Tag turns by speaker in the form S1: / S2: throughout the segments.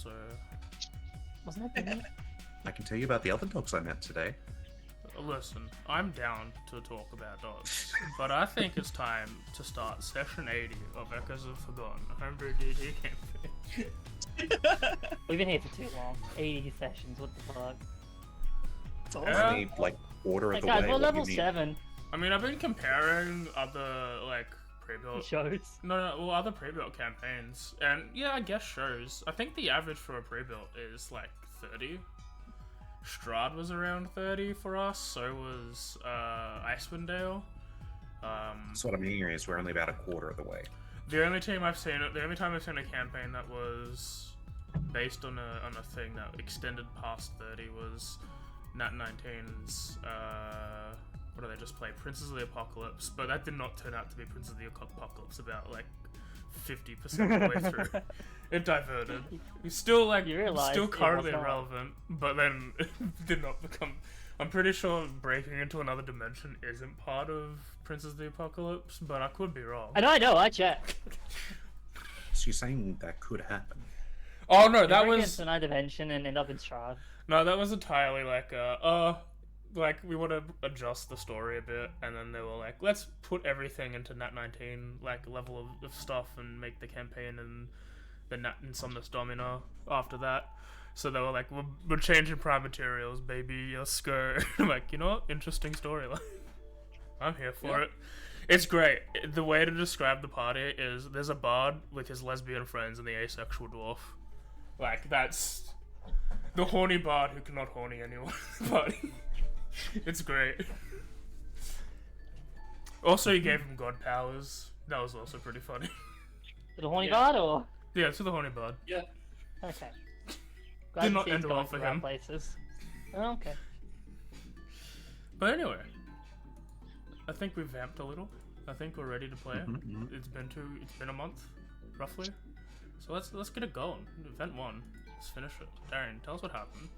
S1: So,
S2: Wasn't that Vinny?
S3: I can tell you about the other dogs I met today.
S1: listen, I'm down to talk about dogs, but I think it's time to start session 80 of Echoes of Forgotten Homebrew DD campaign.
S2: We've been here for too long. 80 sessions, what the fuck?
S3: It's
S1: Yeah.
S3: only like order of
S2: Hey
S3: the
S2: guys,
S3: way.
S2: we're
S3: what
S2: level
S3: you need.
S2: 7
S1: I mean, I've been comparing other, like, pre-built...
S2: shows.
S1: No, other pre-built campaigns, and yeah, I guess shows. I think the average for a pre-built is, like, 30. Strahd was around 30 for us, so was, Icewind Dale.
S3: So what I'm hearing is we're only about a quarter of the way.
S1: The only time I've seen a campaign that was based on a thing that extended past 30 was Nat 19's what do they just play? Princes of the Apocalypse, but that did not turn out to be Princes of the Apocalypse about like 50% of the way through. It diverted. It's still like still currently relevant, but then it did not become. I'm pretty sure breaking into another dimension isn't part of Princes of the Apocalypse, but I could be wrong.
S2: I know, I checked.
S3: So you're saying that could happen?
S1: Oh no, that
S2: Break
S1: was
S2: into another dimension and end up in Strahd.
S1: no, that was entirely like we want to adjust the story a bit, and then they were like, let's put everything into Nat 19 like level of stuff and make the campaign and the Nat Insomnus Domina after that. So they were like, we're changing prime materials, baby, let's go. Like, you know what? Interesting storyline. I'm here for it. It's great. The way to describe the party is there's a bard with his lesbian friends and the asexual dwarf. Like, that's the horny bard who cannot horny anyone in the party. It's great. Also, he gave him god powers. That was also pretty funny.
S2: To the horny bard or?
S1: Yeah, to the horny bard.
S4: Yeah.
S2: Okay.
S1: Did not
S2: to see
S1: end
S2: he's
S1: well
S2: going
S1: for
S2: to the right
S1: him.
S2: places. Oh, okay.
S1: But anyway, I think we've vamped a little. I think we're ready to play.
S3: Mhm.
S1: It's been a month, roughly. So let's get it going. Event 1. Let's finish it. Darren, tell us what happened.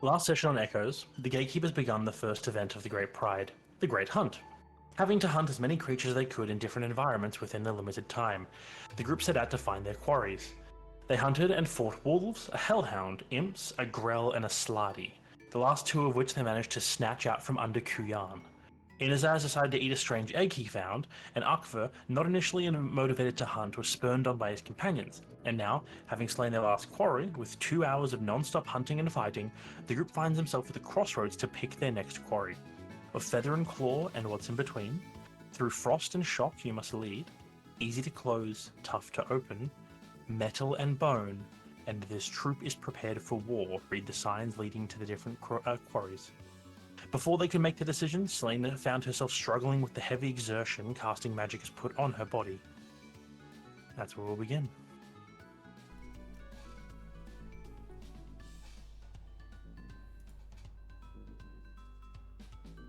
S4: Last session on Echoes, the Gatekeepers begun the first event of the Great Pride, the Great Hunt. Having to hunt as many creatures as they could in different environments within the limited time, the group set out to find their quarries. They hunted and fought wolves, a hellhound, imps, a grell, and a slardy, the last two of which they managed to snatch out from under Kuyan. Inazaz decided to eat a strange egg he found, and Akva, not initially motivated to hunt, was spurned on by his companions. And now, having slain their last quarry, with 2 hours of non-stop hunting and fighting, the group finds themselves at the crossroads to pick their next quarry. Of feather and claw and what's in between, through frost and shock you must lead, easy to close, tough to open, metal and bone, and this troop is prepared for war. Read the signs leading to the different quarries. Before they could make the decision, Selena found herself struggling with the heavy exertion casting magic has put on her body. That's where we'll begin.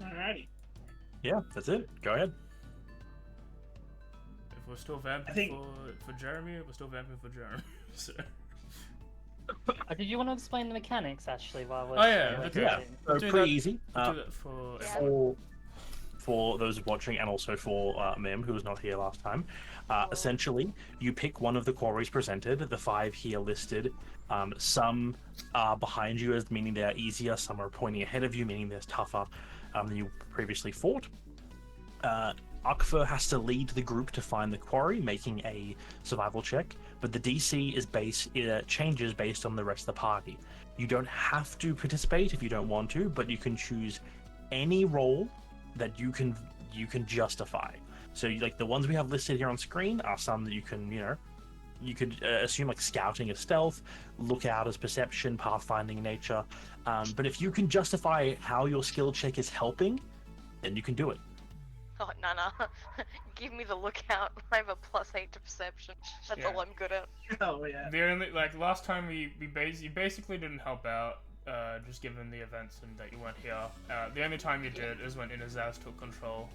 S5: Alrighty.
S4: Yeah, that's it. Go ahead.
S1: If we're still vamping for Jeremy, we're still vamping for Jeremy. So.
S2: Did you want to explain the mechanics actually while we're...
S1: Oh, yeah,
S2: we're
S1: okay.
S4: Yeah,
S2: doing-
S4: so
S1: do
S4: pretty
S1: that-
S4: easy.
S1: Do that for
S4: For those watching and also for Mim, who was not here last time, essentially, you pick one of the quarries presented, the 5 here listed. Some are behind you, as meaning they're easier. Some are pointing ahead of you, meaning they're tougher than you previously fought. Akfa has to lead the group to find the quarry, making a survival check, but the DC changes based on the rest of the party. You don't have to participate if you don't want to, but you can choose any role that you can justify. So like the ones we have listed here on screen are some that you can, you could assume like scouting as stealth, lookout as perception, pathfinding nature. But if you can justify how your skill check is helping, then you can do it.
S6: Oh, Nana, give me the lookout. I have a +8 to perception. That's
S1: Yeah.
S6: all I'm good at.
S5: Oh yeah.
S1: the only last time you basically didn't help out, just given the events and that you weren't here. The only time you did is when Inazaz took control.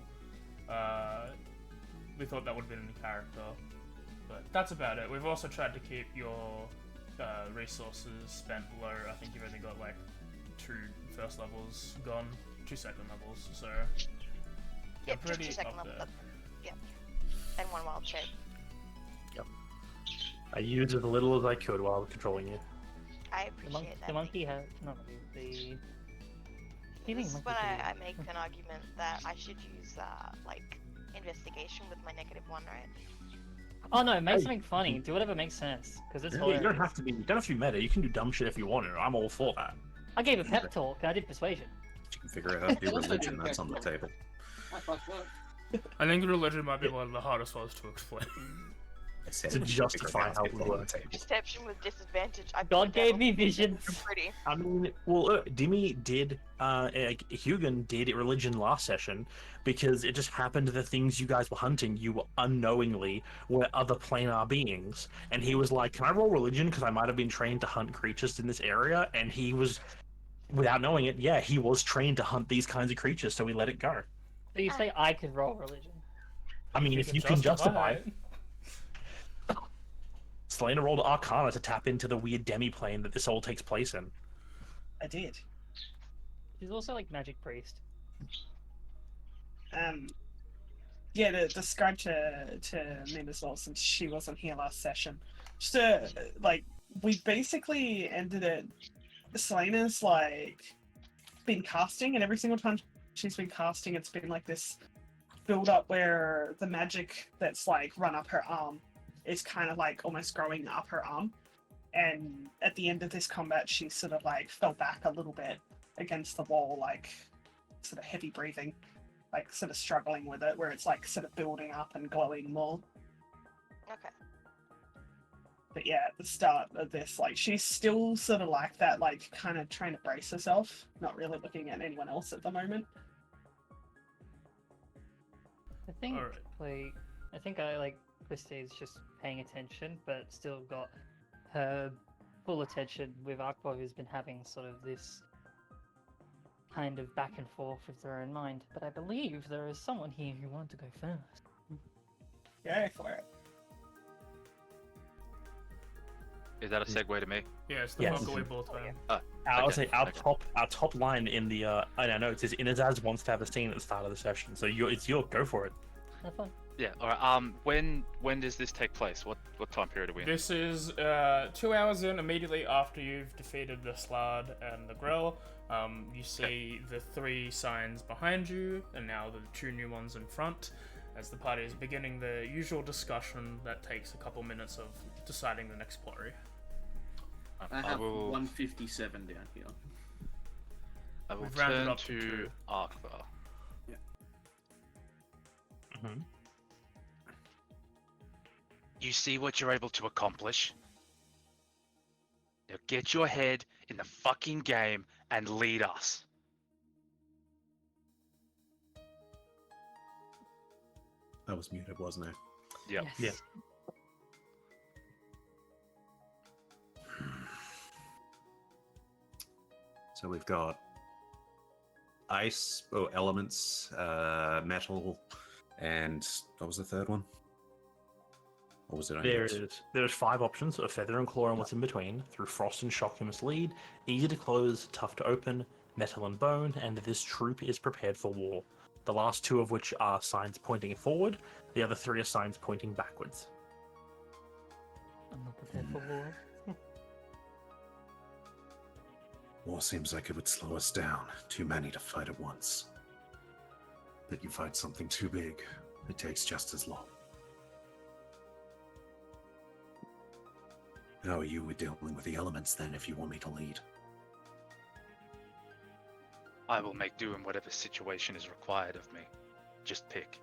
S1: We thought that would have been in character, but that's about it. We've also tried to keep your resources spent low. I think you've only got like 2 first levels gone, 2 second levels, so
S6: Yeah,
S1: pretty
S6: just 2 second
S1: up
S6: level.
S1: there.
S6: Yeah. And 1 wild shape.
S4: I used as little as I could while controlling you.
S6: I
S2: The,
S6: appreciate that.
S2: the monkey has no. The
S6: This is
S2: monkey
S6: when
S2: has-
S6: I make an argument that I should use like investigation with my -1, right?
S2: Oh no, make
S4: Hey.
S2: something funny. Do whatever makes sense, because it's
S4: Yeah,
S2: hilarious.
S4: you don't have to be meta. You can do dumb shit if you want to. I'm all for that.
S2: I gave a pep talk and I did persuasion.
S3: You can figure out how to do religion. That's on the table.
S5: I fucked up.
S1: I think religion might be one of the hardest ones to explain.
S3: I said
S4: To
S3: you can
S4: justify
S3: figure out
S4: how
S3: it's
S4: we
S3: on the
S4: work.
S3: table.
S6: Perception with disadvantage. I
S2: God
S6: put
S2: gave
S6: down.
S2: me visions.
S6: Pretty.
S4: I mean, well, Dimmy did, Hugin did religion last session because it just happened the things you guys were hunting, you unknowingly were other planar beings. And he was like, can I roll religion? Because I might have been trained to hunt creatures in this area. And he was, without knowing it, yeah, he was trained to hunt these kinds of creatures, so we let it go.
S2: So you say I could roll religion?
S4: I mean, if you can justify it.
S1: it.
S4: Selena rolled Arcana to tap into the weird demi-plane that this all takes place in.
S7: I did.
S2: She's also like magic priest.
S7: Yeah, to describe to Nina as well, since she wasn't here last session. Just like, we basically ended it. Selena's like been casting, and every single time she's been casting, it's been like this build up where the magic that's like run up her arm is kind of like almost growing up her arm. And at the end of this combat, she sort of like fell back a little bit against the wall, like sort of heavy breathing, like sort of struggling with it, where it's like sort of building up and glowing more.
S6: Okay.
S7: But yeah, at the start of this, like she's still sort of like that, like kind of trying to brace herself, not really looking at anyone else at the moment.
S2: I think
S1: Alright.
S2: like I like Christy's just paying attention, but still got her full attention with Akbar, who's been having sort of this kind of back and forth with their own mind. But I believe there is someone here who wanted to go first.
S7: Go for it.
S8: Is that a segue to me?
S1: Yeah, it's the
S4: Yes.
S1: fuck away ball time.
S4: I'll
S8: Okay,
S4: say our
S8: okay.
S4: top line in the I know it says Inazaz wants to have a scene at the start of the session, so it's your go for it.
S2: Have fun.
S8: Yeah. All right. When does this take place? What time period are we in?
S1: This is 2 hours in, immediately after you've defeated the Slard and the Grell. You see the 3 signs behind you, and now the 2 new ones in front, as the party is beginning the usual discussion that takes a couple minutes of deciding the next quarry.
S5: I have
S8: will
S5: 157 down here.
S8: I will
S1: We've rounded
S8: turn
S1: up to
S8: to
S1: 2.
S8: Arkvar.
S4: Mm-hmm.
S8: You see what you're able to accomplish? Now get your head in the fucking game and lead us.
S3: That was muted, wasn't it?
S8: Yep.
S2: Yes.
S4: Yeah.
S3: So we've got ice, elements, metal, and what was the third one? Or was it only
S4: There it
S3: two?
S4: is. There's 5 options: a feather and claw and what's in between. Through frost and shock, you must lead. Easy to close, tough to open. Metal and bone, and this troop is prepared for war. The last 2 of which are signs pointing forward. The other 3 are signs pointing backwards.
S2: I'm not prepared for war.
S3: War seems like it would slow us down. Too many to fight at once. But you fight something too big, it takes just as long. How are you with dealing with the elements then, if you want me to lead?
S8: I will make do in whatever situation is required of me. Just pick.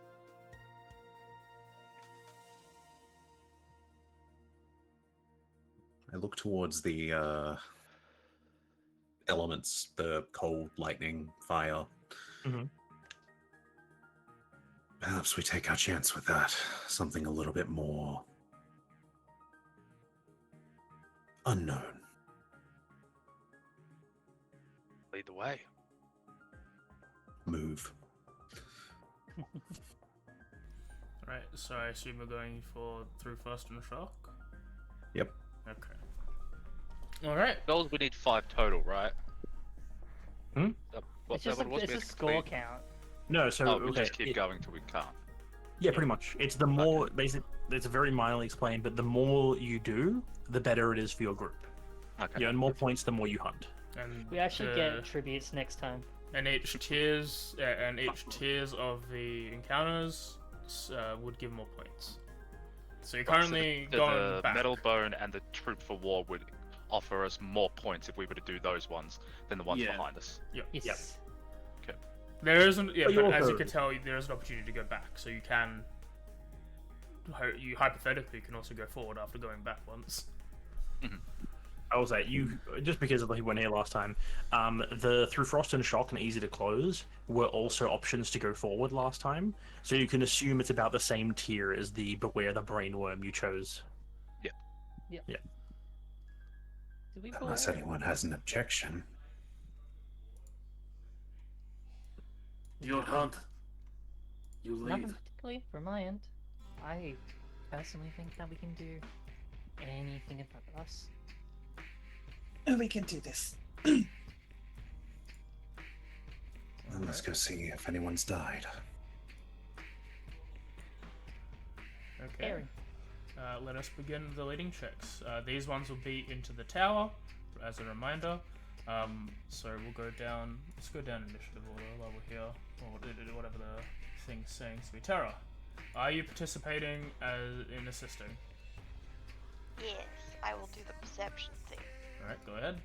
S3: I look towards the elements, the cold, lightning, fire.
S4: Mhm.
S3: Perhaps we take our chance with that. Something a little bit more unknown.
S8: Lead the way.
S3: Move.
S1: Right, so I assume we're going through frost and shock?
S3: Yep.
S1: Okay. Alright.
S8: Spells, we need 5 total, right?
S4: Hmm?
S8: What
S2: It's just
S8: level
S2: a,
S8: was
S2: it's
S8: we
S2: a
S8: had to
S2: score
S8: complete?
S2: count.
S4: No, so
S8: Oh, we
S4: okay.
S8: just keep going till we can't.
S4: Yeah, pretty much. It's the more basic. it's very minorly explained, but the more you do, the better it is for your group.
S8: Okay.
S4: You earn more points the more you hunt.
S1: And
S2: We actually get tributes next time.
S1: and each tiers of the encounters would give more points. So you're currently
S8: the
S1: going back.
S8: Metal Bone and the Troop for War would offer us more points if we were to do those ones than the ones
S3: Yeah.
S8: behind us.
S2: Yes.
S4: Yep.
S1: There isn't,
S4: But you
S1: but as
S4: also-
S1: you can tell, there is an opportunity to go back, so you can. You hypothetically can also go forward after going back once.
S4: I will say, you just because of the people weren't here last time, the Through Frost and Shock and Easy to Close were also options to go forward last time, so you can assume it's about the same tier as the Beware the Brainworm you chose.
S2: Did we
S3: Unless
S2: pull-
S3: anyone has an objection.
S5: Your hunt. You
S2: Nothing
S5: lead.
S2: particularly from my end. I personally think that we can do anything in front of us.
S7: Oh, we can do this.
S3: Well, let's go see if anyone's died.
S1: Okay.
S2: Aaron.
S1: Let us begin the leading checks. These ones will be into the tower, as a reminder. So we'll go down. Let's go down initiative order while we're here, or whatever the thing's saying to be. Terra, are you participating in assisting?
S6: Yes, I will do the perception thing.
S1: All right, go ahead.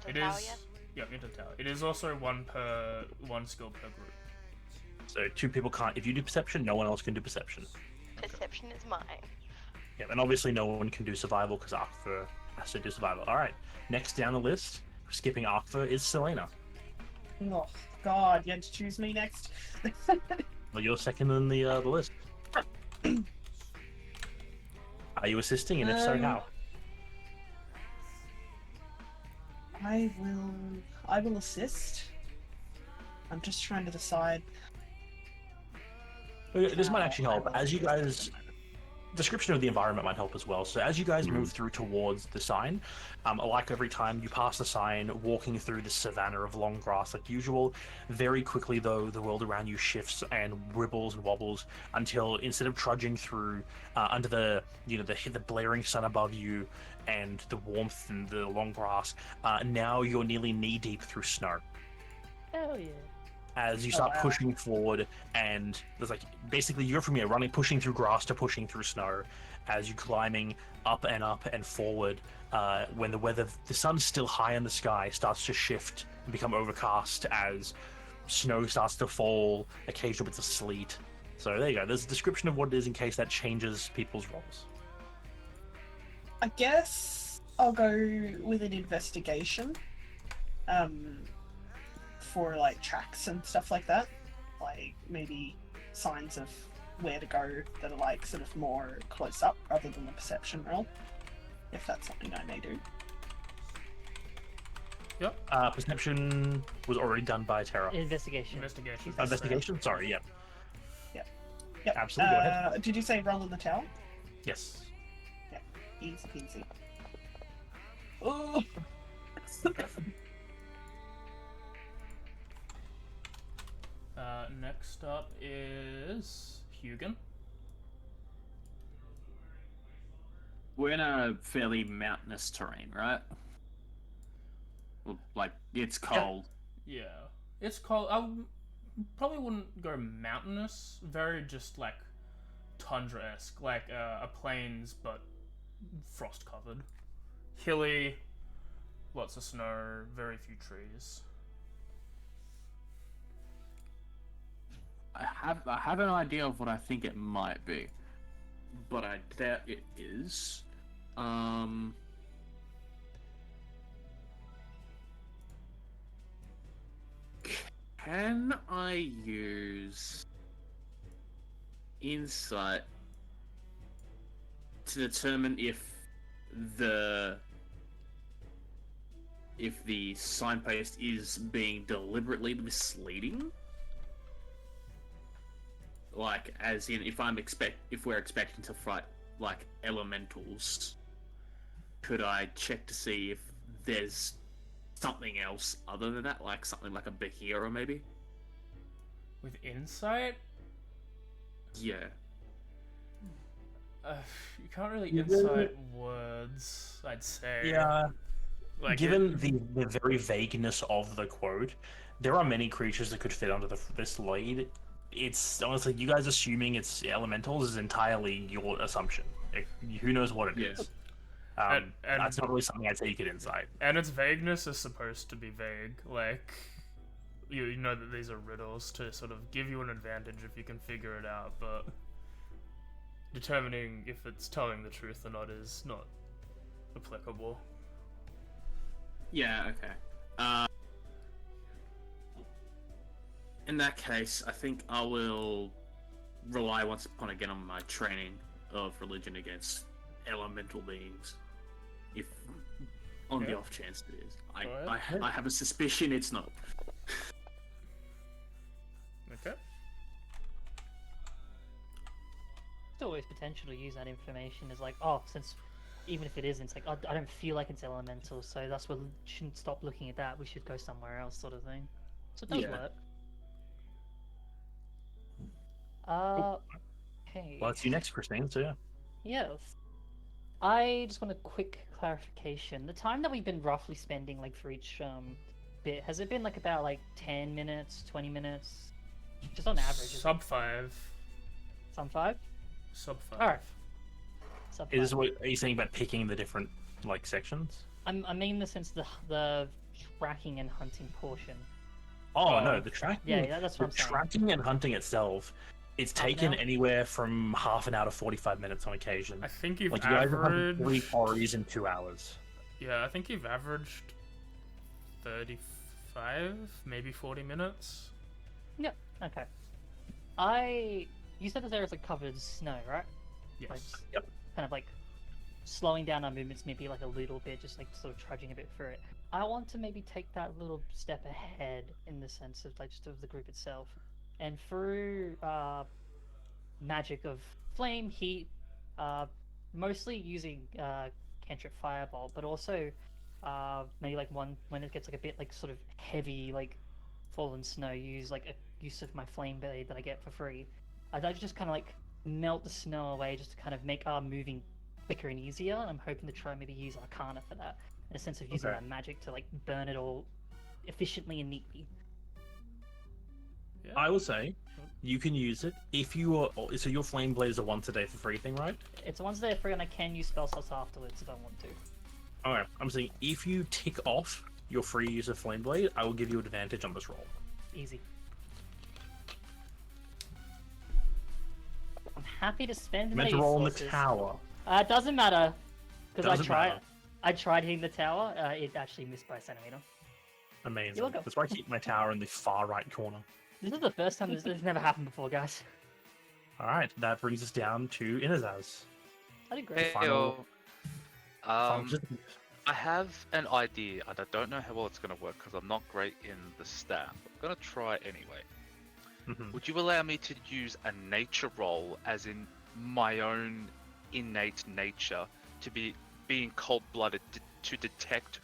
S6: Into
S1: It
S6: the tower
S1: is.
S6: yet?
S1: Yep, into the tower. It is also one skill per group.
S4: So 2 people can't. If you do perception, no one else can do perception.
S6: Perception is mine.
S4: Yeah, and obviously no one can do survival because Arkfa has to do survival. All right, next down the list, skipping Arkfa, is Selena.
S7: Oh God, you had to choose me next.
S4: Well, you're second in the list. Are you assisting, and if so, how?
S7: I will assist. I'm just trying to decide.
S4: This might actually help. As you guys, description of the environment might help as well. So as you guys move through towards the sign, like every time you pass the sign, walking through the savannah of long grass like usual, very quickly though the world around you shifts and wibbles and wobbles until instead of trudging through under the the blaring sun above you and the warmth and the long grass, now you're nearly knee deep through snow.
S2: Hell yeah.
S4: As you start
S7: wow.
S4: pushing forward, and there's like basically you're from here running, pushing through grass to pushing through snow, as you're climbing up and forward. When the sun's still high in the sky, starts to shift and become overcast as snow starts to fall, occasional bits of sleet. So there you go. There's a description of what it is in case that changes people's roles.
S7: I guess I'll go with an investigation. For like tracks and stuff like that. Like maybe signs of where to go that are like sort of more close up rather than the perception roll. If that's something I may do.
S1: Yep.
S4: Perception was already done by Terra.
S2: Investigation.
S1: Investigation.
S4: Investigation? Sorry, yeah.
S7: Yep.
S4: Absolutely, go ahead.
S7: Did you say roll in the tower?
S4: Yes.
S7: Easy peasy. Oh.
S1: Next up is Hugin.
S5: We're in a fairly mountainous terrain, right? Well, like, it's cold.
S1: Yeah, it's cold. I probably wouldn't go mountainous. Very just like tundra-esque, like a plains but frost covered, hilly, lots of snow, very few trees.
S5: I have an idea of what I think it might be, but I doubt it is. Can I use insight to determine if the signpost is being deliberately misleading? Like, as in, if we're expecting to fight like elementals, could I check to see if there's something else other than that, like something like a Bahira maybe?
S1: With insight,
S5: Yeah.
S1: You can't really
S4: Given-
S1: incite words, I'd say.
S4: Yeah.
S1: Like
S4: Given the very vagueness of the quote, there are many creatures that could fit under this lead. It's honestly, you guys assuming it's elementals is entirely your assumption. Who knows what it is?
S5: Yeah.
S1: And
S4: That's not really something I'd say you could insight.
S1: And its vagueness is supposed to be vague. Like, you know that these are riddles to sort of give you an advantage if you can figure it out, but determining if it's telling the truth or not is not applicable.
S5: Yeah, okay. In that case, I think I will rely once upon again on my training of religion against elemental beings. If on the
S1: Yeah.
S5: off chance it is.
S1: Go ahead.
S5: I have a suspicion it's not.
S1: Okay.
S2: There's always potential to use that information as like, oh, since even if it isn't, it's like, oh, I don't feel like it's elemental, so that's we shouldn't stop looking at that. We should go somewhere else, sort of thing. So it does
S5: Yeah.
S2: work. Okay.
S4: Well, it's you next, Christine. So yeah.
S2: Yes. I just want a quick clarification. The time that we've been roughly spending like for each bit, has it been like about like 10 minutes, 20 minutes? Just on average. is it
S1: Sub 5.
S2: Some 5?
S1: Sub 5.
S2: Alright. Sub
S4: Is this
S2: 5.
S4: what are you saying about picking the different like sections?
S2: I mean the sense the tracking and hunting portion.
S4: Oh,
S1: Oh.
S4: no, the tracking.
S2: Yeah, that's what
S4: the
S2: I'm saying.
S4: tracking and hunting itself, it's
S2: Half an
S4: taken
S2: hour?
S4: anywhere from half an hour to 45 minutes on occasion.
S1: I think you've
S4: Like you guys have hunted
S1: averaged.
S4: 3 quarries in 2 hours.
S1: Yeah, I think you've averaged 35, maybe 40 minutes.
S2: Okay. You said that there was like covered snow, right?
S1: Yes.
S2: Like,
S4: Yep.
S2: kind of like slowing down our movements maybe like a little bit, just like sort of trudging a bit through it. I want to maybe take that little step ahead in the sense of like just of the group itself, and through magic of flame, heat, mostly using cantrip fireball, but also maybe like one when it gets like a bit like sort of heavy like fallen snow, use like a use of my flame blade that I get for free. I just kind of like melt the snow away just to kind of make our moving quicker and easier, and I'm hoping to try maybe use Arcana for that, in a sense of using
S4: Okay.
S2: that magic to like burn it all efficiently and neatly.
S1: Yeah.
S4: I will say, you can use it if you are. So your flame blade is a once a day for free thing, right?
S2: It's a once a day free, and I can use spell slots afterwards if I want to.
S4: Alright, I'm saying if you tick off your free use of flame blade, I will give you advantage on this roll.
S2: Easy. I'm happy to spend
S4: You
S2: my
S4: meant to roll in the
S2: resources.
S4: tower.
S2: It doesn't matter, because I
S4: Doesn't
S2: tried.
S4: matter.
S2: I tried hitting the tower. It actually missed by a centimeter.
S4: Amazing.
S2: You're welcome.
S4: That's why I keep my tower in the far right corner.
S2: This is the first time this has never happened before, guys.
S4: Alright, that brings us down to Inazaz.
S2: I did great.
S4: Final-
S8: Heyo.
S4: Just-
S8: I have an idea, and I don't know how well it's going to work because I'm not great in the staff. I'm going to try it anyway.
S4: Mhm.
S8: Would you allow me to use a nature roll, as in my own innate nature, to be being cold-blooded to detect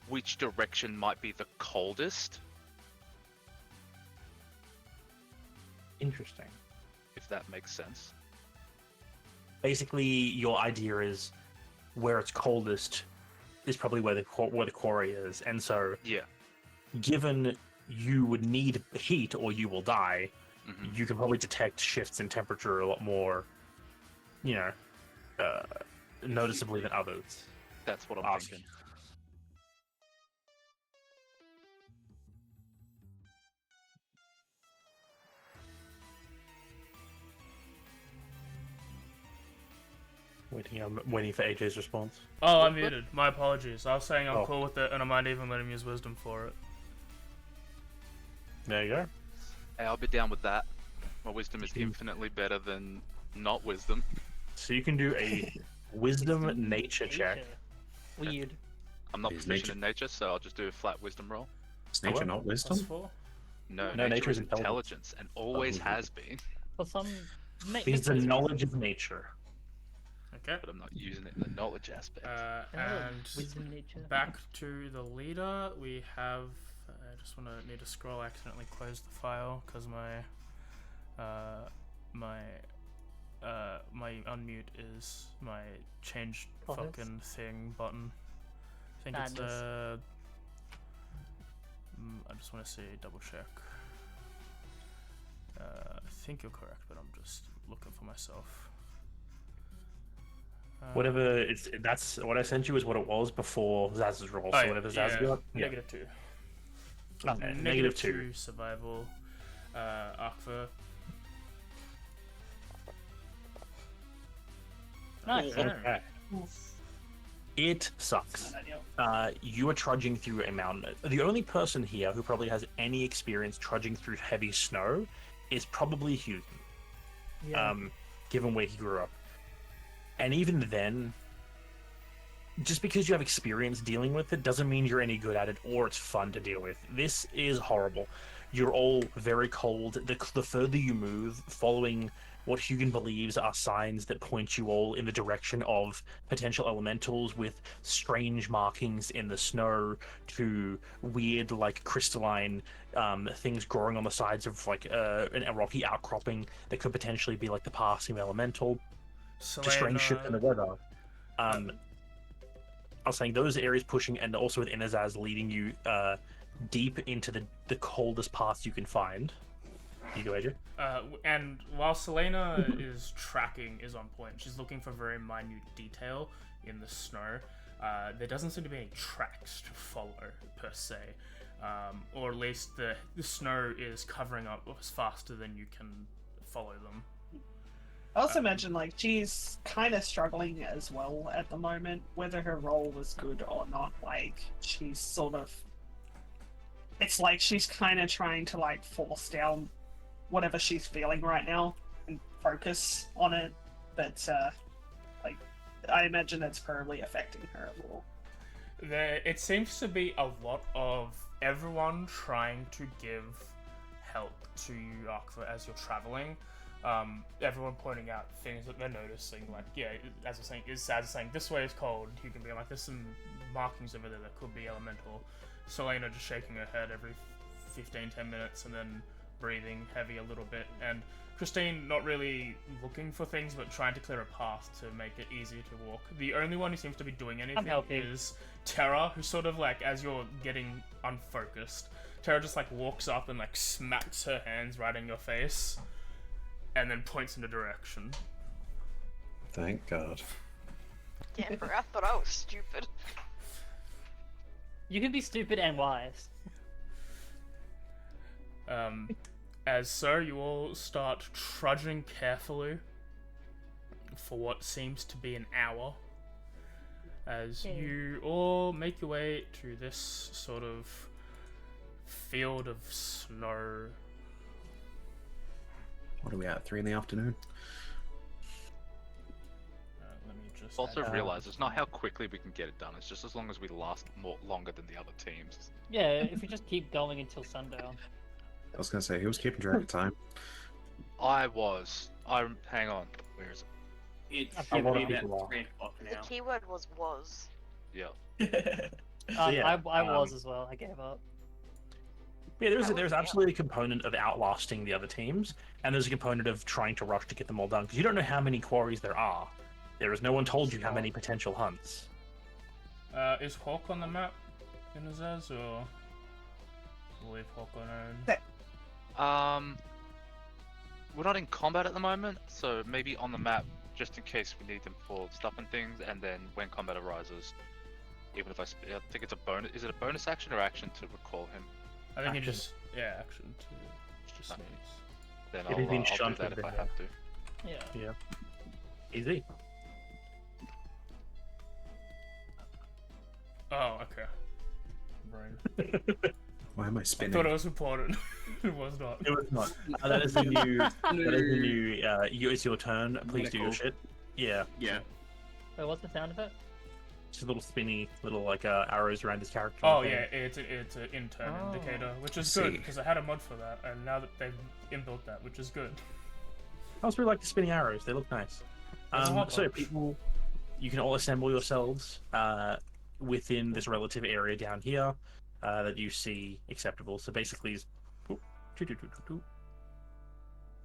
S8: which direction might be the coldest,
S4: Interesting.
S8: if that makes sense?
S4: Basically, your idea is where it's coldest is probably where the quarry is, and so
S8: Yeah.
S4: given you would need heat or you will die,
S8: Mhm.
S4: you can probably detect shifts in temperature a lot more, you know, noticeably than others.
S8: That's what I'm
S4: Awesome.
S8: thinking.
S4: I'm waiting for AJ's response.
S1: Oh, I'm muted. My apologies. I was saying I'm
S4: Oh.
S1: cool with it, and I might even let him use wisdom for it.
S4: There you go.
S8: Hey, I'll be down with that. My wisdom is infinitely better than not wisdom.
S4: So you can do a wisdom nature check.
S2: Weird.
S8: I'm not
S3: Is
S8: proficient
S3: nature-
S8: in nature, so I'll just do a flat wisdom roll.
S3: Is nature not wisdom?
S1: +4.
S8: No,
S4: No,
S8: nature is
S4: intelligence.
S8: intelligence, and always
S3: Oh.
S8: has been,
S2: For some.
S4: It's the knowledge of nature.
S1: Okay.
S8: but I'm not using it in the knowledge aspect.
S1: And
S2: wisdom nature.
S1: back to the leader, we have. I just need to scroll. I accidentally closed the file because my my unmute is my change
S2: Oh, that's-
S1: fucking thing button. I think it's
S2: Madness.
S1: I just want to see, double check. I think you're correct, but I'm just looking for myself.
S4: Whatever it's that's what I sent you is what it was before Zaz's roll. So whatever Zaz got, yeah.
S1: -2.
S4: Okay,
S1: -2 survival. Akva.
S2: Nice.
S4: Okay. It sucks.
S7: Not ideal.
S4: You are trudging through a mountain. The only person here who probably has any experience trudging through heavy snow is probably Hugh.
S2: Yeah.
S4: Given where he grew up. And even then, just because you have experience dealing with it doesn't mean you're any good at it or it's fun to deal with. This is horrible. You're all very cold. The further you move, following what Hugin believes are signs that point you all in the direction of potential elementals with strange markings in the snow to weird, like, crystalline things growing on the sides of, like, a rocky outcropping that could potentially be, like, the passing elemental. To strange shifts in the weather. I was saying those areas pushing, and also with Inazaz leading you deep into the coldest paths you can find. You go, AJ.
S1: And while Selena is on point, she's looking for very minute detail in the snow. There doesn't seem to be any tracks to follow per se, or at least the snow is covering up faster than you can follow them.
S7: I also imagine like she's kind of struggling as well at the moment, whether her role was good or not. Like she's sort of, it's like she's kind of trying to like force down whatever she's feeling right now and focus on it. But like I imagine that's probably affecting her a little.
S1: It seems to be a lot of everyone trying to give help to you, Akva, as you're traveling. Everyone pointing out things that they're noticing, like, yeah, as I'm saying, Saz is saying, this way is cold. You can be like, there's some markings over there that could be elemental. Selena just shaking her head every 15-10 minutes and then breathing heavy a little bit. And Christine not really looking for things, but trying to clear a path to make it easier to walk. The only one who seems to be doing anything is Terra, who sort of, like, as you're getting unfocused, Terra just, like, walks up and, like, smacks her hands right in your face. And then points in a direction.
S3: Thank God.
S6: Yeah, bro, I thought I was stupid.
S2: You can be stupid and wise.
S1: As so, you all start trudging carefully for what seems to be an hour. As you all make your way to this sort of field of snow.
S3: What are we at? 3 in the afternoon?
S1: Let me just
S8: Also realize it's not how quickly we can get it done. It's just as long as we last longer than the other teams.
S2: Yeah, if we just keep going until sundown.
S3: I was gonna say, who was keeping track of time?
S8: Hang on. Where is it?
S5: It's
S4: A lot of
S5: about
S4: people are.
S5: 3 o'clock
S6: The
S5: now.
S6: keyword was.
S8: Yeah.
S4: yeah,
S2: I was as well. I gave up.
S4: Yeah, there's absolutely a component of outlasting the other teams, and there's a component of trying to rush to get them all done, because you don't know how many quarries there are. There is no one told you how many potential hunts.
S1: Is Hawk on the map in Azaz, or we'll leave Hawk on own?
S8: We're not in combat at the moment, so maybe on the map, just in case we need them for stuff and things, and then when combat arises, even if I think it's a bonus. Is it a bonus action or action to recall him?
S1: I think
S4: Action.
S1: you just action to just sneeze.
S8: Then
S4: If he's been
S8: I'll do
S4: shunted,
S8: that if
S4: then
S8: I
S4: yeah.
S8: have to.
S2: Yeah.
S4: Easy.
S1: Oh, okay. Brain.
S3: Why am I
S1: I
S3: spinning?
S1: thought it was important. It was not.
S4: It was not. That is the new. That is the new. It's your turn. Please do your
S5: Medical.
S4: shit. Yeah.
S5: Yeah.
S2: Wait, what's the sound of it?
S4: Just a little spinny, little like arrows around his character.
S1: Oh yeah, it's an in-turn
S2: Oh.
S1: indicator, which is
S3: I
S1: good
S3: see.
S1: because I had a mod for that, and now that they've inbuilt that, which is good.
S4: I also really like the spinning arrows. They look nice.
S1: There's a whole
S4: So
S1: bunch.
S4: people, you can all assemble yourselves within this relative area down here that you see acceptable. So basically,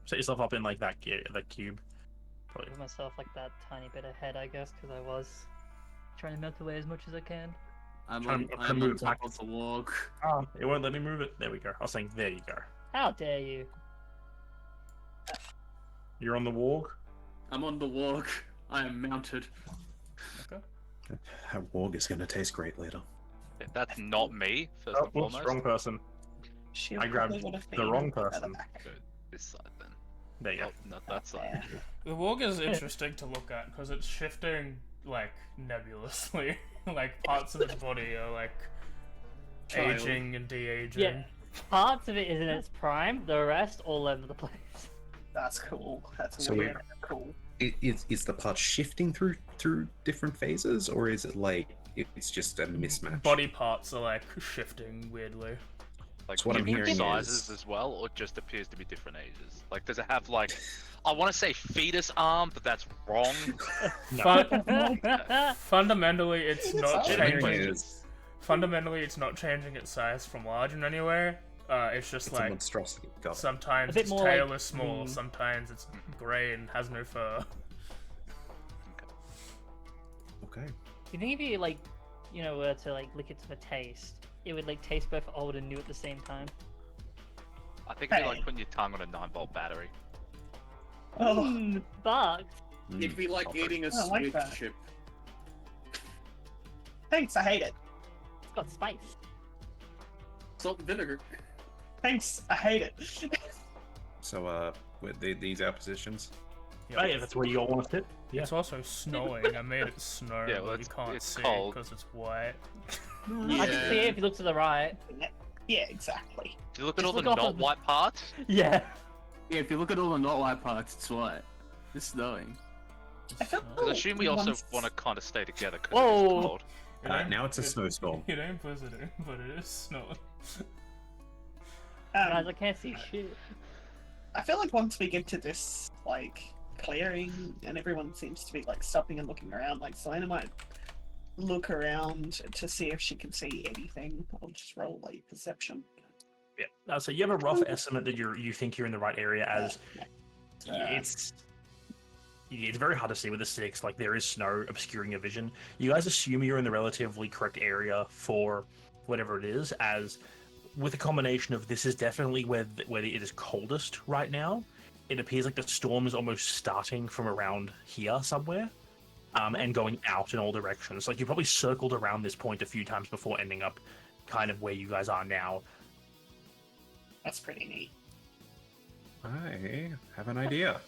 S4: set yourself up in like that cube.
S2: Put myself like that tiny bit ahead, I guess, because I was trying to melt away as much as I can.
S5: I'm
S4: Try
S5: on,
S4: and-
S5: I'm
S4: move
S5: on top
S4: back.
S5: of the walk.
S4: Oh, it won't let me move it. There we go. I was saying, there you go.
S2: How dare you?
S4: You're on the walk.
S5: I'm on the walk. I am mounted.
S3: That warg is going to taste great later.
S8: Yeah, that's not me, first
S4: Oh,
S8: and
S4: whoops,
S8: foremost.
S4: wrong person.
S7: She
S4: I grabbed
S7: probably would have
S4: the
S7: been
S4: wrong
S7: at the
S4: person.
S7: back.
S8: Go this side then.
S4: There you go.
S8: Oh, not that side.
S7: Yeah.
S1: The warg is interesting to look at because it's shifting like nebulously. Like parts of its body are like
S5: Child.
S1: aging and de-aging.
S2: Yeah. Parts of it is in its prime, the rest all over the place.
S7: That's cool. That's
S3: So
S7: weird. Cool.
S3: Is the part shifting through different phases, or is it like it's just a mismatch?
S1: Body parts are like shifting weirdly.
S8: Like
S3: So what I'm
S8: different
S3: hearing
S8: sizes
S3: is-
S8: as well, or just appears to be different ages? Like, does it have like, I want to say fetus arm, but that's wrong.
S1: Fundamentally, it's not
S3: What I'm hearing
S1: changing.
S3: is
S1: Fundamentally, it's not changing its size from large in any way. It's just
S3: it's a
S1: like
S3: monstrosity. Got it.
S1: sometimes
S2: A bit
S1: its
S2: more
S1: tail
S2: like
S1: is small,
S2: the-
S1: sometimes it's grey and has no fur.
S3: Okay.
S2: You think if you like, were to like lick it to the taste, it would like taste both old and new at the same time?
S8: I think it'd be
S7: Hey.
S8: like putting your tongue on a 9-volt battery.
S7: Oh,
S2: But
S5: It'd be like
S3: Comfort.
S5: eating a
S7: I like
S5: Switch
S7: that.
S5: chip.
S7: thanks. I hate it.
S2: it's got spice.
S5: Salt and vinegar.
S7: Thanks. I hate it.
S3: So, with these our positions.
S4: Oh, yeah, that's where you all want to sit. Yeah.
S1: It's also snowing. I made it snow,
S8: Yeah,
S1: but
S8: well,
S1: you
S8: it's-
S1: can't
S8: it's
S1: see
S8: cold.
S1: because it's white.
S2: I can see it if you look to the right.
S7: Yeah, exactly.
S8: Do you look at
S2: Just
S8: all the
S2: look off
S8: not
S2: of the-
S8: white parts?
S2: Yeah.
S5: Yeah, if you look at all the not white parts, it's white. It's snowing.
S7: I feel
S8: Because I assume we also
S7: once-
S8: want to kind of stay together because
S2: Whoa.
S8: it's cold.
S3: Now it's a snowstorm.
S1: It ain't blizzarding, but it is snowing.
S2: Guys, I can't see shit.
S7: I feel like once we get to this like clearing and everyone seems to be like stopping and looking around, like Selena might look around to see if she can see anything. I'll just roll a perception.
S4: Yeah. So you have a rough estimate that you think you're in the right area, as it's very hard to see with the sticks. Like, there is snow obscuring your vision. You guys assume you're in the relatively correct area for whatever it is, as with a combination of this is definitely where it is coldest right now. It appears like the storm is almost starting from around here somewhere, and going out in all directions. Like, you probably circled around this point a few times before ending up kind of where you guys are now.
S7: That's pretty neat.
S3: I have an idea.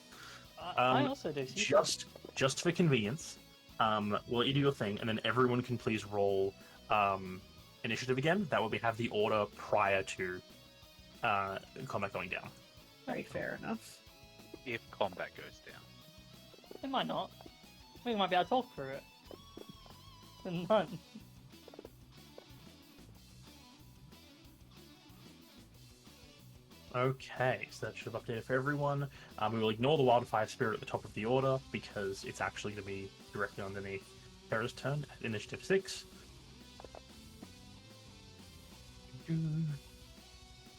S2: I also do see
S4: Just for convenience, we'll let you do your thing, and then everyone can please roll initiative again. That will have the order prior to combat going down.
S7: Very fair enough.
S8: If combat goes down.
S2: It might not. We might be able to talk through it. None.
S4: Okay, so that should have updated for everyone. We will ignore the wildfire spirit at the top of the order because it's actually going to be directly underneath Terra's turn at initiative 6.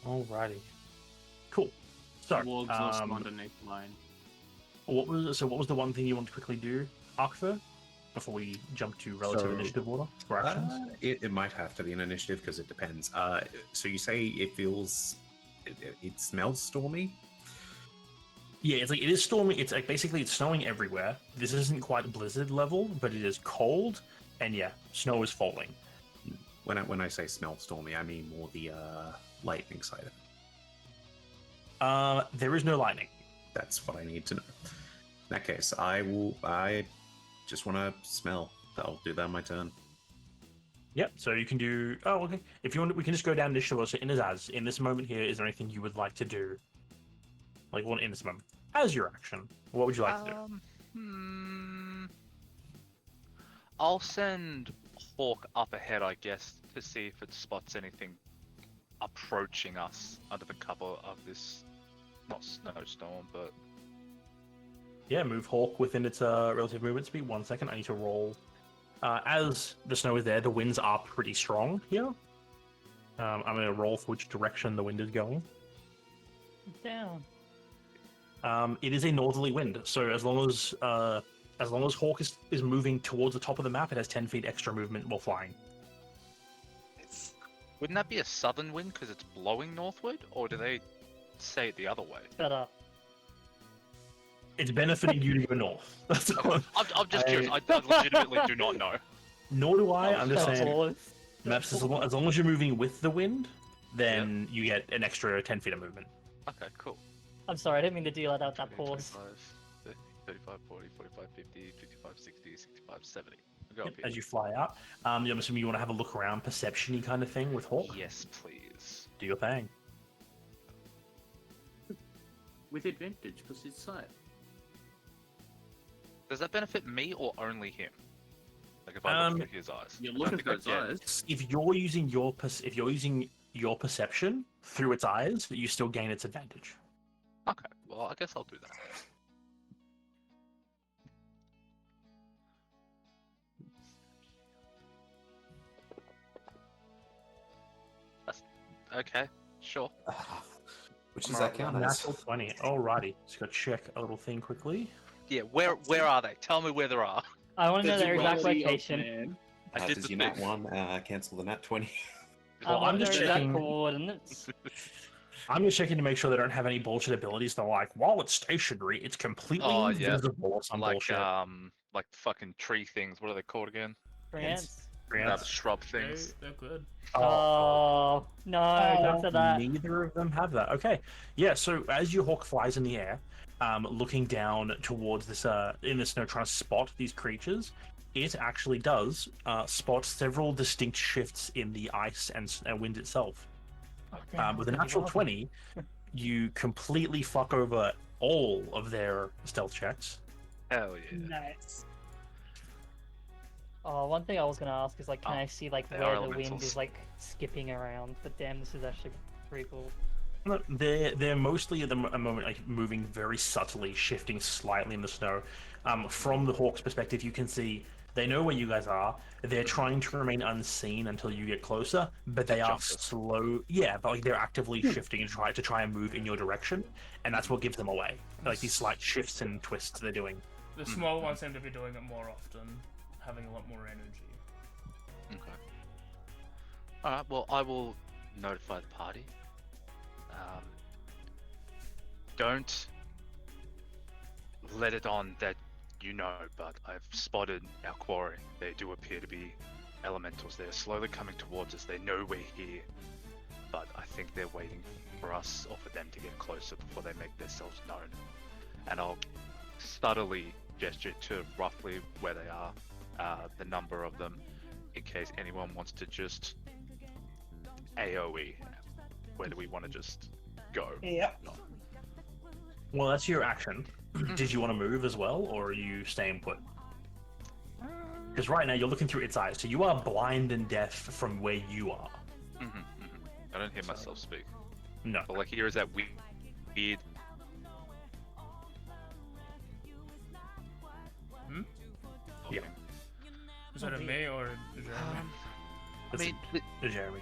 S4: Alrighty. Cool. So,
S5: Wargs also underneath mine.
S4: what was the one thing you want to quickly do, Arkfer, before we jump to relative
S3: So,
S4: initiative order for actions?
S3: It might have to be an initiative because it depends. So you say it feels, it smells stormy.
S4: Yeah, it is stormy. It's like basically it's snowing everywhere. This isn't quite blizzard level, but it is cold, and yeah, snow is falling.
S3: When I say smell stormy, I mean more the lightning side of it.
S4: There is no lightning.
S3: That's what I need to know. In that case, I just want to smell. I'll do that on my turn.
S4: Yep. So you can do. Oh, okay. If you want, we can just go down initiative order. So Inazaz, in this moment here, is there anything you would like to do? Like one in this moment, as your action, what would you like to do?
S8: I'll send Hawk up ahead, I guess, to see if it spots anything approaching us under the cover of this, not snowstorm, but
S4: Yeah, move Hawk within its relative movement speed. 1 second, I need to roll. As the snow is there, the winds are pretty strong here. I'm going to roll for which direction the wind is going.
S2: Down.
S4: It is a northerly wind, so as long as Hawk is moving towards the top of the map, it has 10 feet extra movement while flying.
S8: Wouldn't that be a southern wind because it's blowing northward, or do they say it the other way?
S2: Better.
S4: It's benefiting you to go north. That's all.
S8: I'm just curious. I legitimately do not know.
S4: Nor do I. I'm just
S2: That's
S4: saying,
S2: all.
S4: maps as long as you're moving with the wind, then you get an extra 10 feet of movement.
S8: Okay, cool.
S2: I'm sorry, I didn't mean to deal out that pause.
S8: 25, 30, 35, 40, 45, 50, 55, 60, 65, 70. We'll go up here.
S4: As you fly out, I'm assuming you want to have a look around, perception-y kind of thing with Hawk.
S8: Yes, please.
S4: Do your thing.
S5: With advantage, because it's sight.
S8: Does that benefit me or only him? Like if I look through his eyes.
S5: You're
S8: I
S5: looking
S8: think
S5: for
S8: I
S5: its
S8: get-
S5: eyes.
S4: If you're using your perception through its eyes, you still gain its advantage.
S8: Okay, well I guess I'll do that. That's okay. Sure.
S3: Which does that count as?
S4: Natural 20. Alrighty. Just gotta check a little thing quickly.
S8: Yeah. Where are they? Tell me where there are.
S2: I want to know
S5: The
S2: their exact
S5: duality of
S2: location.
S5: man.
S8: I did
S3: Does
S8: the
S3: your nat
S8: thing.
S3: 1 cancel the nat 20?
S2: I
S4: Well,
S2: want
S4: I'm
S2: their
S4: just
S2: exact
S4: checking.
S2: coordinates.
S4: I'm just checking to make sure they don't have any bullshit abilities. They're like, while it's stationary, it's completely
S8: Oh, yeah.
S4: invisible or some
S8: Like
S4: bullshit.
S8: like fucking tree things. What are they called again?
S2: France.
S8: The
S4: Grants.
S8: shrub things.
S1: They're good.
S2: Oh, no, don't say that.
S4: Neither of them have that. Okay. Yeah, so as your hawk flies in the air, looking down towards this, in the snow, trying to spot these creatures, it actually does spot several distinct shifts in the ice and wind itself. With a natural 20, you completely fuck over all of their stealth checks.
S8: Hell yeah.
S7: Nice.
S2: Oh, one thing I was gonna ask is like, can
S8: Oh,
S2: I see like
S8: they
S2: where
S8: are
S2: the wind
S8: elementals.
S2: is like skipping around? But damn, this is actually pretty cool.
S4: Look, they're mostly at the moment like moving very subtly, shifting slightly in the snow. From the hawk's perspective, you can see they know where you guys are. They're trying to remain unseen until you get closer, but they are
S8: jumpers.
S4: slow. Yeah, but like they're actively shifting and try and move in your direction, and that's what gives them away. Like these slight shifts and twists they're doing.
S1: The small ones seem to be doing it more often, having a lot more energy.
S8: Okay. Alright, well, I will notify the party. Don't let it on that you know, but I've spotted our quarry. They do appear to be elementals. They're slowly coming towards us. They know we're here, but I think they're waiting for us or for them to get closer before they make themselves known. And I'll subtly gesture to roughly where they are, the number of them, in case anyone wants to just AoE, whether we want to just go.
S7: Yep.
S4: Well, that's your action. Did you want to move as well, or are you staying put? Because right now you're looking through its eyes, so you are blind and deaf from where you are.
S8: I don't hear myself speak.
S4: No.
S8: All I hear is that weird.
S1: Hmm?
S4: Yeah.
S1: Is that a me or a Jeremy?
S8: I mean,
S4: Jeremy.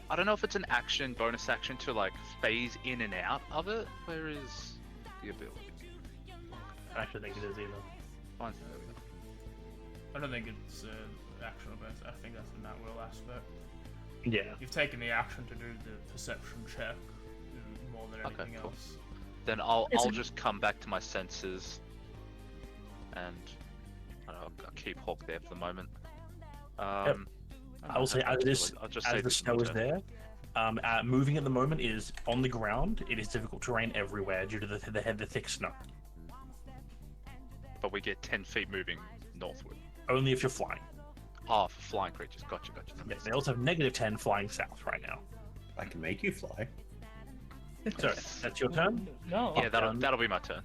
S8: I don't know if it's an action, bonus action to like phase in and out of it. Where is the ability?
S4: I actually think it is either.
S8: Find there we go.
S1: I don't think it's action or bonus. I think that's the nat will aspect.
S4: Yeah.
S1: You've taken the action to do the perception check more than
S8: Okay,
S1: anything
S8: cool.
S1: else.
S8: Then I'll just come back to my senses, and I don't know, I'll keep Hawk there for the moment.
S4: I will say, as this,
S8: I'll just
S4: as
S8: say
S4: the
S8: this
S4: snow
S8: in
S4: is
S8: return.
S4: there, moving at the moment is on the ground. It is difficult terrain everywhere due to the thick snow.
S8: But we get 10 feet moving northward.
S4: Only if you're flying.
S8: Oh, for flying creatures. Gotcha. That
S4: Yeah,
S8: makes
S4: they also have -10 flying south right now.
S3: I can make you fly.
S4: So that's your turn.
S2: No.
S8: Yeah, that'll be my turn.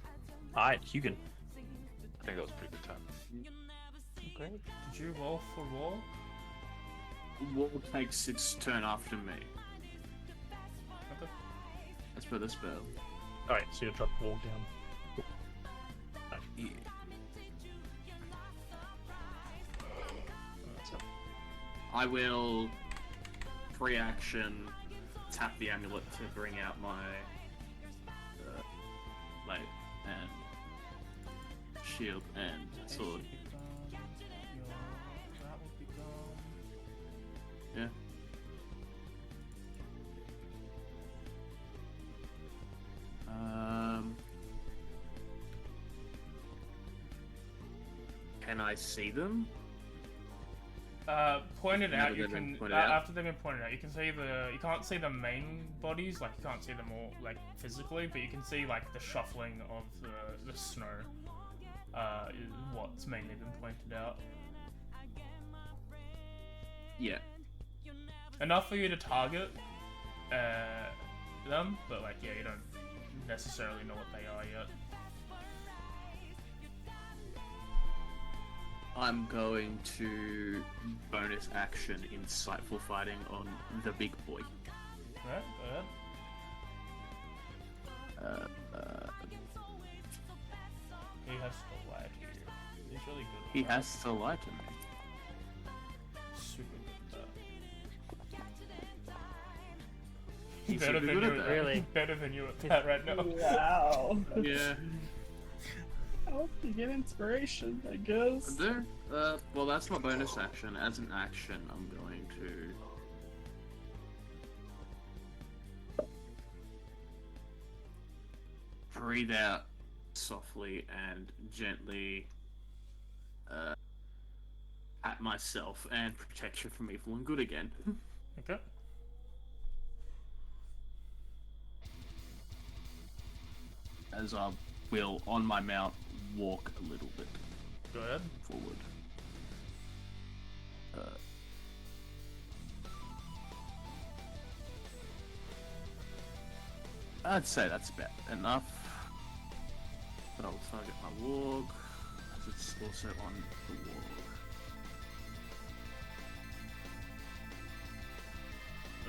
S4: All right, Hugan.
S8: I think that was a pretty good turn.
S2: Great.
S1: Did you roll for roll?
S5: Wall takes its turn after me.
S1: Okay.
S5: As per the spell.
S4: All right, so you drop the wall down.
S5: Yeah. I will free action tap the amulet to bring out my blade and shield and sword.
S1: That would be gone.
S5: Yeah. Can I see them?
S1: Pointed
S5: Now
S1: out,
S5: that
S1: you
S5: they've been
S1: can
S5: pointed out?
S1: after they've been pointed out, you can see you can't see the main bodies, like you can't see them all like physically, but you can see like the shuffling of the snow. Is what's mainly been pointed out.
S5: Yeah.
S1: Enough for you to target them, but like yeah, you don't necessarily know what they are yet.
S5: I'm going to bonus action insightful fighting on the big boy.
S1: Alright, go ahead. He has to lie to you. He's really good at
S5: He
S1: that.
S5: has to lie to me.
S1: Super good at that.
S5: He's
S1: Better
S5: super
S1: than
S5: good
S1: you
S5: at
S1: at
S5: that.
S2: Really?
S1: Better than you at that right now.
S7: Wow.
S5: Yeah.
S7: Oh, you get inspiration, I guess.
S5: There. Well, that's my bonus action. As an action, I'm going to breathe out softly and gently at myself and protection from evil and good again.
S1: Okay.
S5: As I will, on my mount, walk a little bit
S1: Go ahead.
S5: forward. I'd say that's about enough. But I'll target my warg, as it's also on the warg.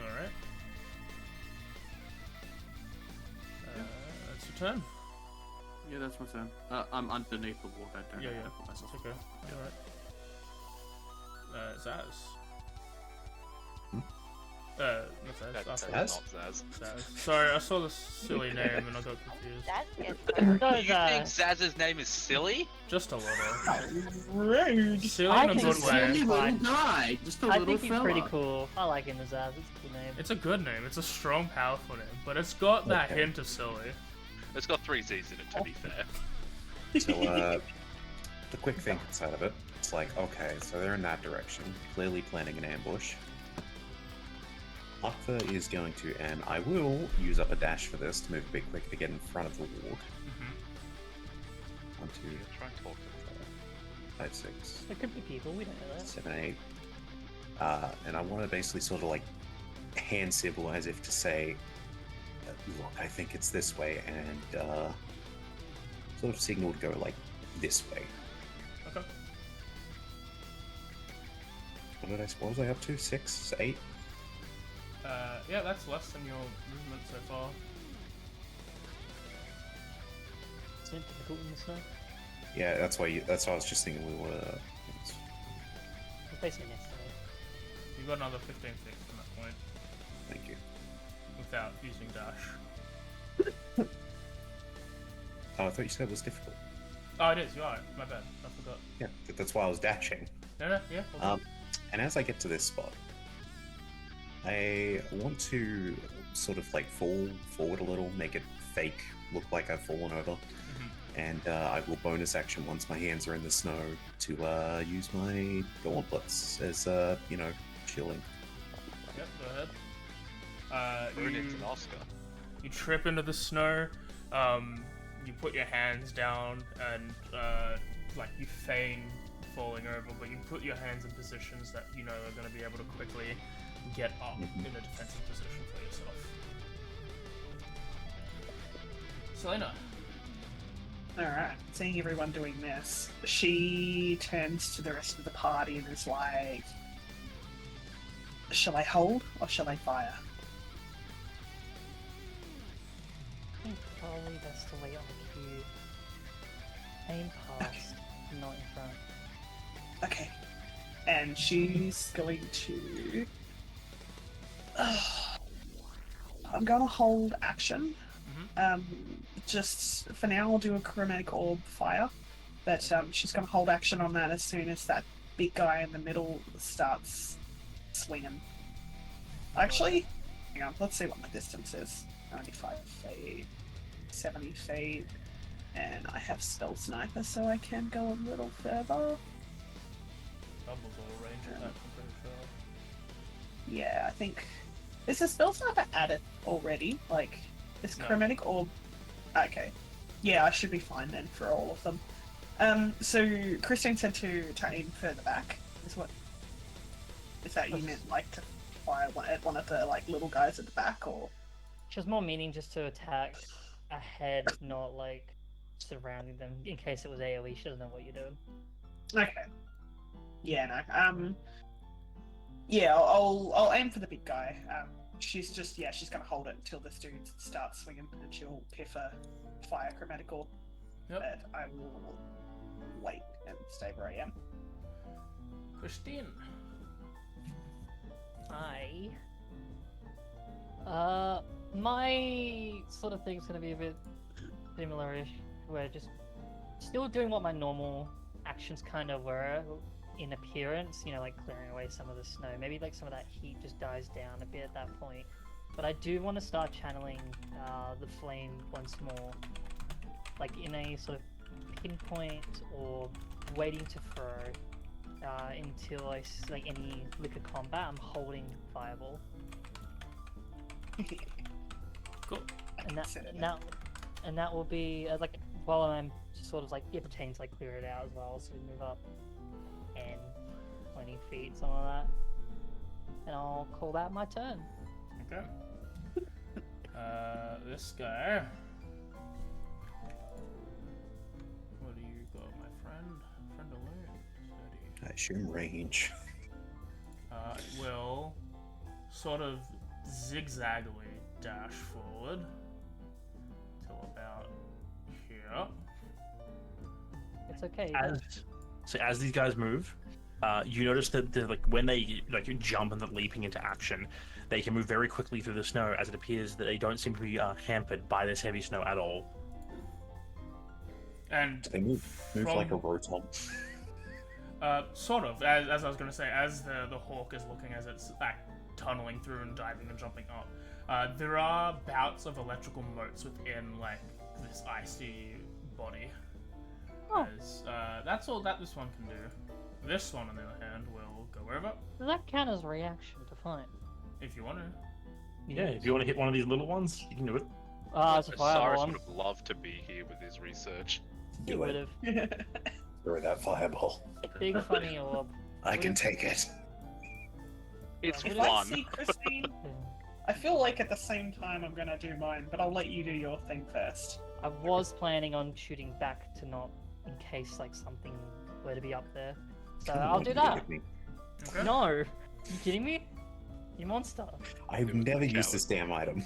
S1: Alright. That's your turn.
S5: Yeah, that's my turn. I'm underneath the warg, I don't
S1: Yeah,
S5: have
S1: yeah.
S5: to put
S1: It's
S5: myself.
S1: okay. Alright. Zaz. Not Zaz.
S8: That's
S1: Zaz.
S8: not Zaz.
S1: Zaz. Sorry, I saw the silly name and I got confused.
S6: That gets
S2: No,
S8: You think Zaz's name is silly?
S1: Just a little.
S7: Rude.
S1: Silly
S2: I
S1: in a
S2: think
S1: good
S2: it's
S1: way.
S2: silly.
S5: Little
S2: Fine.
S5: guy, just a
S2: I
S5: little
S2: think he's
S5: fella.
S2: pretty cool. I like him as Zaz. It's a cool name.
S1: It's a good name. It's a strong, powerful name, but it's got that
S3: Okay.
S1: hint of silly.
S8: It's got 3 Z's in it, to be fair.
S3: So, the quick think inside of it, it's like, okay, so they're in that direction, clearly planning an ambush. Arthur is going to, and I will use up a dash for this to move a bit quicker to get in front of the warg.
S1: Mm-hmm.
S3: 1, 2,
S8: Try and talk to him.
S3: 5, 6,
S2: There could be people. We don't know that.
S3: 7, 8. And I want to basically sort of like hand symbol as if to say, look, I think it's this way, and sort of signal to go like this way.
S1: Okay.
S3: What was I up to? 6, 8?
S1: Yeah, that's less than your movement so far.
S2: It's not difficult in the snow.
S3: Yeah, that's why I was just thinking we were.
S2: It's basically next day.
S1: You've got another 15 feet from that point
S3: Thank you.
S1: without using dash.
S3: Oh, I thought you said it was difficult.
S1: Oh, it is. You're right. My bad. I forgot.
S3: Yeah, that's why I was dashing.
S1: No, yeah. all good.
S3: And as I get to this spot, I want to sort of like fall forward a little, make it fake, look like I've fallen over. And I will bonus action once my hands are in the snow to use my gauntlets as, shielding.
S1: Yep, go ahead.
S8: Ruined an Oscar.
S1: You trip into the snow. You put your hands down and like you feign falling over, but you put your hands in positions that you know are going to be able to quickly get up in a defensive position for yourself. Selena.
S7: Alright, seeing everyone doing this, she turns to the rest of the party and is like, shall I hold or shall I fire?
S2: I think probably best to wait on the queue. Aim past, not in front.
S7: Okay. And she's going to... I'm gonna hold action. Just for now, I'll do a chromatic orb fire. But she's gonna hold action on that as soon as that big guy in the middle starts swinging. Actually, hang on. Let's see what my distance is. 95 feet, 70 feet, and I have spell sniper, so I can go a little further.
S1: Doubles all range attack, I'm pretty sure.
S7: Yeah, I think. Is the spell sniper added already? Like, is
S1: No.
S7: chromatic orb? Okay. Yeah, I should be fine then for all of them. So Christine said to aim further back. Is that you meant like to fire at one of the like little guys at the back, or?
S2: She has more meaning just to attack ahead, not like surrounding them. In case it was AoE, she doesn't know what you're doing.
S7: Okay. Yeah, no. Yeah, I'll aim for the big guy. She's gonna hold it until this dude starts swinging, and she'll piff a fire chromatic orb.
S1: Yep.
S7: But I will wait and stay where I am.
S1: Christine.
S2: My sort of thing's gonna be a bit similar-ish. We're just still doing what my normal actions kind of were in appearance, you know, like clearing away some of the snow. Maybe like some of that heat just dies down a bit at that point. But I do want to start channeling the flame once more, like in a sort of pinpoint or waiting to throw until like any liquor combat. I'm holding fireball.
S1: Cool.
S2: And that will be like while I'm sort of like it pertains to like clear it out as well. So we move up 10, 20 feet, something like that, and I'll call that my turn.
S1: Okay. This guy. What do you got, my friend? Friend alone. 30.
S3: I assume range.
S1: Will sort of zigzagly dash forward till about here.
S2: It's okay.
S4: As these guys move, you notice that like when they like jump and leaping into action, they can move very quickly through the snow, as it appears that they don't seem to be hampered by this heavy snow at all.
S1: And
S3: They move like a rotom.
S1: Sort of. As I was going to say, as the hawk is looking, as it's like tunneling through and diving and jumping up, there are bouts of electrical motes within like this icy body.
S2: Oh.
S1: That's all that this one can do. This one, on the other hand, will go wherever
S2: Does that count as reaction to fight?
S1: if you want to.
S4: Yeah, if you want to hit one of these little ones, you can do it.
S2: It's a
S8: Cyrus
S2: fireball.
S8: would have loved to be here with his research.
S2: He
S3: Do
S2: would
S3: it.
S2: have.
S3: Throw that fireball.
S2: Big funny orb.
S3: I can take it.
S8: It's
S7: If I
S8: fun.
S7: see Christine, I feel like at the same time I'm gonna do mine, but I'll let you do your thing first.
S2: I was planning on shooting back to not in case like something were to be up there. So I'll do that.
S1: Okay.
S2: No, you kidding me? You monster.
S3: I've never used this damn item.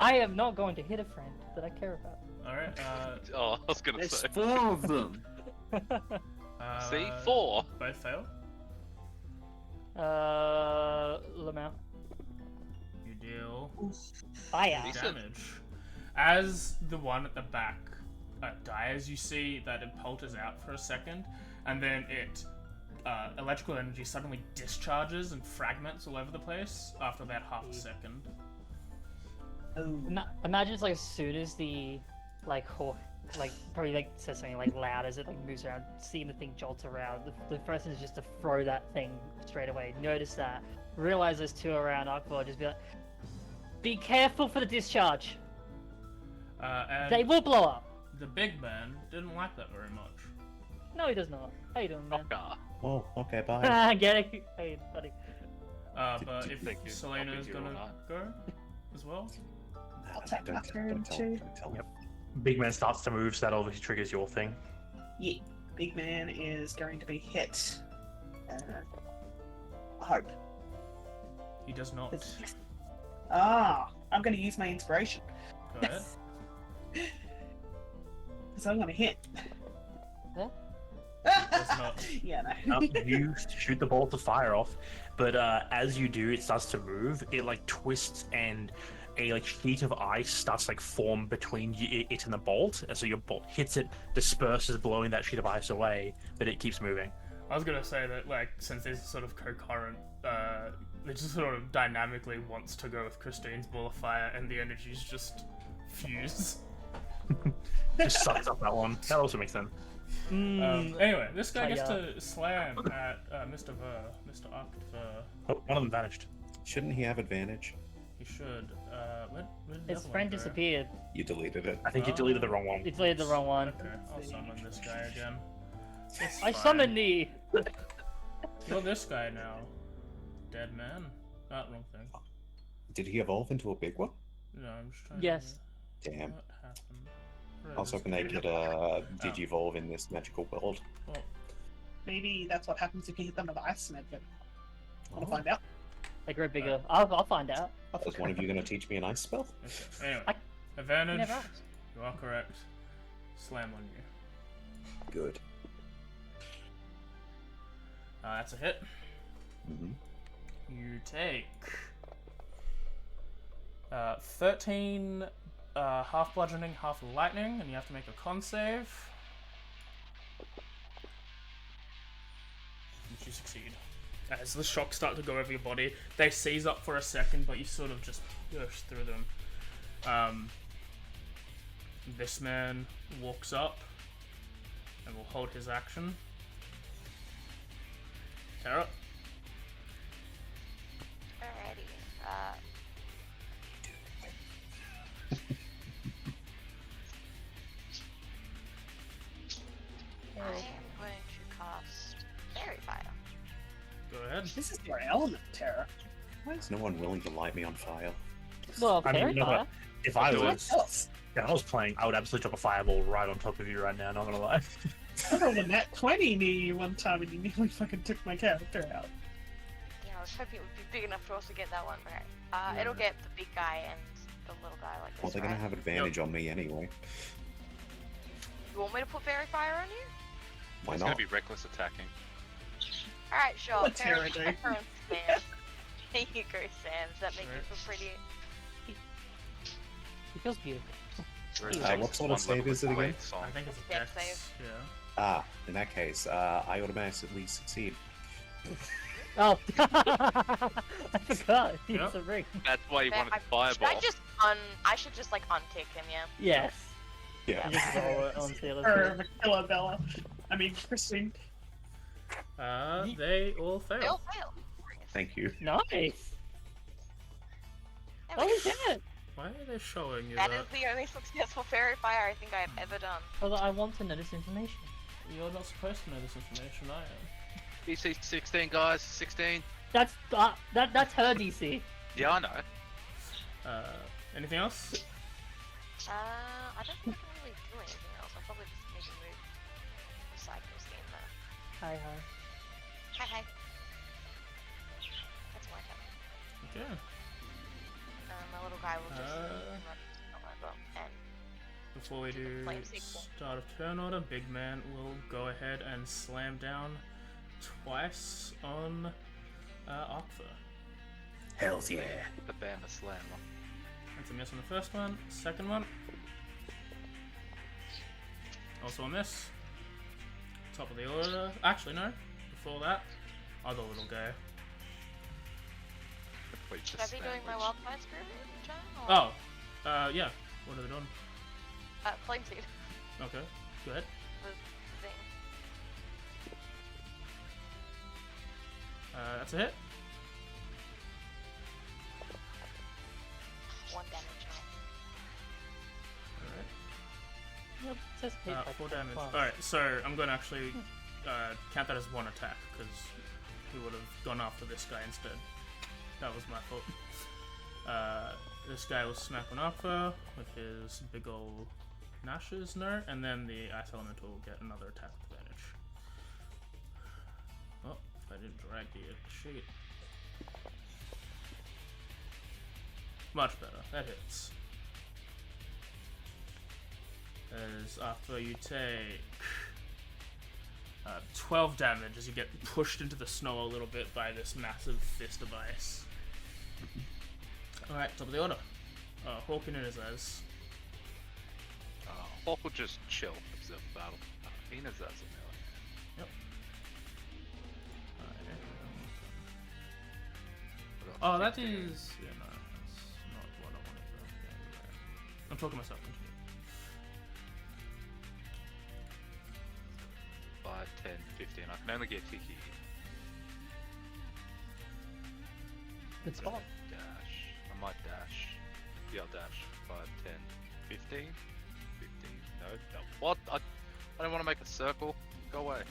S2: I am not going to hit a friend that I care about.
S1: All right.
S8: Oh, I was gonna
S5: There's
S8: say.
S5: 4 of them.
S8: See, 4.
S1: Both fail.
S2: Lamau.
S1: You deal
S2: Fire.
S8: Decent.
S1: damage. As the one at the back dies, you see that it pulters out for a second, and then it electrical energy suddenly discharges and fragments all over the place after about half a second.
S2: Imagine it's like as soon as the like hawk like probably like says something like loud as it like moves around, seeing the thing jolt around. The first thing is just to throw that thing straight away. Notice that. Realize there's 2 around Akbar. Just be like, be careful for the discharge.
S1: And
S2: They will blow up.
S1: the big man didn't like that very much.
S2: No, he does not. How you doing, man?
S8: Fucker.
S3: Oh, okay, bye.
S2: Get it? Hey, buddy.
S1: But if
S8: Thank you.
S1: Selena
S8: I'll
S1: is
S8: be here all
S1: gonna
S8: night.
S1: go as well.
S7: I'll take my turn
S3: Don't
S7: too.
S3: tell me.
S4: Yep. Big man starts to move, so that obviously triggers your thing.
S7: Yeah, big man is going to be hit. I hope.
S1: He does not.
S7: I'm going to use my inspiration.
S1: Go ahead.
S7: So I'm going to hit.
S2: Yeah?
S1: Does not.
S7: Yeah, no.
S4: You shoot the bolt of fire off, but as you do, it starts to move. It like twists and a like sheet of ice starts to like form between it and the bolt, and so your bolt hits it, disperses, blowing that sheet of ice away, but it keeps moving.
S1: I was gonna say that, like, since these are sort of co-current, it just sort of dynamically wants to go with Christine's ball of fire, and the energies just fuse.
S4: Just sucks up that one. That also makes sense.
S1: Anyway, this guy gets
S2: Hiya.
S1: to slam at Mr. Mr. Octver.
S4: Oh, one of them vanished.
S3: Shouldn't he have advantage?
S1: He should. Where did the
S2: His
S1: other
S2: friend
S1: one go?
S2: disappeared.
S3: You deleted it.
S4: I think you deleted the wrong one.
S2: You deleted the wrong one.
S1: Okay, I'll summon this guy again. It's
S2: I
S1: fine.
S2: summon thee!
S1: You're this guy now. Dead man. Wrong thing.
S3: Did he evolve into a big one?
S1: No, I'm just trying
S2: Yes.
S1: to...
S3: Damn.
S1: What happened? Where
S3: I was
S1: is this
S3: hoping they
S1: guy?
S3: could digivolve in this magical world.
S1: Well,
S7: Maybe that's what happens if you hit them with ice med, but
S3: Oh.
S7: I'll find out.
S2: They grow bigger. I'll find out.
S3: Is one of you going to teach me an ice spell?
S1: okay. Anyway,
S2: I
S1: advantage.
S2: Never asked.
S1: You are correct. Slam on you.
S3: Good.
S1: That's a hit.
S3: Hmm.
S1: You take 13 half bludgeoning, half lightning, and you have to make a con save. Which you succeed. As the shocks start to go over your body, they seize up for a second, but you sort of just burst through them. This man walks up and will hold his action. Tara?
S6: Alrighty. I am going to cast Fairy Fire.
S1: Go ahead.
S7: This is your element, Tara.
S3: Why is no one willing to light me on fire?
S2: Well,
S4: I mean,
S2: fairy
S4: you know
S2: fire.
S4: what? If I
S8: do it.
S4: was,
S7: Else.
S4: if I was playing, I would absolutely drop a fireball right on top of you right now. Not gonna lie.
S7: I rolled a nat 20 near you one time and you nearly fucking took my character out.
S6: Yeah, I was hoping it would be big enough to also get that one. Okay. It'll get the big guy and the little guy like
S3: Well,
S6: this,
S3: they're going
S6: right?
S3: to have advantage on me anyway.
S6: You want me to put Fairy Fire on you?
S3: Why
S8: It's
S3: not?
S8: gonna be reckless attacking.
S6: Alright, sure.
S7: What
S6: Fairy
S7: Tara do?
S6: Fire on Sam. There you go, Sam. Does that make you
S1: Right.
S6: feel pretty?
S2: He feels beautiful.
S3: what sort of save is it again?
S1: I think it's a
S6: Dex
S1: dex.
S6: save.
S1: Yeah.
S3: In that case, I automatically succeed.
S2: Oh, I forgot. He's
S1: Yep.
S2: a ring.
S8: That's why you wanted the fireball.
S6: I should just like untick him, yeah.
S2: Yes.
S3: Yeah.
S2: And just roll it on Sailor
S7: Or Killer Bella. I mean, Christine.
S1: They all fail.
S6: They'll fail.
S3: Thank you.
S2: Nice.
S6: There we
S2: Oh,
S6: go.
S2: yeah.
S1: Why are they showing you
S6: That
S1: that?
S6: is the only successful Fairy Fire I think I have ever done.
S2: Although I want to know this information.
S1: You're not supposed to know this information, I am.
S8: DC 16, guys. 16.
S2: That's her DC.
S8: Yeah, I know.
S1: Anything else?
S6: I don't think I can really do anything else. I'll probably just maybe move aside Christine though.
S2: Hi, hi.
S6: Hi. That's my turn.
S1: Okay.
S6: My little guy will just
S1: Uh,
S6: run over and
S1: Before we do
S6: Flame sequel.
S1: start of turn order, Big Man will go ahead and slam down twice on Arkva.
S3: Hells yeah.
S8: The Bama Slammer.
S1: That's a miss on the first one. Second one. Also a miss. Top of the order. Actually, no. Before that, other little guy.
S8: Complete
S6: should
S8: the
S6: I be doing my
S8: sandwich.
S6: wild plant spirit turn? Or...
S1: Oh, yeah. What are they doing?
S6: Flame seed.
S1: Okay, go ahead.
S6: The thing.
S1: That's a hit.
S6: 1 damage.
S1: Alright.
S2: Yep, it says hit by
S1: 4
S2: 10
S1: damage.
S2: plus.
S1: Alright, so I'm going to actually count that as one attack, because we would have gone after this guy instead. That was my fault. This guy will smack on Aqua with his big ol' Nash's note, and then the Ice Elemental will get another attack with advantage. Oh, if I didn't drag the sheet. Much better, that hits. As after you take 12 damage as you get pushed into the snow a little bit by this massive fist of ice. Alright, top of the order. Hawk in his eyes.
S8: Hawk will just chill, observe the battle. Inazaz a melee.
S1: Yep. Oh, that is. Yeah, no, that's not what I wanted. Yeah, I'm talking myself into it.
S8: 5, 10, 15. I can only get Tiki.
S2: Good spot.
S8: Dash. I might dash. Yeah, I'll dash. 5, 10, 15. 15. No. What? I don't want to make a circle. Go away.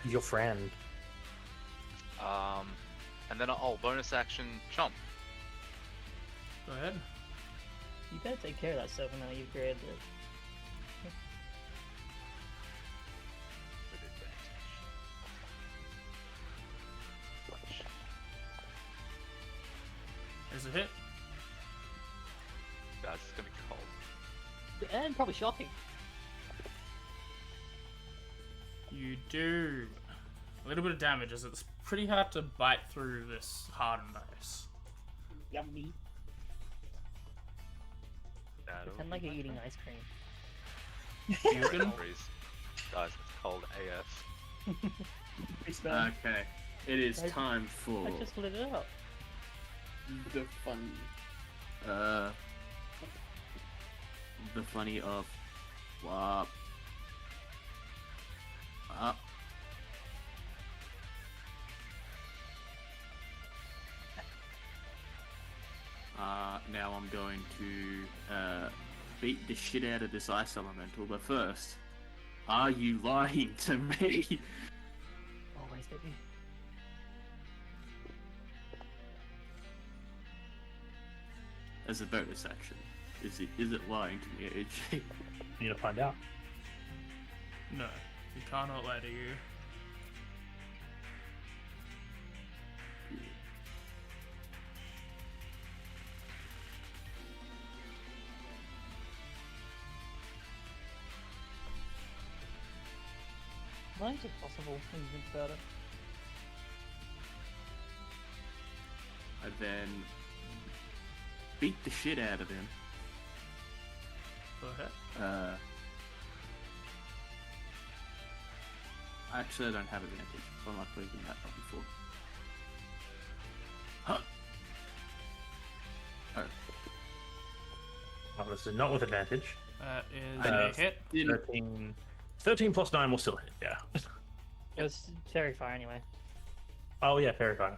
S4: He's your friend.
S8: And then I'll bonus action chomp.
S1: Go ahead.
S2: You better take care of that stuff now you've grabbed it.
S8: With advantage.
S1: There's a hit.
S8: Guys, it's gonna be cold.
S2: And probably shocking.
S1: You do a little bit of damage as it's pretty hard to bite through this hardened ice.
S7: Yummy.
S2: Pretend like you're eating ice cream.
S1: You can
S8: Guys, it's cold AF.
S5: Okay, it is
S2: I-
S5: time for
S2: I just lit it up.
S5: the fun. The funny of wop. Up. Now I'm going to beat the shit out of this ice elemental, but first, are you lying to me?
S2: Always, baby.
S5: As a bonus action, is it lying to me, AJ?
S4: You need to find out.
S1: No, we cannot lie to you.
S2: Why is it possible when you think about it?
S5: I then beat the shit out of him.
S1: Go ahead.
S5: Actually, I don't have advantage. So I'm not putting that up before. Huh. Oh.
S4: Oh, this is not with advantage.
S1: That is
S4: Uh,
S1: a hit.
S4: 13 plus 9 will still hit, yeah.
S2: It was fairy fire anyway.
S4: Oh yeah, fairy fire.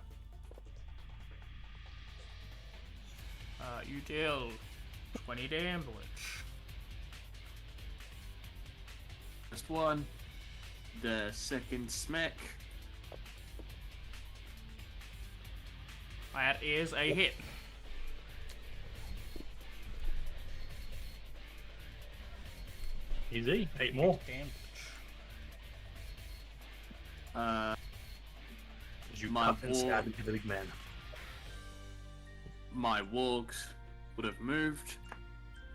S1: You deal 20 damage.
S5: First one. The second smack.
S1: That is a hit.
S4: Easy, 8 more.
S1: Damage.
S4: You
S5: My
S4: cut and stab
S5: war-
S4: into the big man.
S5: My wargs would have moved,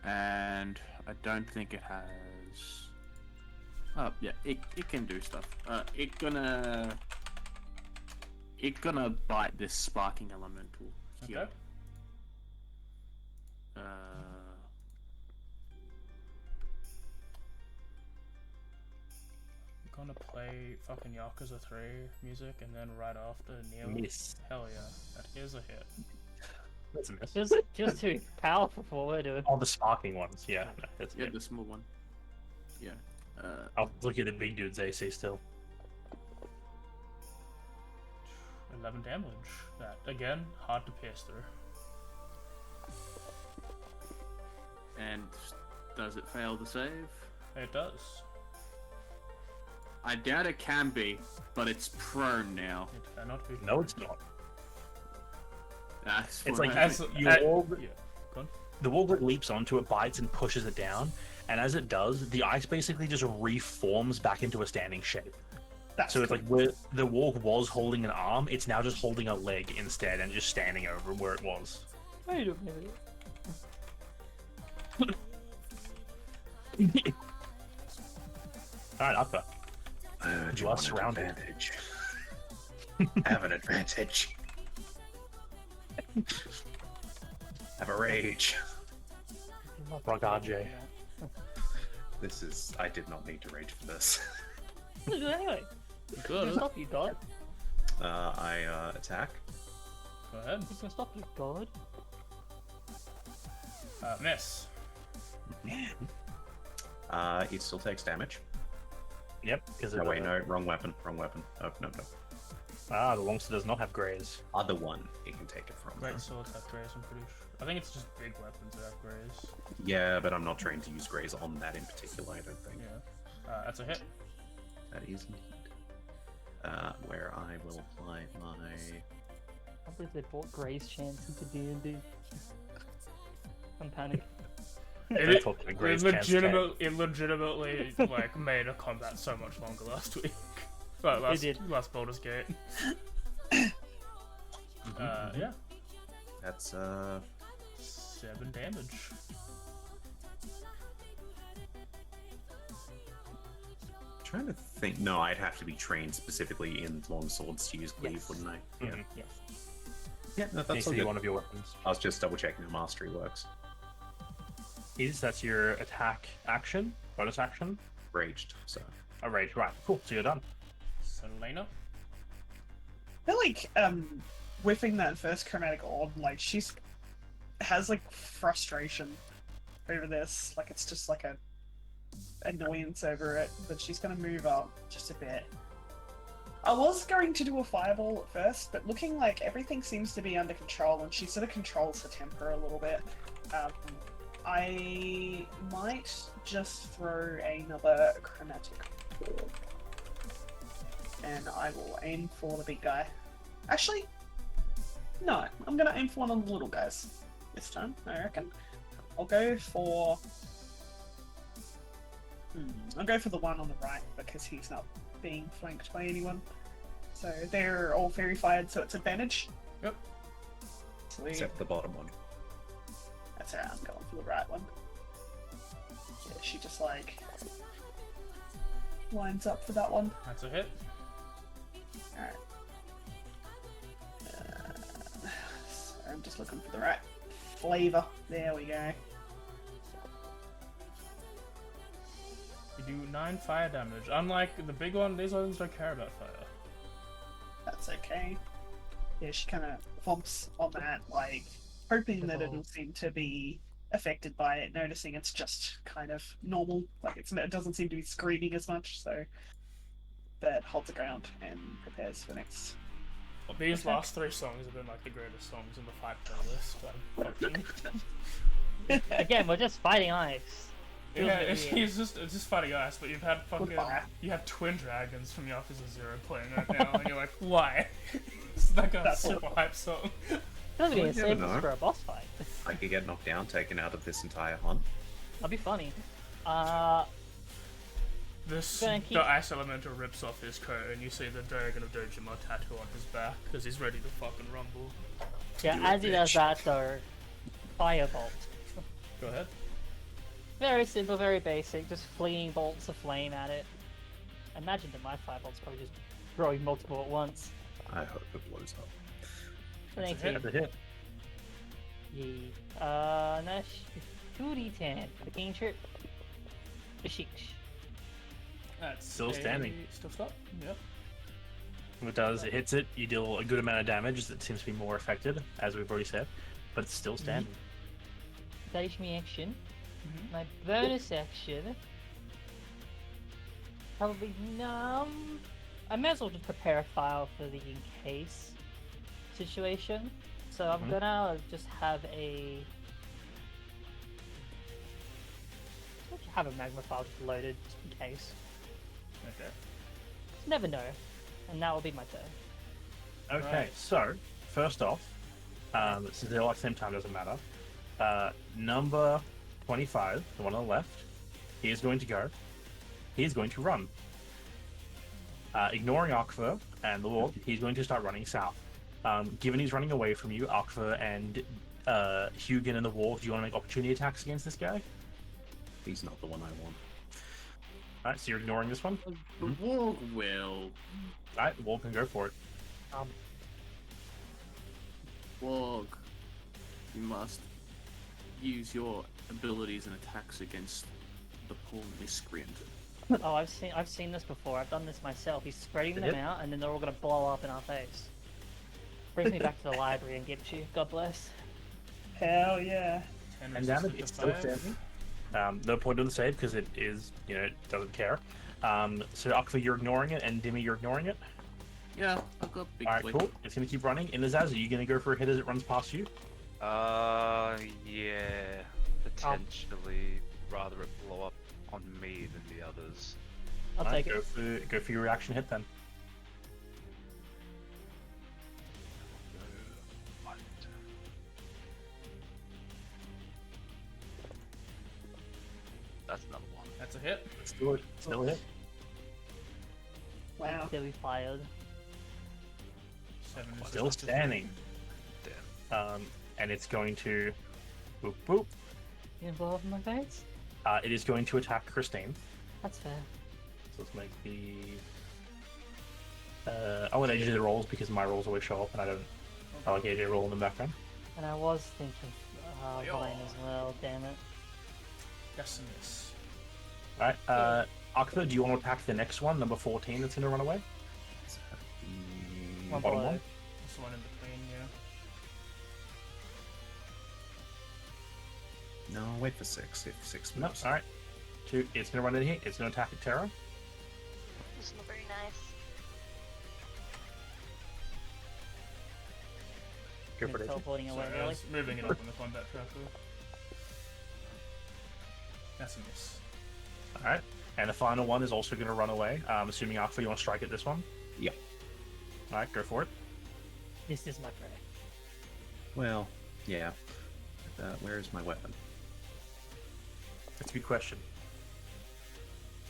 S5: and I don't think it has. Oh yeah, it can do stuff. It gonna bite this sparking elemental here.
S1: Okay. I'm gonna play fucking Yakuza 3 music and then right after Neil.
S4: Miss.
S1: Hell yeah, that is a hit.
S4: That's a miss.
S2: Just too powerful for what we're doing.
S4: Oh, the sparking ones, yeah. No, that's
S5: Yeah,
S4: good.
S5: the small one. Yeah.
S4: I'll look at the big dude's AC still.
S1: 11 damage. That, again, hard to pierce through.
S5: And does it fail to save?
S1: It does.
S5: I doubt it can be, but it's prone now.
S1: It cannot be.
S4: No, it's not.
S5: That's
S4: It's
S5: what
S4: like
S5: I
S1: As,
S5: think.
S4: you all-
S1: yeah. Go on.
S4: The wolf like leaps onto it, bites, and pushes it down. And as it does, the ice basically just reforms back into a standing shape.
S7: That's
S4: So it's like where the wolf was holding an arm, it's now just holding a leg instead and just standing over where it was.
S2: Wait a minute.
S4: Alright, Upper.
S3: You
S4: are surrounded.
S3: Advantage. Have an advantage. Have a rage.
S4: Ragage.
S3: This is. I did not need to rage for this.
S2: Anyway,
S1: Good.
S2: stop you, God.
S3: I attack.
S1: Go ahead.
S2: Who's gonna stop you, God?
S1: Miss.
S3: It still takes damage.
S4: Yep, because
S3: No, wait, no, wrong weapon. Wrong weapon. Oh, no.
S4: Ah, the longster does not have graze.
S3: Other one, it can take it from.
S1: Great swords have grace, I'm pretty sure. I think it's just big weapons that have grace.
S3: Yeah, but I'm not trained to use graze on that in particular, I don't think.
S1: Yeah. That's a hit.
S3: That is indeed. Where I will apply my...
S2: I believe they brought Gray's chance into D&D. I'm panicking.
S1: It legitimately like made a combat so much longer last week. Well, last Baldur's Gate. Yeah.
S3: That's
S1: 7 damage.
S3: Trying to think. No, I'd have to be trained specifically in long swords to use cleave,
S2: Yes.
S3: wouldn't I?
S4: Mhm.
S2: Yes.
S3: Yeah, no,
S4: Needs
S3: that's
S4: to
S3: all
S4: be
S3: good.
S4: one of your weapons.
S3: I was just double checking how mastery works.
S4: That's your attack action, bonus action.
S3: Raged, so.
S4: A rage, right? Cool. So you're done.
S1: Selena.
S7: I feel like whiffing that first chromatic orb, like she's has like frustration over this. Like it's just like a annoyance over it, but she's gonna move up just a bit. I was going to do a fireball at first, but looking like everything seems to be under control and she sort of controls her temper a little bit. I might just throw another chromatic orb. And I will aim for the big guy. Actually, no, I'm gonna aim for one of the little guys this time, I reckon. I'll go for... I'll go for the one on the right because he's not being flanked by anyone. So they're all fairy fired, so it's advantage.
S1: Yep.
S7: Sweet.
S3: Except the bottom one.
S7: That's alright, I'm going for the right one. Yeah, she just like lines up for that one.
S1: That's a hit.
S7: Alright. So I'm just looking for the right flavor. There we go.
S1: You do 9 fire damage. Unlike the big one, these ones don't care about fire.
S7: That's okay. Yeah, she kind of thumps on that, like, hoping that it'll seem to be affected by it, noticing it's just kind of normal. Like, it doesn't seem to be screaming as much, so... But holds the ground and prepares for next.
S1: Well, these last 3 songs have been like the greatest songs in the fight playlist.
S2: Again, we're just fighting ice.
S1: Yeah, it's just fighting ice, but you've had fucking
S7: Goodbye.
S1: you have twin dragons from Yakuza 0 playing right now, and you're like, why? It's like a
S7: That's
S1: super hype song.
S2: Doesn't be
S3: Well,
S2: a
S3: you never
S2: safe
S3: know.
S2: for a boss fight.
S3: I could get knocked down, taken out of this entire hunt.
S2: That'd be funny.
S1: This
S2: Gonna keep-
S1: the ice elemental rips off his coat, and you see the dragon of Dojima tattoo on his back because he's ready to fucking rumble.
S2: Yeah,
S3: Do it,
S2: as he does
S3: bitch.
S2: that though, firebolt.
S1: Go ahead.
S2: Very simple, very basic, just flinging bolts of flame at it. Imagine that my firebolt's probably just throwing multiple at once.
S3: I hope it blows up.
S2: Thank
S1: hit.
S2: you.
S4: That's a hit.
S2: Yeah. Nash 2d10 for the cantrip. Bashish.
S1: That's
S4: Still standing.
S1: Still stop. Yep.
S4: What it does, it hits it, you deal a good amount of damage that seems to be more affected, as we've already said, but it's still standing.
S2: That is my action. My bonus action. Probably I may as well just prepare a file for the in case situation. So I'm gonna just have a magma file just loaded just in case.
S1: Okay.
S2: Just never know. And that will be my turn.
S4: Okay,
S1: Right.
S4: so, first off, since they're all at the same time, doesn't matter. Number 25, the one on the left, he is going to go. He is going to run. Ignoring Akva and the Lord, he's going to start running south. Given he's running away from you, Akva and Hugin and the Wolf, do you want to make opportunity attacks against this guy?
S3: He's not the one I want.
S4: Alright, so you're ignoring this one?
S5: The warg will.
S4: Alright, the Wolf can go for it.
S5: Warg. You must use your abilities and attacks against the poor miscreant?
S2: Oh, I've seen this before. I've done this myself. He's spreading them
S4: Yep.
S2: out, and then they're all gonna blow up in our face. Brings me back to the library and gives you. God bless.
S7: Hell yeah.
S1: 10
S4: And
S1: resistant
S4: damage,
S1: to
S4: it's still
S1: 5.
S4: standing. No point on the save because it is, it doesn't care. So Akva, you're ignoring it, and Dimmy, you're ignoring it.
S5: Yeah, I've got big
S4: Alright,
S5: blade.
S4: cool. It's gonna keep running. And Azaz, are you gonna go for a hit as it runs past you?
S8: Yeah, potentially. Rather it blow up on me than the others.
S2: I'll
S4: Alright,
S2: take it.
S4: Go for your reaction hit then.
S8: That's another one.
S1: That's a hit.
S4: Still a hit.
S7: Wow.
S2: Till we fired.
S1: 7
S4: Still
S1: resistant to
S4: standing.
S8: Damn.
S4: And it's going to boop boop.
S2: You blow up in my face?
S4: It is going to attack Christine.
S2: That's fair.
S4: So let's make the. I want AJ to do the rolls because my rolls always show up, and I like AJ roll in the background.
S2: And I was thinking
S1: Yo.
S2: Vine as well, damn it.
S1: That's a miss.
S4: Alright, Akva, do you want to attack the next one, number 14, that's going to run away?
S2: One
S4: Bottom
S2: below.
S4: one?
S1: There's one in between, yeah.
S3: No, wait for 6. If 6
S4: No,
S3: moves.
S4: alright. 2, it's going to run in here, it's going to attack at Terra.
S6: This is not very nice.
S4: Go for it, AJ.
S2: Teleporting away,
S1: Sorry, I
S2: really?
S1: was moving it up on the combat tracker. That's a miss.
S4: Alright, and the final one is also going to run away. Assuming Akva, you want to strike at this one?
S3: Yep.
S4: Alright, go for it.
S2: This is my prey.
S3: Well, yeah. Where is my weapon?
S4: That's a good question.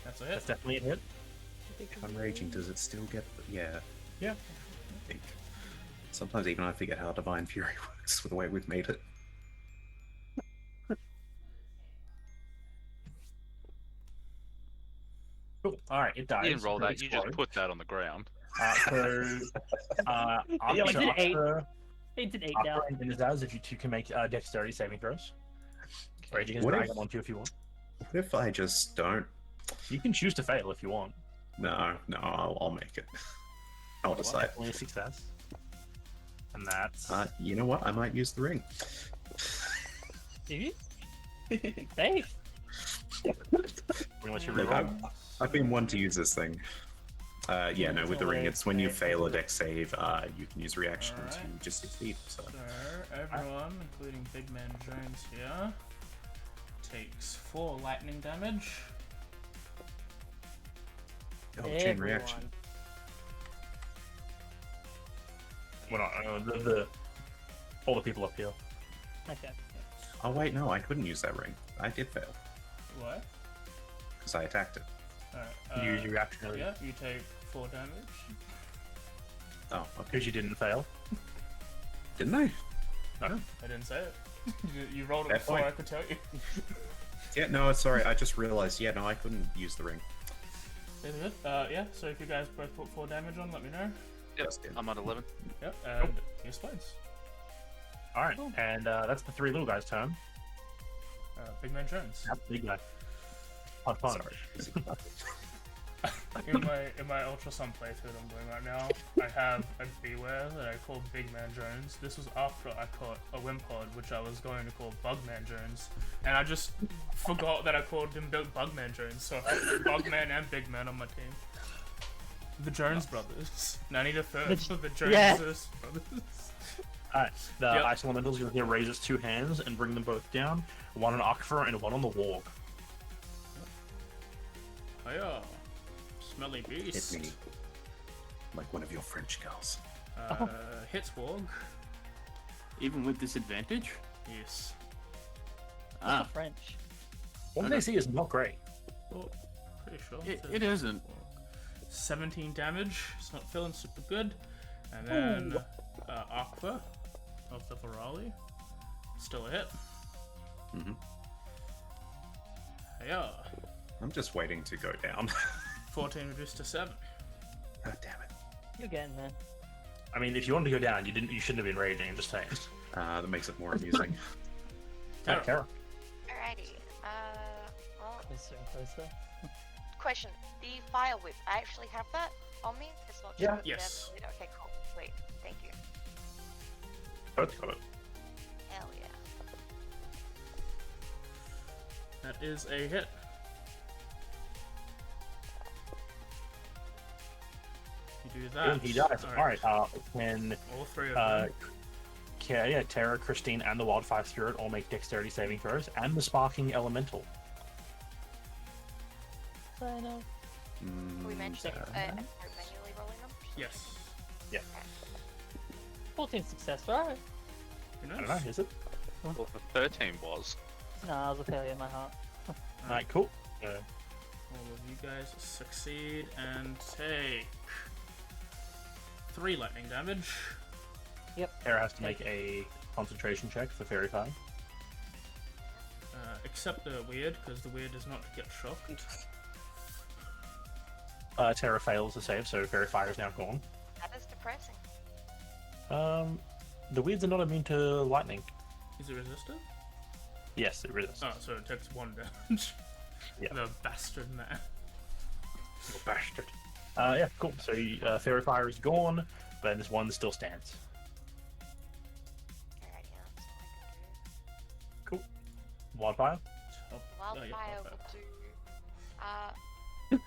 S1: That's a
S4: That's
S1: hit.
S4: definitely a hit.
S3: If I'm raging, does it still get... Yeah,
S4: Yeah.
S3: I think. Sometimes even I forget how Divine Fury works with the way we've made it.
S4: Cool. Alright, it dies.
S8: You didn't roll
S4: It
S8: that, you just
S4: explodes.
S8: put that on the ground.
S2: Yeah, like, did it eight?
S4: Akva,
S2: It's an 8
S4: Akva
S2: now.
S4: and Dinazaz, if you two can make dexterity saving throws. Raging is
S3: What
S4: dragon
S3: if-
S4: on you if you want.
S3: What if I just don't?
S4: You can choose to fail if you want.
S3: No, I'll make it. I'll
S4: Well,
S3: decide.
S4: definitely a success. And that's
S3: You know what? I might use the ring.
S2: Do you? Safe.
S4: pretty much your
S3: Look,
S4: reroll.
S3: I've been one to use this thing. Yeah, no, with the ring, it's when you fail a dex save, you can use reaction to
S1: Alright.
S3: just succeed. So,
S1: So, everyone, including Big Man Jones here, takes 4 lightning damage.
S3: oh, chain reaction.
S4: Well, not, all the people up here.
S2: Okay.
S3: Oh wait, no, I couldn't use that ring. I did fail
S1: What?
S3: because I attacked it.
S1: Alright,
S4: You use your reaction early.
S1: yeah, you take 4 damage.
S3: Oh, okay.
S4: Because you didn't fail.
S3: Didn't I?
S1: I didn't say it. you rolled it
S3: Fair
S1: before
S3: point.
S1: I could tell you.
S3: Yeah, no, sorry. I just realized. Yeah, no, I couldn't use the ring.
S1: Is it? Yeah, so if you guys both put 4 damage on, let me know.
S8: Yep,
S3: Just did.
S8: I'm at 11.
S1: Yep, and he explodes.
S4: Alright, and that's the 3 little guys' turn.
S1: Big Man Jones.
S4: That's the big guy. Punch, punch.
S3: Sorry.
S1: in my Ultra Sun playthrough that I'm doing right now, I have a Beware that I call Big Man Jones. This was after I caught a Wimpod, which I was going to call Bugman Jones, and I just forgot that I called him Bugman Jones. So I have Bugman and Big Man on my team. The Jones brothers. Now I need a third for the Joneses
S2: Yeah.
S1: brothers.
S4: Alright, the
S1: Yep.
S4: Ice Elemental is going to raise its 2 hands and bring them both down. One on Akva and one on the Warg.
S1: Oh yeah, smelly
S3: Hit
S1: beast.
S3: me like one of your French girls.
S1: Hits Warg.
S5: Even with disadvantage?
S1: Yes.
S5: Ah,
S2: French.
S4: One they see is not great.
S1: Oh, pretty sure.
S5: it isn't.
S1: 17 damage. It's not feeling super good. And then Aqua of the Virali. Still a hit.
S3: Mhm.
S1: Yeah.
S3: I'm just waiting to go down.
S1: 14 reduced to 7.
S3: Oh, damn it.
S2: You're getting there.
S4: I mean, if you wanted to go down, you shouldn't have been raging. I'm just saying.
S3: That makes it more amusing.
S1: Tara.
S4: Tara.
S6: Alrighty. Well,
S2: Closer and closer.
S6: question. The fire whip. I actually have that on me. It's not just
S4: Yeah.
S6: the
S1: Yes.
S6: bandit. Okay, cool. Sweet. Thank you.
S4: Both got it.
S6: Hell yeah.
S1: That is a hit. You do that.
S4: And he dies. Alright, can
S1: All three of them.
S4: Tara, Christine, and the Wildfire Spirit all make dexterity saving throws, and the Sparking Elemental.
S2: I know.
S6: We mentioned
S3: Uh,
S6: manually rolling them.
S1: Yes.
S2: 14 success, right?
S1: Who
S4: I
S1: knows?
S4: don't know, is it?
S8: Well, the 13 was.
S2: Nah, I was a failure in my heart.
S4: Alright, cool.
S1: All of you guys succeed and take 3 lightning damage.
S4: Tara has to make a concentration check for Fairy Fire.
S1: Except the weird, because the weird does not get shocked.
S4: Tara fails to save, so Fairy Fire is now gone.
S6: That is depressing.
S4: The weirds are not immune to lightning.
S1: Is it resistant?
S4: Yes, it resists.
S1: Oh, so it takes 1 damage.
S4: Yeah.
S1: The bastard man.
S4: Little bastard. Yeah, cool. So Fairy Fire is gone, but this one still stands.
S6: Alrighty, that's all I can
S4: Cool. Wildfire?
S1: Oh,
S6: do.
S1: oh, yeah,
S6: Wildfire
S1: wildfire.
S6: will do.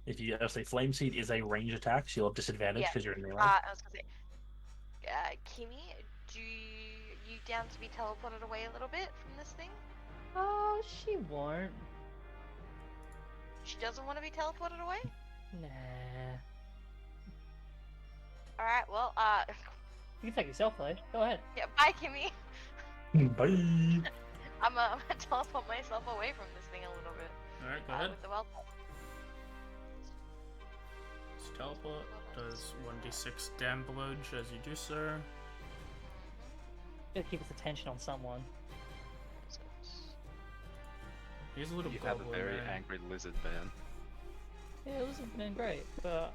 S4: If you say Flame Seed is a range attack, so you'll have disadvantage
S6: Yeah.
S4: because you're in melee.
S6: I was gonna say, Kimmy, do you down to be teleported away a little bit from this thing?
S2: Oh, she won't.
S6: She doesn't want to be teleported away?
S2: Nah.
S6: Alright, well,
S2: You can take yourself though. Go ahead.
S6: yeah, bye, Kimmy.
S4: Bye!
S6: I'm gonna teleport myself away from this thing a little bit.
S1: Alright, go ahead.
S6: With the wildfire.
S1: This teleport does 1d6 damage as you do so.
S2: Gotta keep its attention on someone.
S1: He's a little
S8: You have a
S1: goblin
S8: very
S1: man.
S8: angry lizard man.
S2: Yeah, it wasn't been great, but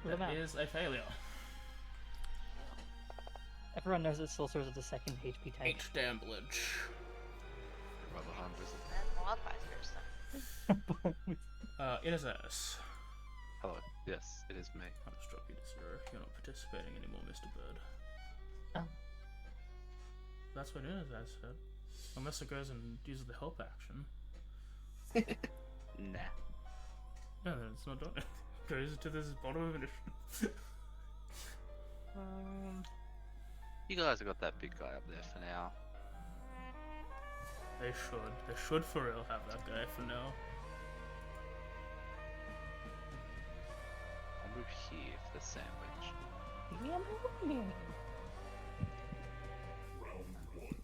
S2: with a
S1: That
S2: map.
S1: is a failure.
S2: Everyone knows that sorcerers are the second HP tank.
S1: 8 damage.
S8: Rubber hand lizard.
S6: And wildfire spirit stuff.
S1: It is us.
S8: Hello. Yes, it is me.
S1: I'll just drop you to 0. You're not participating anymore, Mr. Bird.
S2: Oh.
S1: That's what it is, as said. Unless it goes and uses the help action.
S8: Nah.
S1: No, then it's not done. It goes to this bottom of initiative.
S8: You guys have got that big guy up there for now.
S1: They should. They should for real have that guy for now.
S8: I'll move here for the sandwich.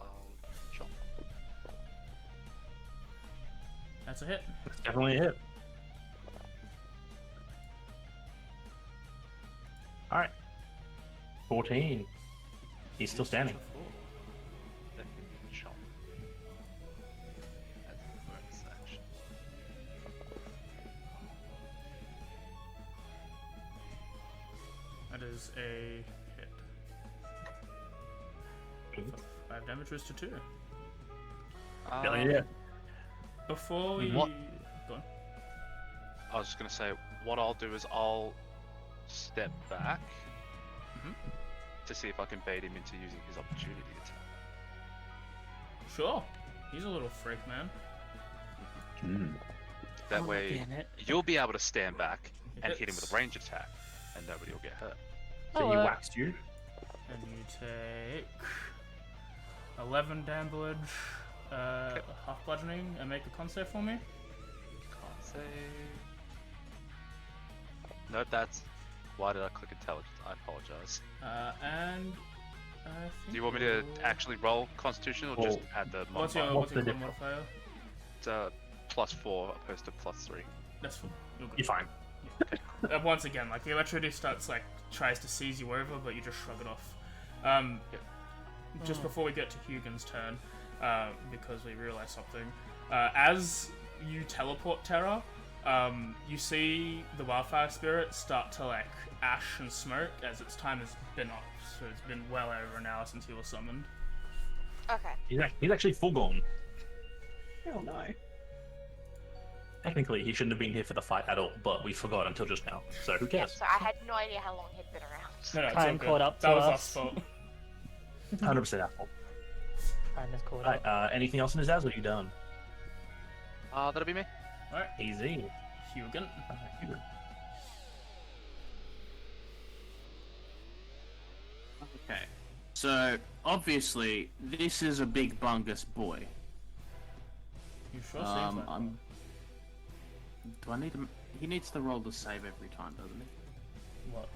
S8: I'll chop.
S1: That's a hit.
S4: It's definitely a hit. Alright. 14. He's still standing.
S8: Second chop. That's the bonus action.
S1: That is a hit. 5 damage was to 2.
S4: Definitely a hit.
S1: Before we...
S8: What?
S1: Go on.
S8: I was just gonna say, what I'll do is I'll step back
S1: Mhm.
S8: to see if I can bait him into using his opportunity attack.
S1: Sure. He's a little freak, man.
S8: That
S2: Oh,
S8: way,
S2: damn it.
S8: you'll be able to stand back and hit him with
S1: Hits.
S8: a range attack, and nobody will get hurt.
S4: So
S2: Oh,
S4: he waxed you.
S1: And you take 11 damage, half bludgeoning, and make a con save for me.
S8: Can't save. No, that's. Why did I click intelligence? I apologize.
S1: And I think
S8: Do you want me to
S1: you'll-
S8: actually roll Constitution or just add the
S1: What's
S8: modifier?
S1: your
S4: What's the
S1: con
S4: difference?
S1: modifier?
S8: It's +4 opposed to +3.
S1: That's fine. You're good.
S4: You're fine.
S1: Once again, like the electricity starts tries to seize you over, but you just shrug it off. Just before we get to Hugin's turn, because we realize something. As you teleport Terra, You see the wildfire spirit start to like ash and smoke as its time has been up. So it's been well over an hour since he was summoned.
S6: Okay.
S4: He's actually full gone.
S7: Oh no.
S4: Technically, he shouldn't have been here for the fight at all, but we forgot until just now. So who
S6: Yeah,
S4: cares?
S6: so I had no idea how long he'd been around.
S1: No, it's
S2: Time
S1: all good.
S2: caught up
S1: That
S2: to
S1: was
S2: us.
S1: us fault.
S4: 100% Apple.
S2: Time has caught
S4: Alright,
S2: up.
S4: anything else in his as? Or are you done?
S8: That'll be me.
S1: Alright,
S4: Easy.
S1: Hugan.
S5: Okay. So obviously this is a big bungus boy.
S1: You sure seems like
S5: I'm. Do I need him? He needs to roll the save every time, doesn't he?
S1: what?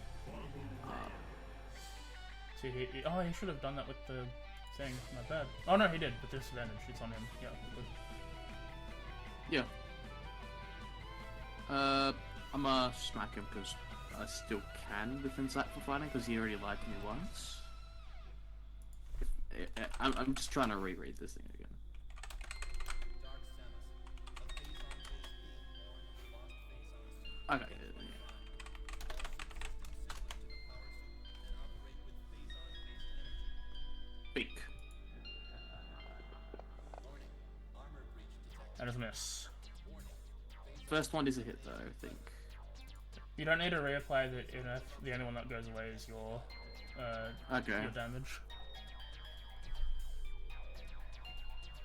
S1: See, oh, he should have done that with the thing. My bad. Oh no, he did. With disadvantage, it's on him. Yeah, good.
S5: Yeah. I'm gonna smack him because I still can with insight for fighting because he already lied to me once. I'm just trying to reread this thing again. Okay. Beak.
S1: That is a miss.
S5: First one is a hit though, I think.
S1: You don't need to reapply the NF. The only one that goes away is your
S5: Okay.
S1: your damage.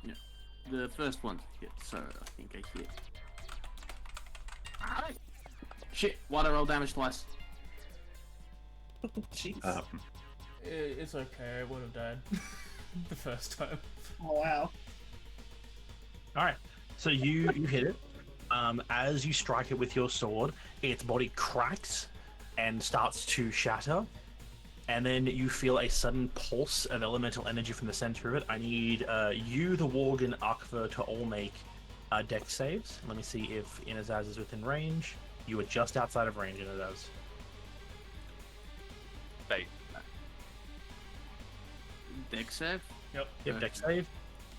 S5: Yeah. The first one's a hit, so I think I hit. Ah, shit! Why'd I roll damage twice?
S7: Jeez.
S1: It's okay. It would have died the first time.
S7: Oh wow.
S4: Alright, so you hit it. As you strike it with your sword, its body cracks and starts to shatter. And then you feel a sudden pulse of elemental energy from the center of it. I need you, the Warg, and Akva to all make dex saves. Let me see if Inazaz is within range. You are just outside of range, Inazaz.
S8: Bait.
S5: Dex save?
S1: Yep.
S4: Yep, dex save.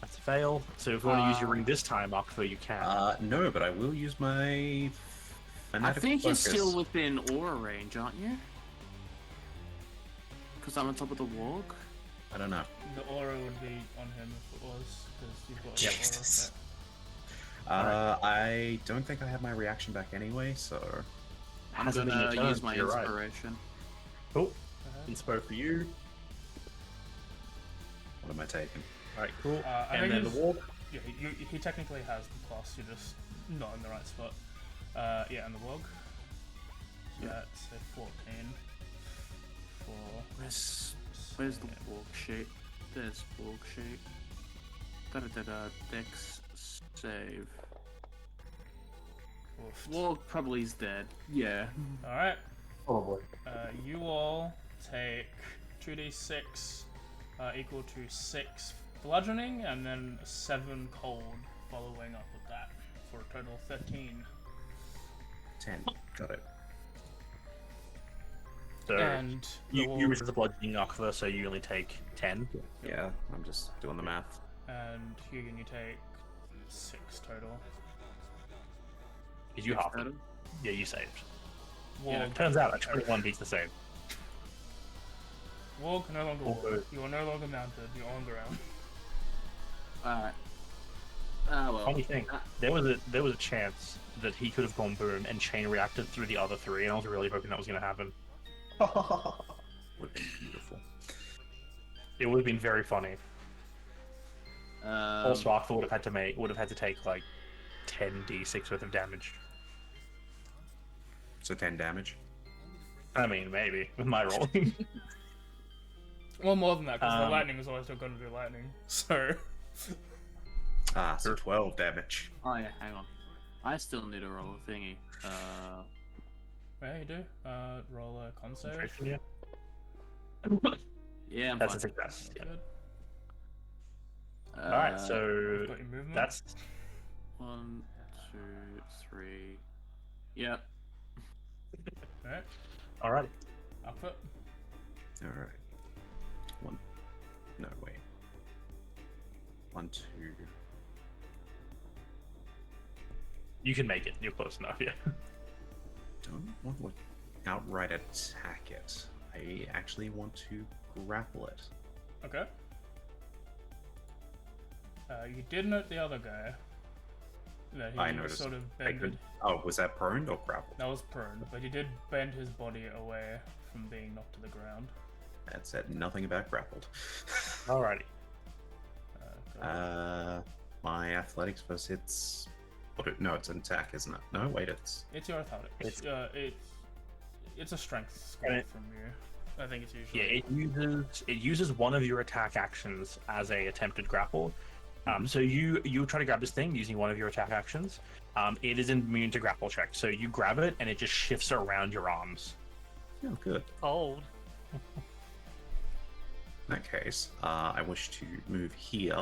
S4: That's a fail. So if you want to use your ring this time, Akva, you can.
S3: No, but I will use my.
S5: I
S3: Fanatic
S5: think you're
S3: Focus.
S5: still within aura range, aren't you? Because I'm on top of the walk.
S3: I don't know.
S1: The aura would be on him if it was, because you've got
S3: Yep.
S1: the aura effect.
S3: I don't think I have my reaction back anyway, so.
S5: I'm
S4: Hasn't been your
S5: gonna
S4: turn,
S5: use my
S4: you're right.
S5: inspiration.
S4: Cool. Inspo for you.
S3: What am I taking?
S4: Alright, cool.
S1: I
S4: And then
S1: think
S4: the Warg.
S1: Yeah, he technically has the plus, you're just not in the right spot. Yeah, and the Wog. So that's a 14.
S5: Where's the walk sheet? There's walk sheet. Da-da-da-da, dex save. Walk probably is dead. Yeah.
S1: Alright,
S4: Probably.
S1: you all take 2d6 equal to 6 bludgeoning and then 7 cold following up with that for a total of 13.
S3: 10. Got it.
S4: So
S1: And the
S4: you
S1: Wog-
S4: resist the bludgeoning Akva, so you only take 10.
S3: Yeah, I'm just doing the math.
S1: and Hugan, you take 6 total.
S4: Is you half it? Yeah, you saved.
S1: Wog,
S4: Turns out a 21 beats the same.
S1: Wog no longer
S4: All
S1: walk.
S4: good.
S1: You are no longer mounted, you're on the ground.
S5: Alright. Ah, well.
S4: Funny thing, there was a chance that he could have gone boom and chain reacted through the other three, and I was really hoping that was going to happen.
S3: Would be beautiful.
S4: It would have been very funny. Also, Akva would have had to take like 10 d6 worth of damage.
S3: So 10 damage.
S4: I mean, maybe with my roll.
S1: Well, more than that, because the lightning is always still going to do lightning. So,
S3: So 12 damage.
S5: Oh yeah, hang on. I still need to roll a thingy.
S1: yeah, you do. Roll a con save.
S4: Yeah.
S5: Yeah, I'm
S4: That's a
S5: fine.
S4: success. Yeah.
S1: Good.
S4: Alright, so
S1: Got your movement.
S4: that's
S5: 1, 2, 3. Yep.
S1: Alright,
S4: alright.
S1: output.
S3: Alright. 1. No, wait. 1, 2.
S4: You can make it. You're close enough, yeah.
S3: Don't want to outright attack it. I actually want to grapple it.
S1: Okay. You did note the other guy. That he
S3: I noticed.
S1: sort of
S3: I
S1: bended.
S3: could. Oh, was that prone or grappled?
S1: That was prone, but he did bend his body away from being knocked to the ground.
S3: That said nothing about grappled.
S4: Alrighty.
S1: Go.
S3: My athletics first hits. No, it's an attack, isn't it? No, wait, it's.
S1: It's your athletics. It's a strength score
S4: Right.
S1: from you. I think it's
S4: Yeah,
S1: usually.
S4: it uses one of your attack actions as a attempted grapple. So you try to grab this thing using one of your attack actions. It is immune to grapple check, so you grab it and it just shifts around your arms.
S3: Oh, good.
S2: Cold.
S3: In that case, I wish to move here.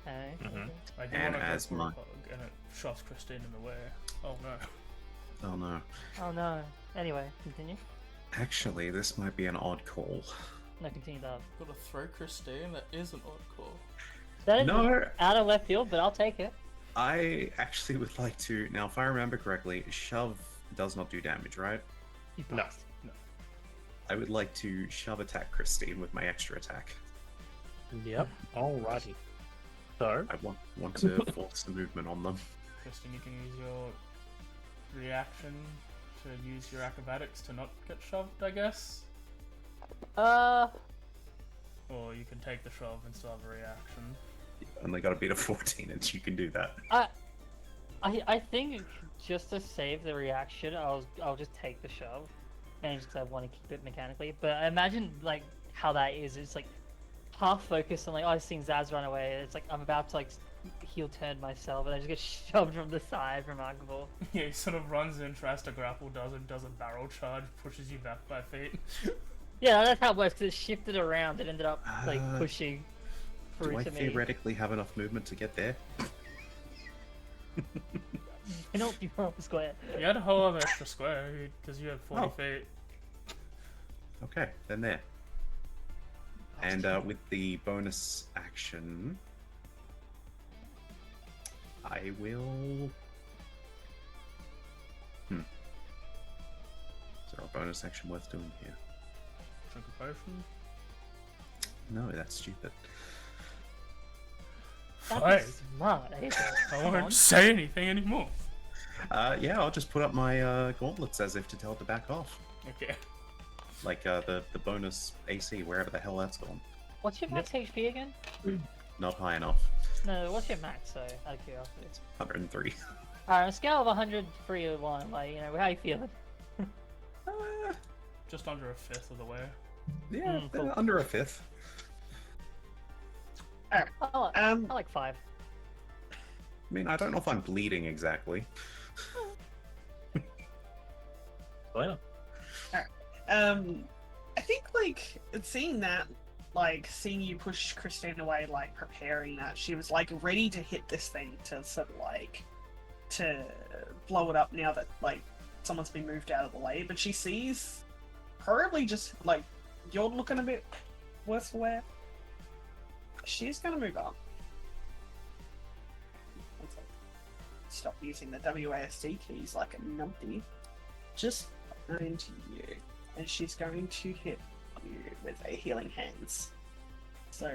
S2: Okay.
S4: Mhm.
S1: I do
S3: And
S1: wanna go
S3: as
S1: for a
S3: my-
S1: hug, and it shoves Christine in the way. Oh no.
S3: Oh no.
S2: Oh no. Anyway, continue.
S3: Actually, this might be an odd call.
S2: No, continue that.
S1: Gotta throw Christine. That is an odd call.
S2: That is
S3: No,
S2: out of left field, but I'll take it.
S3: I actually would like to. Now, if I remember correctly, shove does not do damage, right?
S2: You
S4: No.
S2: bastard.
S3: I would like to shove attack Christine with my extra attack.
S4: Yep. Alrighty. So
S3: I want to force the movement on them.
S1: Christine, you can use your reaction to use your acrobatics to not get shoved, I guess. Or you can take the shove and still have a reaction.
S3: Only got to beat a 14, and you can do that.
S2: I think just to save the reaction, I'll just take the shove, and just 'cause I want to keep it mechanically. But I imagine like how that is. It's like half focused on like, oh, I've seen Zaz run away. It's like I'm about to like heel turn myself, and I just get shoved from the side from Arkvor.
S1: Yeah, he sort of runs in, tries to grapple, does a barrel charge, pushes you back 5 feet.
S2: Yeah, that's how it works. 'Cause it shifted around. It ended up like
S3: Uh,
S2: pushing
S3: Do
S2: through
S3: I
S2: to me.
S3: theoretically have enough movement to get there?
S2: You know, you were up the square.
S1: You had a whole other extra square because you had 40
S3: Oh.
S1: feet.
S3: Okay, then there. And with the bonus action, I will. Is there a bonus action worth doing here?
S1: Drink a potion.
S3: No, that's stupid.
S1: Fine.
S2: That's smart, eh?
S1: I won't say anything anymore.
S3: Yeah, I'll just put up my gauntlets as if to tell it to back off.
S1: Okay.
S3: Like the bonus AC, wherever the hell that's gone.
S2: What's your max HP again?
S3: Not high enough.
S2: No, what's your max? So, out of curiosity.
S3: 103.
S2: Alright, on a scale of 100, 3 to 1, like, you know, how you feeling?
S1: Just under a fifth of the way.
S3: Yeah,
S2: Cool.
S3: under a fifth.
S2: I like 5.
S3: I mean, I don't know if I'm bleeding exactly.
S4: Well,
S7: I think like seeing that, like seeing you push Christine away, like preparing that, she was like ready to hit this thing to sort of like to blow it up now that like someone's been moved out of the way, but she sees probably just like you're looking a bit worse for wear. She's gonna move up. Stop using the WASD keys like a numpty. Just behind you. And she's going to hit you with a healing hands. So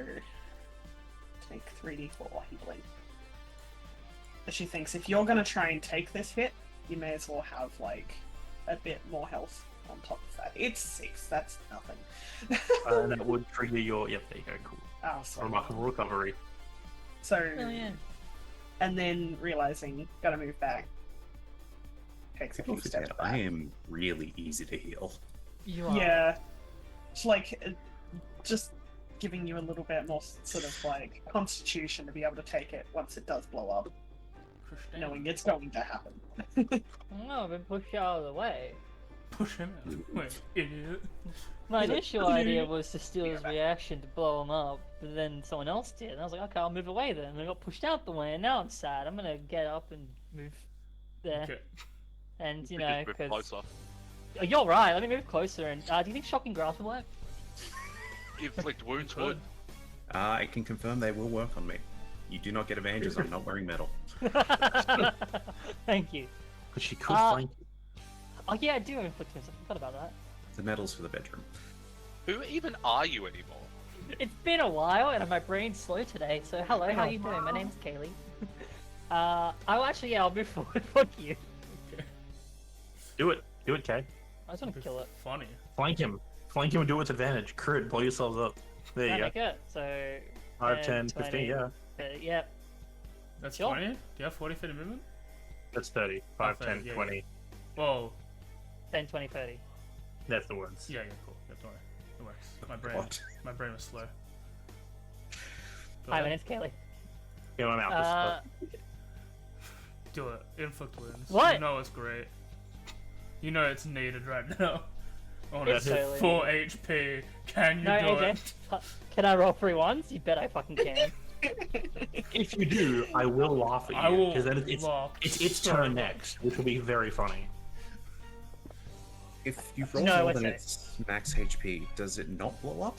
S7: take 3d4 healing. And she thinks if you're gonna try and take this hit, you may as well have like a bit more health on top of that. It's 6, that's nothing.
S4: and that would trigger your. Yep, there you go. Cool.
S7: Oh, sorry.
S4: Remarkable recovery.
S7: So,
S2: Oh, yeah.
S7: and then realizing, gotta move back. Takes a few
S3: Don't
S7: steps
S3: forget,
S7: back.
S3: I am really easy to heal.
S2: You are.
S7: Yeah. It's like, just giving you a little bit more sort of like constitution to be able to take it once it does blow up,
S1: Christine.
S7: knowing it's going to happen.
S2: No, I've been pushed out of the way.
S1: Push him out. Wait, idiot.
S2: My
S7: He's like,
S2: initial
S7: "Oh,
S2: idea
S7: yeah."
S2: was to steal his reaction to blow him up, but then someone else did, and I was like, okay, I'll move away then. And I got pushed out the way, and now I'm sad. I'm gonna get up and move there.
S1: Okay.
S2: And, you
S8: We
S2: know,
S8: just move
S2: because...
S8: closer.
S2: You're right, let me move closer. And do you think shocking grasp will work?
S8: Inflict wounds
S1: Good.
S8: would.
S3: I can confirm they will work on me. You do not get advantages. I'm not wearing metal.
S2: Thank you.
S4: But she could flank you.
S2: Oh yeah, I do inflict wounds. I forgot about that.
S3: The metal's for the bedroom.
S8: Who even are you anymore?
S2: It's been a while, and my brain's slow today. So hello, how you doing? My name's Kaylee. I'll move forward. Fuck you.
S4: Do it, Kay.
S2: I just want to kill it.
S1: Funny.
S4: Flank him and do it with advantage. Crit, blow yourselves up. There you go.
S2: Make it. So
S4: 5, 10, 15, yeah.
S2: Yeah.
S1: That's
S2: Sure.
S1: 20? Do you have 40 feet of movement?
S4: That's 30. 5, 10,
S1: yeah,
S4: 20.
S1: Whoa.
S2: 10, 20, 30.
S4: That's the words.
S1: Yeah, cool. Don't worry. It works.
S3: What?
S1: My brain was slow. Go
S2: Hi, my
S1: ahead.
S2: name's Kaylee.
S4: Yeah, I'm out.
S1: Do it. Inflict wounds.
S2: What?
S1: You know it's great. You know it's needed right now. On
S2: It's
S1: a
S2: totally
S1: 4 HP. Can you
S2: No,
S1: do
S2: AJ.
S1: it?
S2: Can I roll 3 ones? You bet I fucking can.
S4: If you do, I will laugh at you.
S1: I will
S4: Because then
S1: laugh
S4: it's its
S1: so
S4: turn
S1: much.
S4: next, which will be very funny.
S3: If you roll
S2: No,
S3: more
S2: it's
S3: than
S2: a-
S3: its max HP, does it not blow up?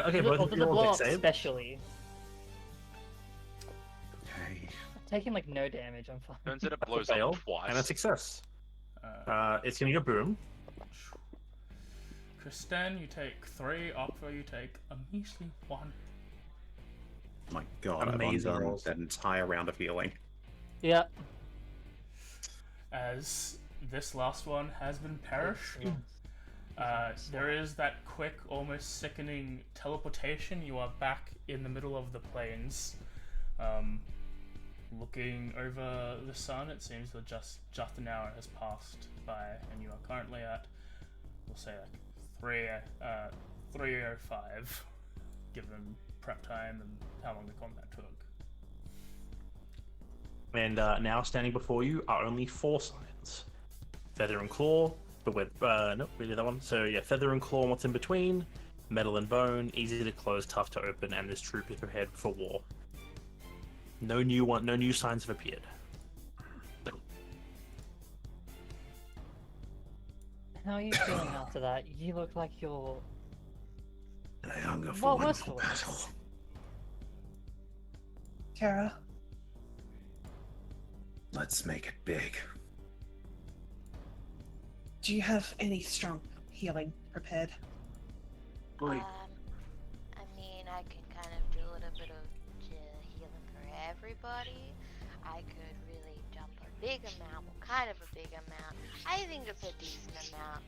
S4: Okay,
S2: Or
S4: both
S2: does
S4: of
S2: it
S4: you
S2: blow
S4: roll
S2: up
S4: dex save.
S2: specially?
S3: Okay.
S2: I'm taking like no damage, I'm fine.
S8: Turns out it blows
S4: Fail,
S8: up twice.
S4: and a success.
S1: Uh,
S4: It's gonna go boom.
S1: Kristen, you take 3. Aqua, you take a measly 1.
S3: My god,
S4: Amazing
S3: I've undone
S4: rolls.
S3: that entire round of healing.
S2: Yeah.
S1: As this last one has been perished. There is that quick, almost sickening teleportation. You are back in the middle of the plains. Looking over the sun, it seems that just an hour has passed by, and you are currently at, we'll say like 3:05, given prep time and how long the combat took.
S4: And now standing before you are only 4 signs. Feather and Claw, but with, nope, we did that one. So yeah, Feather and Claw and what's in between, Metal and Bone, easy to close, tough to open, and this troop is prepared for war. No new signs have appeared.
S2: How are you feeling after that? You look like you're...
S3: I hunger for
S2: Well,
S3: one
S2: what's
S3: more
S2: the-
S3: battle.
S7: Kara,
S3: Let's make it big.
S7: do you have any strong healing prepared?
S5: Boy,
S6: I mean, I can kind of do a little bit of healing for everybody. I could really dump a big amount, well, kind of a big amount. I think it's a decent amount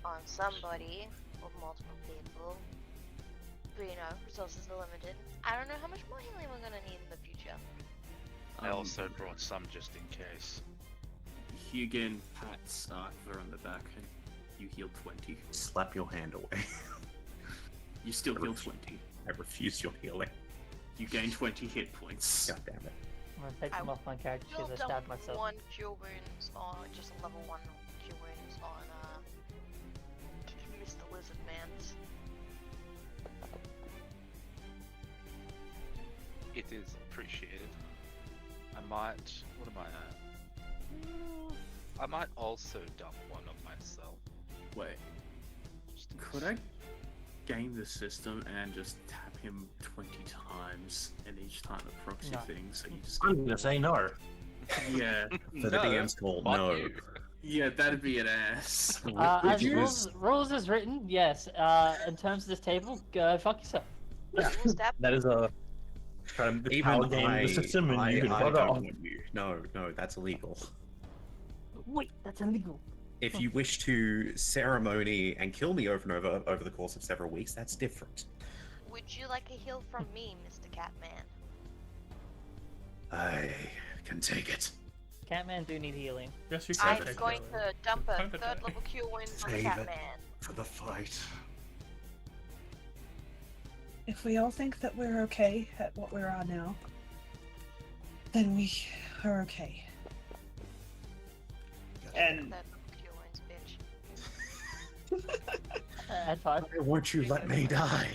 S6: on somebody or multiple people. But you know, resources are limited. I don't know how much more healing we're gonna need in the future.
S8: I also brought some just in case.
S5: Hugan pats Arthur on the back and you heal 20.
S3: Slap your hand away.
S5: You still heal 20.
S3: I refuse your healing.
S5: You gain 20 hit points.
S3: God damn it.
S2: I'm gonna take them off my character
S6: Still
S2: because I stabbed
S6: dump
S2: myself.
S6: 1 cure wounds on, just a level 1 cure wounds on, Mr. Lizard Man's.
S8: It is appreciated. I might. What am I at? I might also dump one on myself.
S5: Wait,
S8: Just in
S5: could I game the system and just tap him 20 times and each time a proxy
S2: No.
S5: thing so you just
S4: I'm gonna say no.
S5: Yeah.
S3: For the DM's call,
S8: fuck
S3: no.
S8: you.
S5: Yeah, that'd be an ass.
S2: As
S3: Which
S2: rules,
S3: is-
S2: rules is written, yes. In terms of this table, go fuck yourself.
S6: We'll stab
S4: That is a kind of power game of the system, and you can
S3: I
S4: fuck
S3: don't
S4: off.
S3: want you. No, that's illegal.
S2: Wait, that's illegal.
S3: If you wish to ceremony and kill me over and over the course of several weeks, that's different.
S6: Would you like a heal from me, Mr. Catman?
S3: I can take it.
S2: Catman do need healing.
S1: Yes, you can
S6: I'm
S1: take
S6: going
S1: healing.
S6: to dump a
S1: Time to
S6: 3rd
S1: die.
S6: level cure wound on the
S3: Save it.
S6: Catman.
S3: For the fight.
S7: If we all think that we're okay at what we're on now, then we are okay. And
S6: 3rd level cure wounds, bitch.
S2: That's fine.
S3: Why won't you let me die?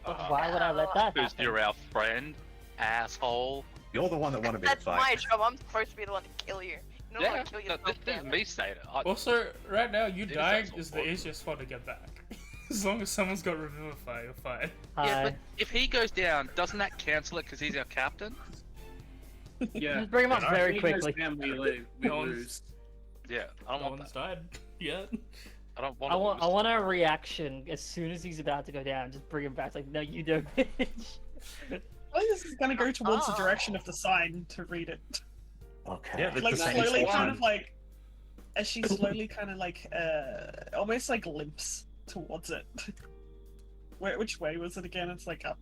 S2: Why would I let that
S8: Because
S2: happen?
S8: you're our friend, asshole.
S3: You're the one that wanted me to
S6: That's
S3: fight.
S6: my job. I'm supposed to be the one to kill you. You don't
S8: Yeah,
S6: want to kill
S8: no,
S6: yourself.
S8: this is me saying it.
S1: Also, right now, you
S8: It is
S1: dying
S8: actual
S1: is the
S8: fun.
S1: easiest one to get back. As long as someone's got Revivify, you're fine.
S8: Yeah,
S2: Hi.
S8: but if he goes down, doesn't that cancel it because he's our captain?
S5: Yeah.
S2: Just bring him up
S4: Yeah,
S2: very
S5: He goes
S2: quickly.
S5: down, we lose. We
S1: No one's-
S5: lose.
S8: Yeah, I don't
S1: No
S8: want
S1: one's
S8: that.
S1: died yet.
S8: I don't want
S2: I
S8: to
S2: want
S8: lose.
S2: I want a reaction as soon as he's about to go down. Just bring him back. Like, no, you don't, bitch.
S7: I think this is gonna go towards the direction of the sign to read it.
S3: Okay.
S4: Yeah, that's
S7: Like
S4: the same
S7: slowly,
S4: as
S7: kind
S4: one.
S7: of like, as she slowly kind of like, almost like limps towards it. Which way was it again? It's like up.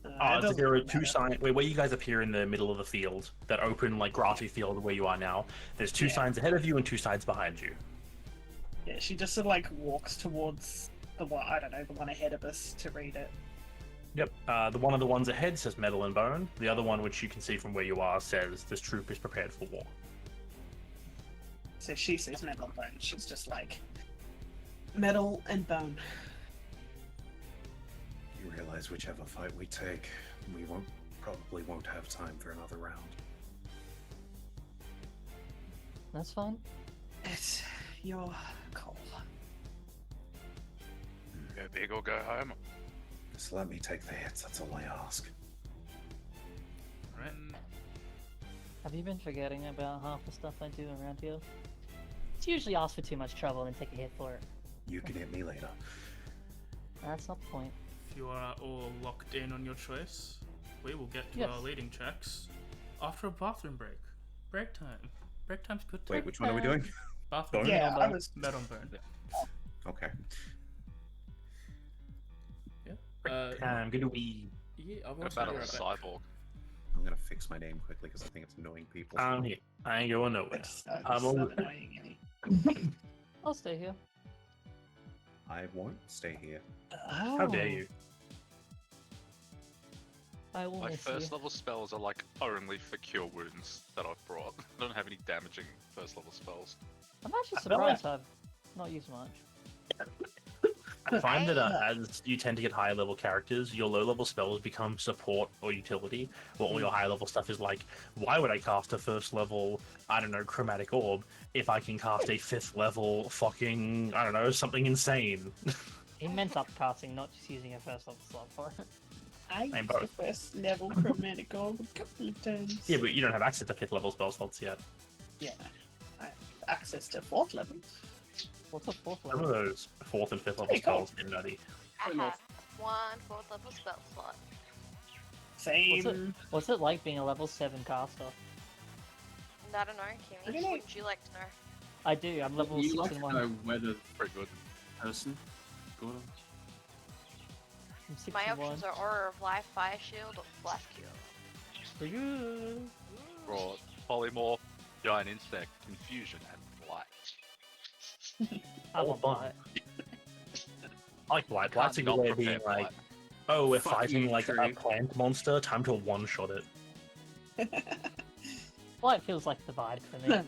S7: It doesn't
S4: There are
S7: really
S4: two
S7: matter.
S4: signs where you guys appear in the middle of the field, that open like grassy field where you are now. There's two
S7: Yeah.
S4: signs ahead of you and two signs behind you.
S7: Yeah, she just sort of like walks towards the one, I don't know, the one ahead of us to read it.
S4: Yep. The one of the ones ahead says metal and bone. The other one, which you can see from where you are, says this troop is prepared for war.
S7: So she says metal and bone. She's just like metal and bone.
S3: You realize whichever fight we take, we probably won't have time for another round.
S2: That's fine.
S7: It's your call.
S8: Go big or go home.
S3: Just let me take the hits, that's all I ask.
S1: Right.
S2: Have you been forgetting about half the stuff I do around here? It's usually ask for too much trouble and take a hit for it.
S3: You can hit me later.
S2: That's not the point.
S1: If you are all locked in on your choice, we will get to
S2: Yes.
S1: our leading checks after a bathroom break. Break time. Break time's good time.
S3: Wait, which one are we doing?
S1: Bathroom
S4: Bone?
S7: Yeah,
S2: Metal
S7: I
S2: bone.
S7: was.
S1: Metal and bone.
S3: Okay.
S4: I'm gonna be.
S1: Yeah, I
S8: Go
S1: want to
S8: battle
S1: be
S8: a
S1: right back.
S8: cyborg.
S3: I'm gonna fix my name quickly because I think it's annoying people.
S4: I'm here. I ain't going nowhere. I'm
S7: so
S4: a-
S7: annoying.
S2: I'll stay here.
S3: I won't stay here.
S4: How dare you?
S2: I will
S8: My
S2: miss
S8: first
S2: you.
S8: level spells are like only for cure wounds that I've brought. I don't have any damaging first level spells.
S2: I'm actually
S4: I feel like-
S2: surprised I've not used much.
S4: I find that as you tend to get higher level characters, your low level spells become support or utility, while all your higher level stuff is like, why would I cast a first level, I don't know, chromatic orb if I can cast a 5th level fucking, I don't know, something insane?
S2: He meant upcasting, not just using a first level slot for it.
S7: I used
S4: And
S7: the
S4: both.
S7: first level chromatic orb a couple of times.
S4: Yeah, but you don't have access to 5th level spell slots yet.
S7: Yeah, I have access to 4th level.
S2: What's a fourth
S4: Some of
S2: level?
S4: those 4th and 5th level
S7: Pretty cool.
S4: spells get nutty.
S6: I
S5: Enough.
S6: have one 4th level spell slot.
S7: Same.
S2: What's it like being a level 7 caster?
S6: I don't know, Kimmy.
S7: Really?
S6: Wouldn't you like to know?
S2: I do, I'm level
S5: You
S2: 6
S5: like
S2: and
S5: to
S2: 1.
S5: know whether
S8: Pretty good.
S5: person, Gordon?
S2: I'm 6
S6: My
S2: and 1.
S6: options are Aura of Life, Fire Shield, or Flash Cure.
S2: Pretty good.
S8: Brought polymorph, giant insect, confusion, and blight.
S2: I
S4: Oh,
S2: want
S4: fun.
S2: that.
S4: I like Blight. Blight's a good
S8: Can't
S4: way
S8: not
S4: of being
S8: prepare
S4: like, oh, we're
S5: Fuck
S4: fighting
S5: you,
S4: like a
S5: Trey.
S4: plant monster, time to one-shot it.
S2: Blight feels like the vibe for me.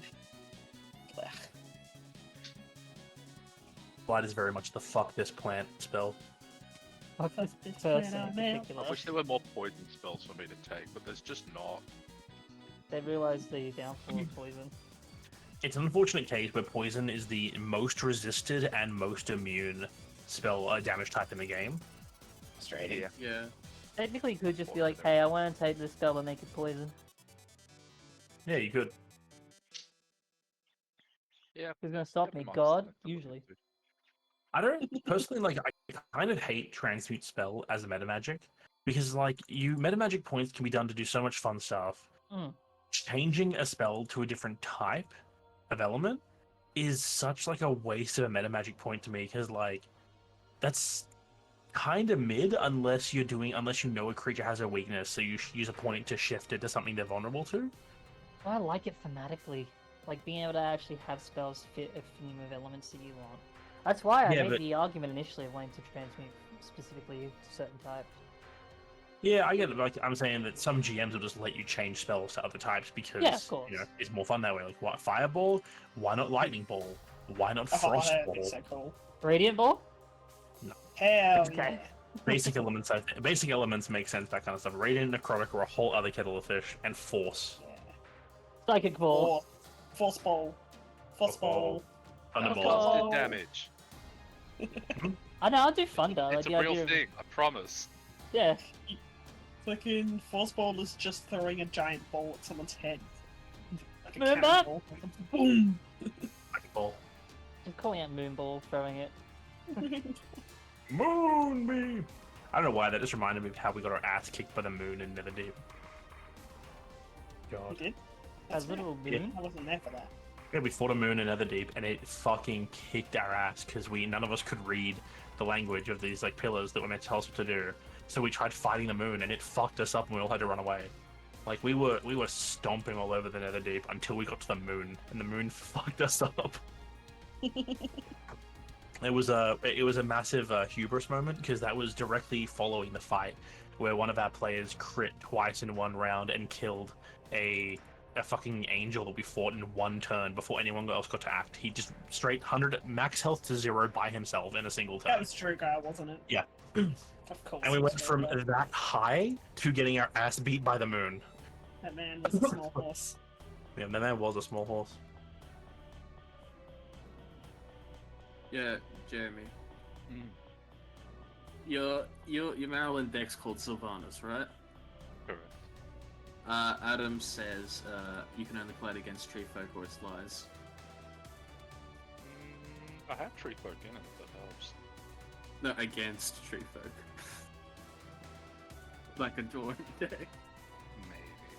S4: Blight is very much the fuck this plant spell.
S2: Fuck this
S7: It's
S2: person
S7: red
S2: in
S7: out now.
S2: particular.
S8: I wish there were more poison spells for me to take, but there's just not.
S2: They realised the downfall of poison.
S4: It's an unfortunate case where poison is the most resisted and most immune spell damage type in the game.
S7: Frustrating.
S8: Yeah.
S5: Yeah.
S2: Technically, you could just be like, hey, I want to take this spell and make it poison.
S4: Yeah, you could.
S8: Yeah.
S2: Who's going to stop me?
S8: Minus
S2: God?
S8: that.
S2: Usually.
S4: I don't personally like. I kind of hate transmute spell as a meta magic because like meta magic points can be done to do so much fun stuff.
S2: Mm.
S4: Changing a spell to a different type of element is such like a waste of a meta magic point to me because like that's kind of mid unless you know a creature has a weakness, so you use a point to shift it to something they're vulnerable to.
S2: I like it thematically. Like being able to actually have spells fit a theme of elements that you want. That's why I
S4: Yeah,
S2: made
S4: but-
S2: the argument initially of wanting to transmute specifically to certain types.
S4: Yeah, I get it. Like I'm saying that some GMs will just let you change spells to other types because
S2: Yeah, of course.
S4: it's more fun that way. Like what Fireball? Why not Lightning Ball? Why not
S7: Oh,
S4: Frost
S7: that'd
S4: Ball?
S7: be so cool.
S2: Radiant Ball?
S7: Hell
S2: Okay.
S7: yeah.
S4: Basic elements make sense. That kind of stuff. Radiant, Necrotic, or a whole other kettle of fish, and Force.
S7: Yeah.
S2: Psychic Ball.
S7: Force ball. Force ball.
S4: Thunderbolt.
S2: Ball.
S8: Constant damage.
S2: I know, I'll do thunder. Like
S8: It's a
S2: the
S8: real
S2: idea of,
S8: thing, I promise.
S2: yeah.
S7: Fucking force ball is just throwing a giant ball at someone's head. Like a
S2: Remember?
S7: cannonball. Boom!
S4: Ball.
S2: I'm calling out Moonball, throwing it.
S4: Moonbeam! I don't know why, that just reminded me of how we got our ass kicked by the moon in Netherdeep.
S7: You
S4: God.
S7: did?
S2: A
S7: That's
S2: little
S7: right.
S2: moon.
S7: I wasn't there for that.
S4: Yeah, we fought a moon in Netherdeep, and it fucking kicked our ass because none of us could read the language of these like pillars that were meant to tell us what to do. So we tried fighting the moon, and it fucked us up, and we all had to run away. Like we were stomping all over the Netherdeep until we got to the moon, and the moon fucked us up. It was a massive hubris moment because that was directly following the fight where one of our players crit twice in one round and killed a fucking angel that we fought in one turn before anyone else got to act. He just straight 100 max health to 0 by himself in a single turn.
S7: That was True Guy, wasn't it?
S4: Yeah.
S7: Of course.
S4: And we
S7: it
S4: went
S7: was
S4: from
S7: True Guy.
S4: that high to getting our ass beat by the moon.
S7: That man was a small horse.
S4: Yeah, the man was a small horse.
S5: Yeah, Jeremy.
S8: Mm.
S5: Your Maryland deck's called Sylvanas, right?
S8: Correct.
S5: Adam says you can only play it against tree folk or its lies.
S8: I have tree folk in it, if that helps.
S5: No, against tree folk. Like a drawing deck.
S8: Maybe.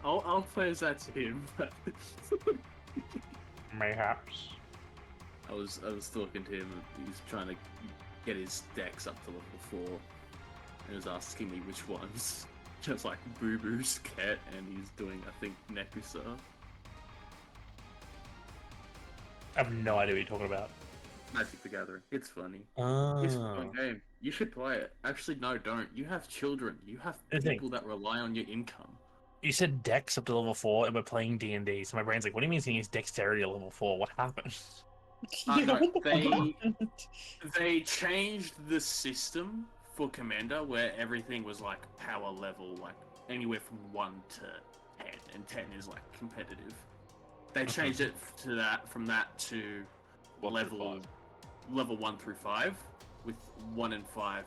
S5: I'll pose that to him. But
S4: Mayhaps.
S5: I was talking to him. He's trying to get his decks up to level 4, and he was asking me which ones. Just like Boo Boo's Cat, and he's doing I think Nekusa.
S4: I have no idea what you're talking about.
S5: Magic the Gathering. It's funny.
S4: Oh.
S5: It's a fun game. You should play it. Actually, no, don't. You have children. You have
S4: The thing-
S5: people that rely on your income.
S4: You said dex up to level 4 and we're playing D&D, so my brain's like, what do you mean seeing his dexterity at level 4? What happened?
S5: No, they changed the system for Commander where everything was like power level, like anywhere from 1 to 10, and 10 is like competitive. They changed it to that, from that to
S8: 1 through
S5: level 1 through 5, with 1 and 5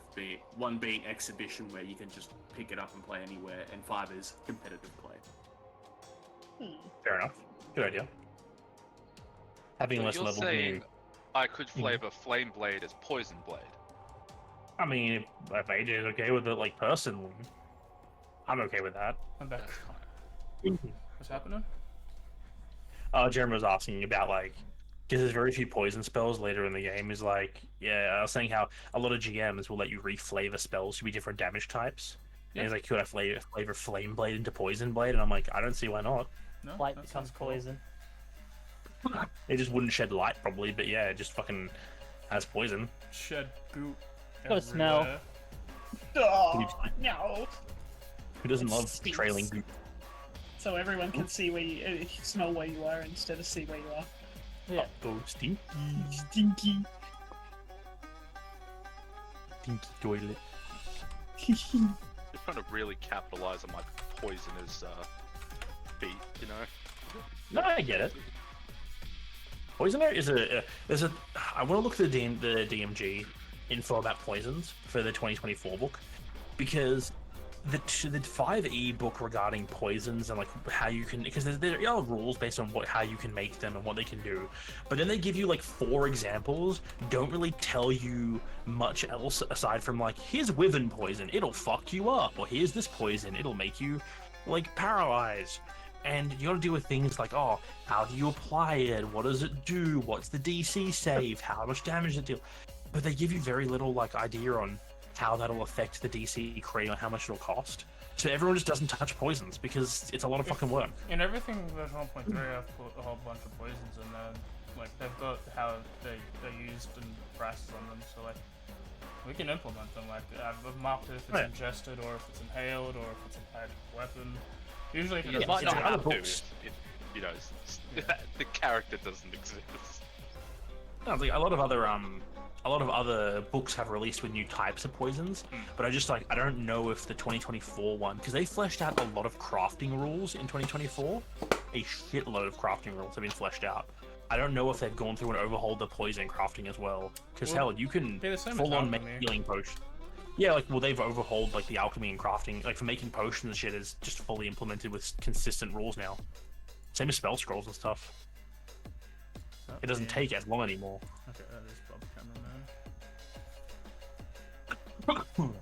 S5: 1 being exhibition where you can just pick it up and play anywhere, and 5 is competitive play.
S4: Fair enough. Good idea. Having
S8: So
S4: less
S8: you're
S4: level
S8: saying
S4: than
S8: I could flavor Flame Blade as Poison Blade.
S4: I mean, if AJ is okay with it, like, personally, I'm okay with that.
S1: I'm back.
S8: That's fine.
S1: What's happening?
S4: Jeremy was asking about, like, because there's very few poison spells later in the game, is like, yeah, I was saying how a lot of GMs will let you re-flavor spells to be different damage types.
S1: Yeah.
S4: And he's like, could I flavor Flame Blade into Poison Blade? And I'm like, I don't see why not.
S1: No,
S2: Light
S1: that
S2: becomes
S1: sounds cool.
S2: poison.
S4: It just wouldn't shed light, probably, but yeah, it just fucking has poison.
S1: Shed goop.
S2: Gotta smell.
S1: everywhere.
S7: Oh, no.
S4: Who doesn't love
S7: Stinks.
S4: trailing goop?
S7: So everyone can see where you smell where you are instead of see where you are.
S2: Yeah.
S4: Oh, stinky,
S7: Stinky.
S4: stinky toilet.
S8: You're trying to really capitalize on my poisonous beat, you know?
S4: No, I get it. Poisoner is I want to look at the DMG info about poisons for the 2024 book, because the 5e book regarding poisons and like how you can, because there are rules based on how you can make them and what they can do, but then they give you like 4 examples, don't really tell you much else aside from like, here's wyvern poison, it'll fuck you up, or here's this poison, it'll make you like paralyzed. And you gotta deal with things like, oh, how do you apply it? What does it do? What's the DC save? How much damage does it deal? But they give you very little like idea on how that'll affect the DC creating on how much it'll cost. So everyone just doesn't touch poisons because it's a lot of fucking work.
S1: In everything version 1.3, I've put a whole bunch of poisons in there. Like, they've got how they're used and prices on them, so like, we can implement them. Like, I've marked it if it's
S4: Right.
S1: ingested, or if it's inhaled, or if it's a magic weapon. Usually if it
S8: You
S1: doesn't
S8: might not
S1: say-
S4: other
S8: have to
S4: books.
S8: if you know, the character doesn't exist.
S4: No, it's like a lot of other books have released with new types of poisons, but I don't know if the 2024 one, because they fleshed out a lot of crafting rules in 2024. A shitload of crafting rules have been fleshed out. I don't know if they've gone through and overhauled the poison crafting as well. Because
S1: Well,
S4: hell, you can
S1: they're the same as
S4: full on make
S1: alchemy.
S4: healing potions. Yeah, like, well, they've overhauled like the alchemy and crafting, like for making potions and shit is just fully implemented with consistent rules now. Same as spell scrolls and stuff. It doesn't take as long anymore.
S1: Okay, that is Bob Cameron.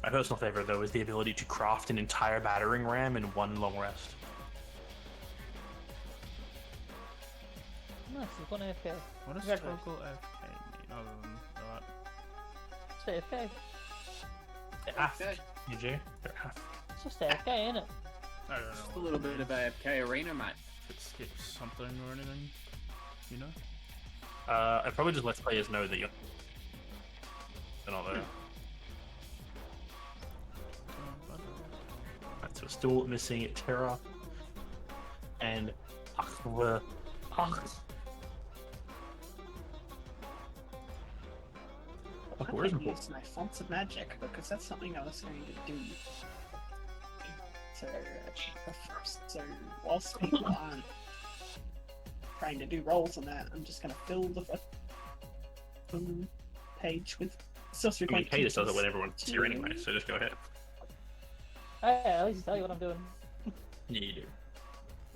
S4: My personal favorite though is the ability to craft an entire battering ram in one long rest.
S2: Nice, you've got an AFK.
S1: What does
S2: Congratulations.
S1: toggle AFK mean other than that?
S2: It's AFK.
S4: You do?
S2: It's just AFK, ain't it?
S1: I don't
S5: Just a
S1: know.
S5: little bit of AFK arena, mate.
S1: If it skips something or anything, you know?
S4: I probably just let players know that you're not there. Right, so we're still missing Terra and Aqua.
S7: I
S4: Where is
S7: can
S4: important?
S7: use my fonts of magic because that's something I was going to do. So, so whilst people aren't trying to do rolls on that, I'm just going to fill the page with sorcery
S4: I mean,
S7: point.
S4: Cadus does it when everyone's here anyway, so just go ahead.
S2: Oh, yeah, at least tell you what I'm doing.
S4: Yeah, you do.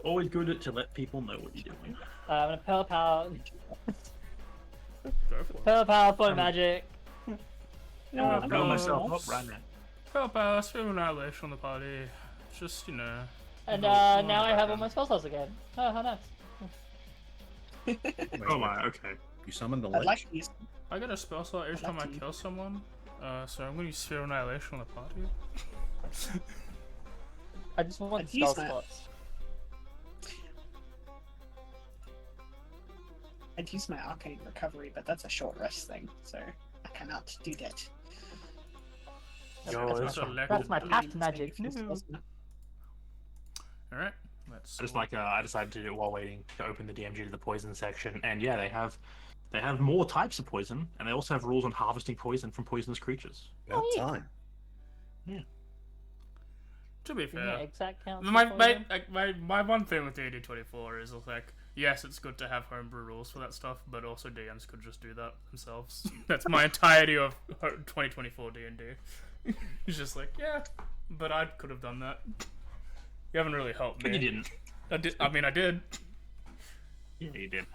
S4: Always good to let people know what you're doing.
S2: I'm gonna Pearl Power.
S1: Go for it.
S2: Pearl Power for magic.
S7: No,
S1: I'll
S7: I'm
S1: blow
S7: going
S4: myself
S7: rolls.
S4: up right now.
S1: Help us, feel annihilation on the party. Just, you know.
S2: And
S1: no,
S2: now I have all
S1: background.
S2: my spell slots again. Oh, how nice.
S4: Oh my, okay.
S3: You summoned the
S7: I'd
S3: lich?
S7: like to use.
S1: I get a spell slot every
S7: I'd
S1: time
S7: like
S1: I
S7: to-
S1: kill someone. So I'm gonna use Sphere Annihilation on the party.
S2: I just want
S7: I'd
S2: spell
S7: use that.
S2: slots.
S7: I'd use my arcane recovery, but that's a short rest thing, so I cannot do that.
S4: Yo,
S2: That's
S4: that's
S2: my-
S1: a
S2: That's my
S1: leg-
S2: packed magic. No.
S1: Alright, let's.
S4: Just like I decided to do it while waiting to open the DMG to the poison section, and yeah, they have more types of poison, and they also have rules on harvesting poison from poisonous creatures.
S3: About
S2: yeah.
S3: time.
S1: To be
S2: Yeah,
S1: fair,
S2: exact count.
S1: my one thing with D&D 24 is like, yes, it's good to have homebrew rules for that stuff, but also DMs could just do that themselves. That's my entirety of 2024 D&D. It's just like, yeah, but I could have done that. You haven't really helped me.
S4: But you didn't.
S1: I mean, I did.
S4: Yeah, you did.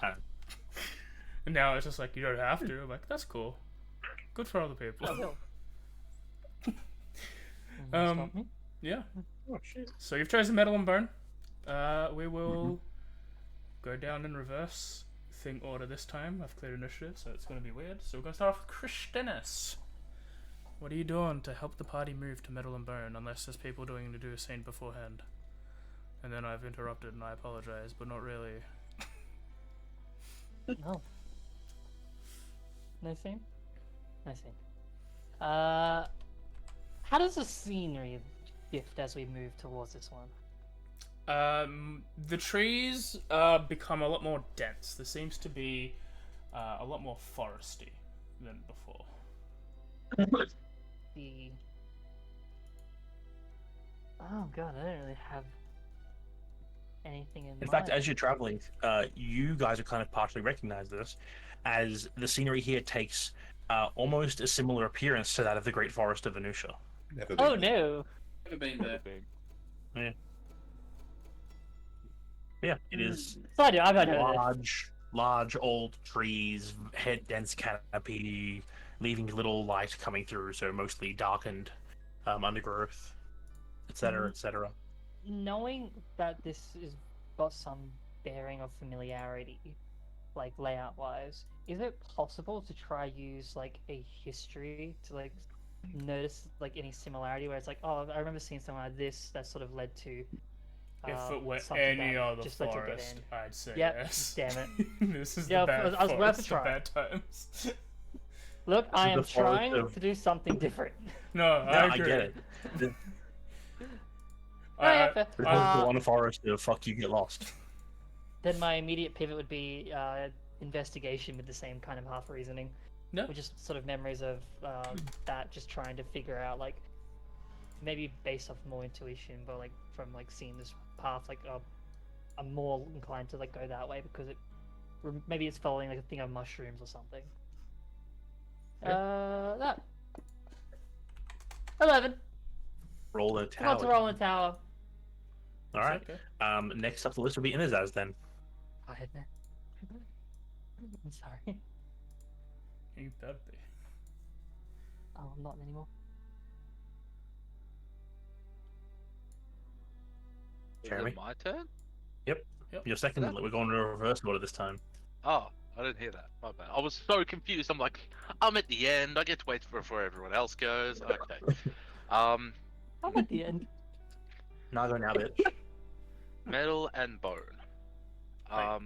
S1: And now it's just like, you don't have to. I'm like, that's cool. Good for other people. Yeah.
S4: Oh shit.
S1: So you've chosen Metal and Bone. We will go down in reverse thing order this time. I've cleared initiative, so it's going to be weird. So we're going to start off with Christinus. What are you doing to help the party move to Metal and Bone, unless there's people doing to do a scene beforehand? And then I've interrupted and I apologize, but not really.
S2: No. No scene? No scene. How does the scenery shift as we move towards this one?
S1: The trees become a lot more dense. There seems to be a lot more foresty than before.
S2: The... Oh god, I don't really have anything in mind.
S4: In fact, as you're traveling, you guys are kind of partially recognize this, as the scenery here takes almost a similar appearance to that of the Great Forest of Voneutia.
S3: Never
S2: Oh
S3: been.
S2: no!
S5: Never been there.
S4: Yeah, it is
S2: So I do, I've heard of this.
S4: large old trees, dense canopy, leaving little light coming through, so mostly darkened undergrowth, etc., etc.
S2: Knowing that this is got some bearing of familiarity, like layout wise, is it possible to try use like a history to like notice like any similarity where it's like, oh, I remember seeing something like this that sort of led to
S1: If it were
S2: something
S1: any
S2: that
S1: other
S2: just led to a dead
S1: forest,
S2: end.
S1: I'd say
S2: Yep,
S1: yes.
S2: damn it.
S1: This is
S2: Yeah,
S1: the bad
S2: I was worth a
S1: forest of
S2: try.
S1: bad times.
S2: Look, I
S4: is
S2: am
S4: the forest
S2: trying
S4: of-
S2: to do something different.
S1: No,
S4: Yeah,
S1: I
S4: I
S1: agree.
S4: get it. The
S2: Oh, yeah, fair.
S4: one forest of fuck you get lost.
S2: Then my immediate pivot would be investigation with the same kind of half reasoning.
S1: No.
S2: With just sort of memories of that, just trying to figure out like maybe based off more intuition, but like from like seeing this path, like I'm more inclined to like go that way because maybe it's following like a thing of mushrooms or something. That 11.
S4: Roll a
S2: Forgot to
S4: tower.
S2: roll in tower.
S4: All right.
S1: Okay.
S4: Next up the list will be Inazaz then.
S2: Tired, man. I'm sorry.
S1: You better be.
S2: Oh, I'm not anymore.
S8: Is
S4: Jeremy?
S8: it my turn?
S4: You're second.
S8: That-
S4: We're going to reverse order this time.
S8: Oh, I didn't hear that. My bad. I was so confused. I'm like, I'm at the end. I get to wait before everyone else goes. Okay.
S2: I'm at the end.
S4: Now go now, bitch.
S8: Metal and bone.
S1: Right.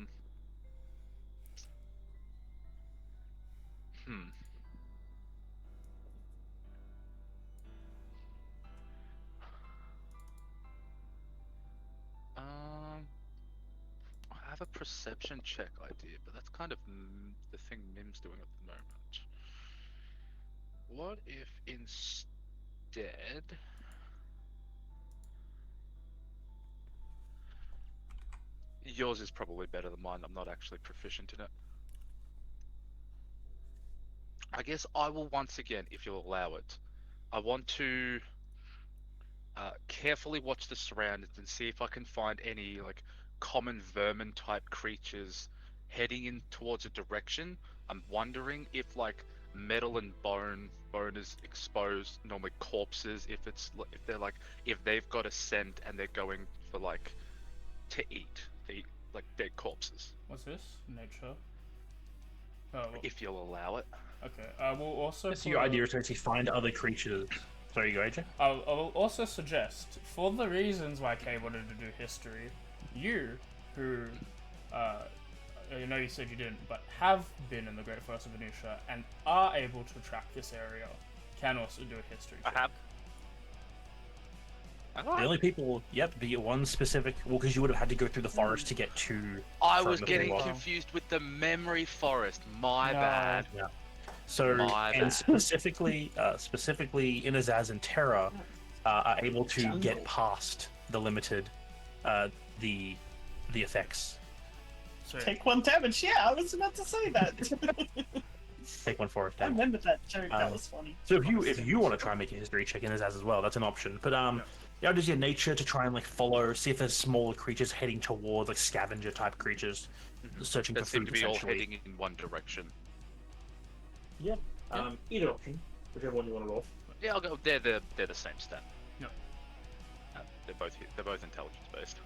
S8: Hmm. I have a perception check idea, but that's kind of the thing Mim's doing at the moment. What if instead... Yours is probably better than mine. I'm not actually proficient in it. I guess I will once again, if you'll allow it, I want to carefully watch the surroundings and see if I can find any like common vermin type creatures heading in towards a direction. I'm wondering if like metal and bone is exposed, normally corpses. If they're like if they've got a scent and they're going for like to eat, they eat like dead corpses.
S1: What's this? Nature. Oh,
S8: If you'll allow it.
S1: okay. We'll also.
S4: So your idea is to actually find other creatures. Sorry, you go, AJ.
S1: I'll also suggest, for the reasons why Kay wanted to do history, you, who, I know you said you didn't, but have been in the Great Forest of Voneutia and are able to track this area, can also do a history check.
S8: I have.
S4: The only people, the one specific, well, because you would have had to go through the forest to get to.
S8: I was
S4: Further
S8: getting
S4: along.
S8: confused with the memory forest. My
S2: No.
S8: bad.
S4: So,
S8: My
S4: and
S8: bad.
S4: specifically Inazaz and Terra are able to
S7: Jungle.
S4: get past the limited, the effects.
S1: So,
S7: Take 1 damage. Yeah, I was about to say that.
S4: Take one forward.
S7: I remember that joke. That
S4: Um,
S7: was funny.
S4: So if you want to try and make a history check Inazaz as well, that's an option. But yeah, just your nature to try and like follow, see if there's smaller creatures heading towards like scavenger type creatures, searching
S8: That
S4: for
S8: seem
S4: food.
S8: to be all
S4: essentially.
S8: heading in one direction.
S4: Yeah. Either option, whichever one you want to roll.
S8: Yeah, I'll go. They're the same stat.
S1: No.
S8: They're both intelligence based.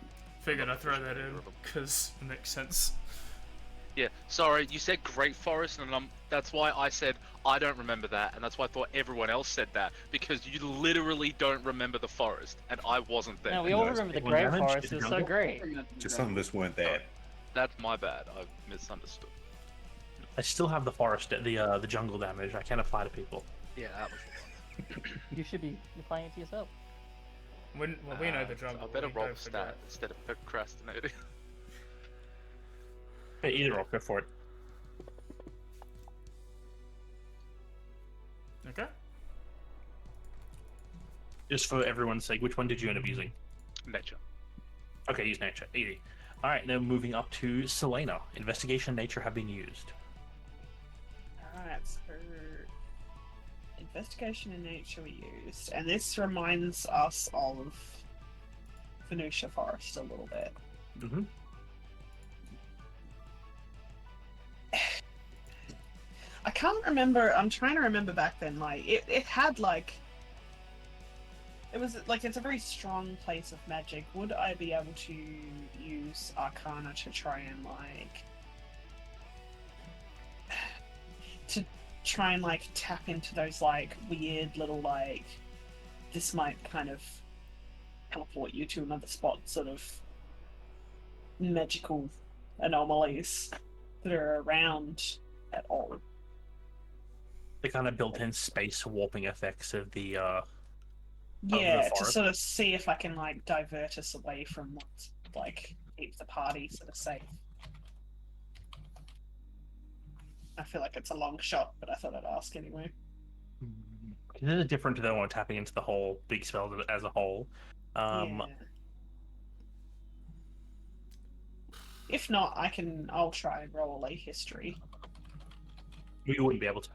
S1: figured I'd throw that
S8: Either
S1: in
S8: of them.
S1: because it makes sense.
S8: Yeah, sorry, you said Great Forest, and that's why I said I don't remember that, and that's why I thought everyone else said that, because you literally don't remember the forest, and I wasn't there.
S2: No, we all
S3: No,
S2: remember the
S4: take one
S2: Great
S4: damage,
S2: Forest.
S4: hit
S2: It was so
S4: jungle.
S2: great.
S3: Just some of us weren't there.
S8: That's my bad. I misunderstood.
S4: I still have the forest, the jungle damage. I can apply to people.
S8: Yeah, that was the one.
S2: You should be applying it to yourself.
S1: We know the jungle.
S8: I better
S1: we
S8: roll
S1: don't
S8: the
S1: forget.
S8: stat instead of procrastinating.
S4: Hey, either or, go for it.
S1: Okay.
S4: Just for everyone's sake, which one did you end up using?
S8: Nature.
S4: Okay, use nature. Easy. All right, now moving up to Selena. Investigation and nature have been used.
S7: Alright, so investigation and nature we used, and this reminds us of Voneutia Forest a little bit.
S4: Mm-hmm.
S7: I can't remember. I'm trying to remember back then. Like it had like it was like it's a very strong place of magic. Would I be able to use Arcana to try and like tap into those like weird little like this might kind of teleport you to another spot sort of magical anomalies that are around at all?
S4: The kind of built-in space warping effects of the
S7: Yeah, to
S4: forest.
S7: sort of see if I can like divert us away from what's like keep the party sort of safe. I feel like it's a long shot, but I thought I'd ask anyway.
S4: This is different to the one tapping into the whole big spell as a whole.
S7: Yeah. If not, I'll try and roll a history.
S4: You wouldn't be able to.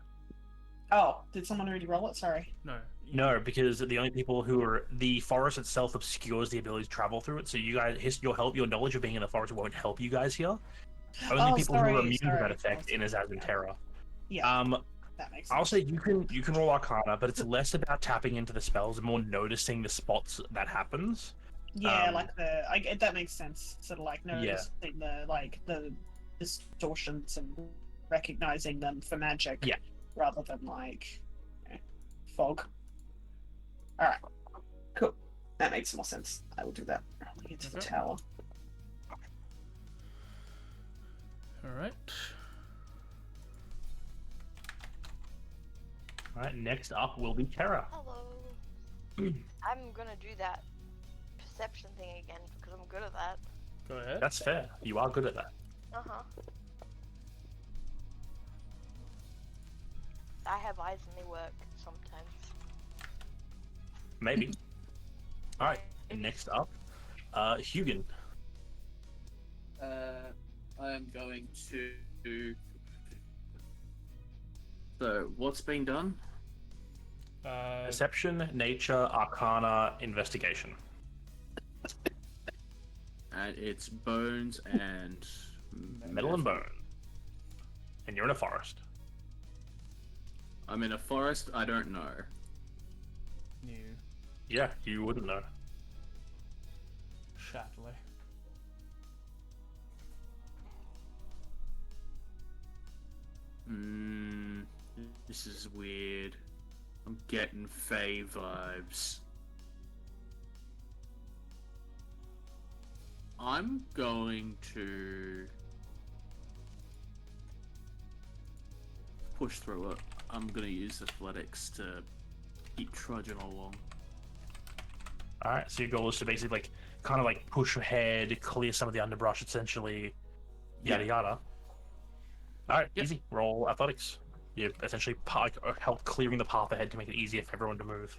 S7: Oh, did someone already roll it? Sorry.
S1: No.
S4: No, because the only people who are the forest itself obscures the ability to travel through it. So you guys, your knowledge of being in the forest won't help you guys here. Only people who are immune to that effect in Azaz and Terra.
S7: Yeah, that makes sense.
S4: I'll say you can roll Arcana, but it's less about tapping into the spells and more noticing the spots that happens.
S7: Yeah, that makes sense. Sort of like noticing the distortions and recognizing them for magic.
S4: Yeah.
S7: Rather than fog. All right. Cool. That makes more sense. I will do that. I'll get to the tower.
S1: All right.
S4: All right. Next up will be Terra.
S6: Hello. I'm gonna do that perception thing again because I'm good at that.
S1: Go ahead.
S4: That's fair. You are good at that.
S6: Uh-huh. I have eyes and they work sometimes.
S4: Maybe. All right. Next up, Hugin.
S5: I am going to. So, what's being done?
S4: Perception, Nature, Arcana, Investigation.
S5: And it's bones and
S4: Metal and bone. And you're in a forest.
S5: I'm in a forest. I don't know.
S1: New
S4: Yeah, you wouldn't know.
S1: Shatley.
S5: This is weird. I'm getting Fae vibes. I'm going to push through it. I'm gonna use athletics to keep trudging along.
S4: All right, so your goal is to basically kind of push ahead, clear some of the underbrush, essentially, yada yada. All right, easy. Roll athletics. You essentially help clearing the path ahead to make it easier for everyone to move.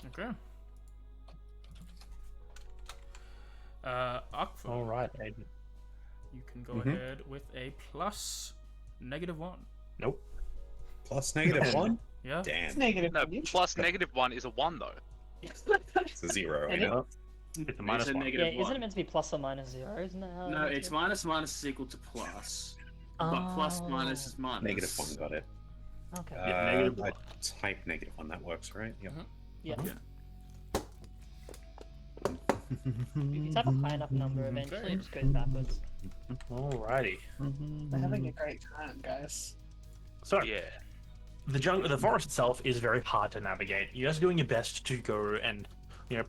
S1: Okay. Akvo,
S4: All right, Aiden.
S1: you can go ahead with a plus -1.
S4: Nope.
S3: Plus -1?
S1: Yeah.
S7: It's
S3: Damn.
S7: negative.
S8: No,
S7: for you.
S8: plus -1 is a 1 though.
S3: It's a 0.
S2: It
S3: You know?
S4: It's a minus
S5: It's a
S4: one.
S5: negative
S2: Yeah, isn't
S5: one.
S2: it meant to be plus or minus 0? Isn't it? How
S5: No,
S2: it
S5: it's
S2: works?
S5: minus is equal to plus. But plus minus is minus.
S3: -1, got it.
S2: Okay.
S4: Yeah, -1.
S3: I type -1, that works, right? Yep.
S2: Yeah.
S5: Yeah.
S2: If you type a high enough number, eventually it just goes backwards.
S4: Alrighty.
S7: We're having a great time, guys.
S4: So
S8: Yeah.
S4: the forest itself is very hard to navigate. You guys are doing your best to go and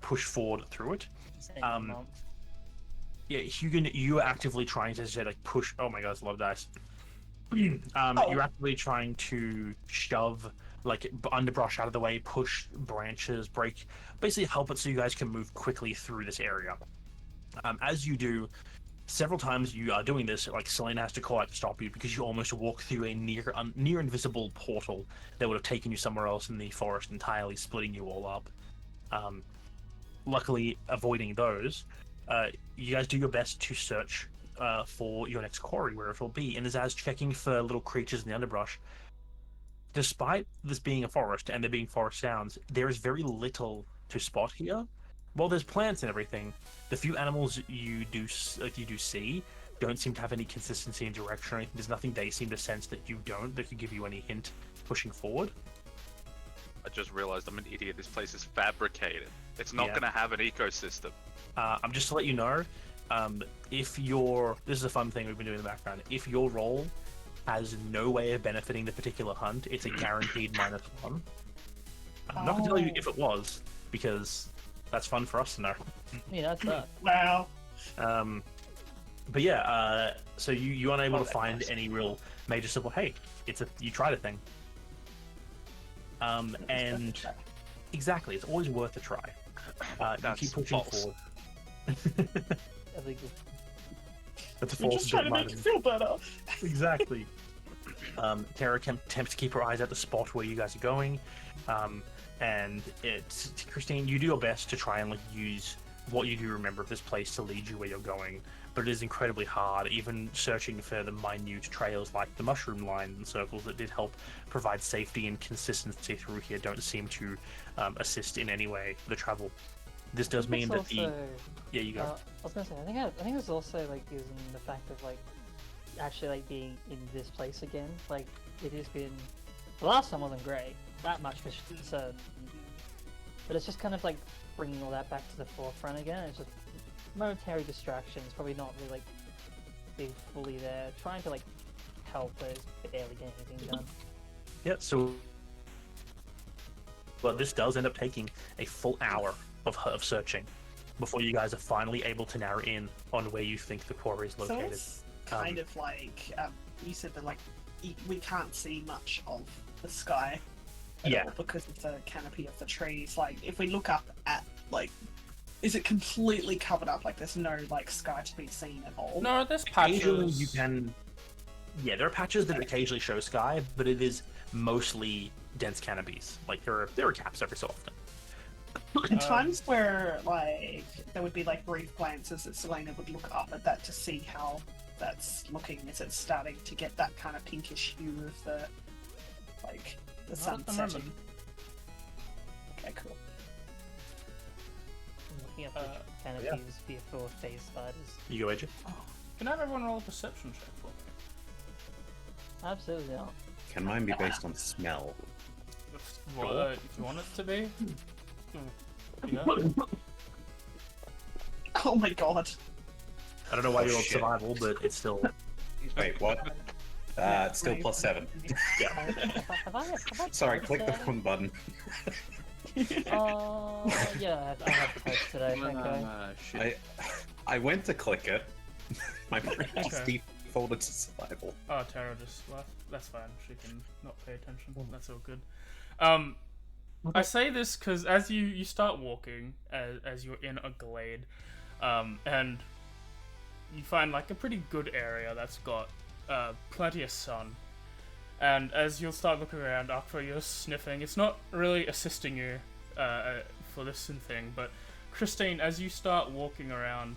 S4: push forward through it.
S2: Same
S4: Um,
S2: amount.
S4: Yeah, Hugin, you are actively trying to say push. Oh my god, I love dice. You're actively trying to shove underbrush out of the way, push branches, break, basically help it so you guys can move quickly through this area. As you do, several times you are doing this, Selena has to call out to stop you because you almost walk through a near invisible portal that would have taken you somewhere else in the forest entirely, splitting you all up. Luckily, avoiding those, you guys do your best to search for your next quarry, where it will be, and as checking for little creatures in the underbrush. Despite this being a forest and there being forest sounds, there is very little to spot here. While there's plants and everything, the few animals you do see don't seem to have any consistency in direction or anything. There's nothing they seem to sense that you don't that could give you any hint pushing forward.
S8: I just realized I'm an idiot. This place is fabricated. It's not
S4: Yeah.
S8: going to have an ecosystem.
S4: I'm just to let you know, this is a fun thing we've been doing in the background. If your roll has no way of benefiting the particular hunt, it's a guaranteed -1. I'm not gonna tell you if it was, because that's fun for us to know.
S2: Yeah, that's that.
S7: Wow.
S4: But yeah, so you aren't able
S8: Oh,
S4: to
S8: that
S4: find
S8: nice.
S4: any real major simple. Hey, you tried a thing. And exactly, it's always worth a try. You
S8: That's
S4: keep pushing
S8: false.
S4: forward.
S2: Illegal.
S4: That's a
S7: We're
S4: false
S7: just trying to make you feel better.
S4: Exactly. Tara attempts to keep her eyes at the spot where you guys are going, and it's Christine. You do your best to try and use what you do remember of this place to lead you where you're going, but it is incredibly hard, even searching for the minute trails like the mushroom lines and circles that did help provide safety and consistency through here don't seem to assist in any way for the travel. This does mean that the... Yeah, you go.
S2: I was gonna say, I think it's also like using the fact of like actually like being in this place again. Like it has been, the last time wasn't great, that much for certain, but it's just kind of like bringing all that back to the forefront again. It's just momentary distractions, probably not really like being fully there, trying to like help, but it's barely getting anything done.
S4: Yeah, so... But this does end up taking a full hour of searching before you guys are finally able to narrow in on where you think the quarry is
S7: So
S4: located.
S7: it's kind of like you said that like we can't see much of the sky at
S4: Yeah.
S7: all because of the canopy of the trees. Like if we look up at like, is it completely covered up? Like there's no like sky to be seen at all?
S1: No, there's
S4: Occasionally
S1: patches.
S4: you can... Yeah, there are patches that occasionally show sky, but it is mostly dense canopies. Like there are caps every so often.
S7: In times where like there would be like brief glances that Selena would look up at that to see how that's looking. Is it starting to get that kind of pinkish hue of the like the sun
S1: at the moment.
S7: setting? Okay, cool.
S2: I'm looking at the canopies before phase spiders.
S4: You go, AJ?
S1: Can I have everyone roll a perception check for me?
S2: Absolutely not.
S3: Can mine be based on smell?
S1: What, do you want it to be? Yeah.
S7: Oh my god.
S4: I don't know why
S3: Oh,
S4: you rolled
S3: shit.
S4: survival, but it's still...
S3: Wait, what? It's still plus 7.
S4: Yeah.
S2: Have I
S3: Sorry,
S2: typed
S3: click the
S2: today?
S3: wrong button.
S2: Yeah, I have typed today, okay.
S5: Shit.
S3: I went to click it. My brain just
S1: Okay.
S3: defaulted to survival.
S1: Oh, Tara just left. That's fine. She can not pay attention. That's all good. I say this because as you start walking, as you're in a glade, and you find like a pretty good area that's got plenty of sun. And as you'll start looking around after you're sniffing, it's not really assisting you for this thing, but Christine, as you start walking around,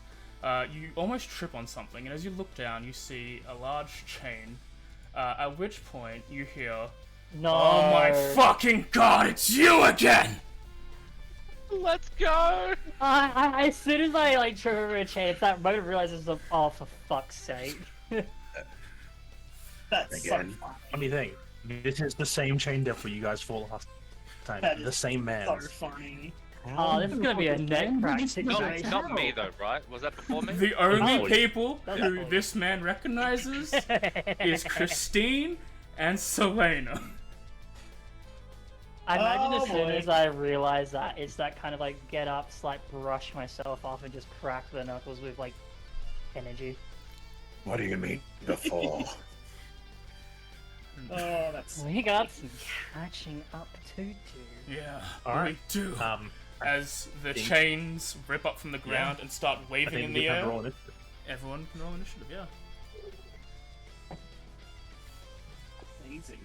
S1: you almost trip on something, and as you look down, you see a large chain, at which point you hear,
S2: No.
S1: "Oh my fucking god, it's you again!"
S8: Let's go!
S2: As soon as I like trip over a chain, it's that moment I realize it's like, oh, for fuck's sake.
S7: That's
S3: Again.
S7: so funny.
S4: Funny thing, this is the same chain devil you guys fought last time.
S7: That
S4: The
S7: is
S4: same man.
S7: So funny.
S2: Oh, this is gonna be a neck crack
S8: Not,
S2: situation.
S8: not me though, right? Was that before me?
S1: The only
S4: Oh.
S1: people
S2: That's
S1: who
S2: cool.
S1: this man recognizes is Christine and Selena.
S2: I imagine
S7: Oh,
S2: as soon
S7: boy.
S2: as I realize that, it's that kind of like get up, slight brush myself off, and just crack the knuckles with like energy.
S3: What do you mean before?
S7: Oh, that's
S2: We got some catching up to do.
S1: Yeah,
S4: Alright.
S1: we do. As the
S4: think-
S1: chains rip up from the ground and start
S4: I
S1: waving
S4: think
S1: in
S4: you
S1: the
S4: can
S1: air,
S4: roll it.
S1: everyone can roll initiative, yeah.
S7: amazing.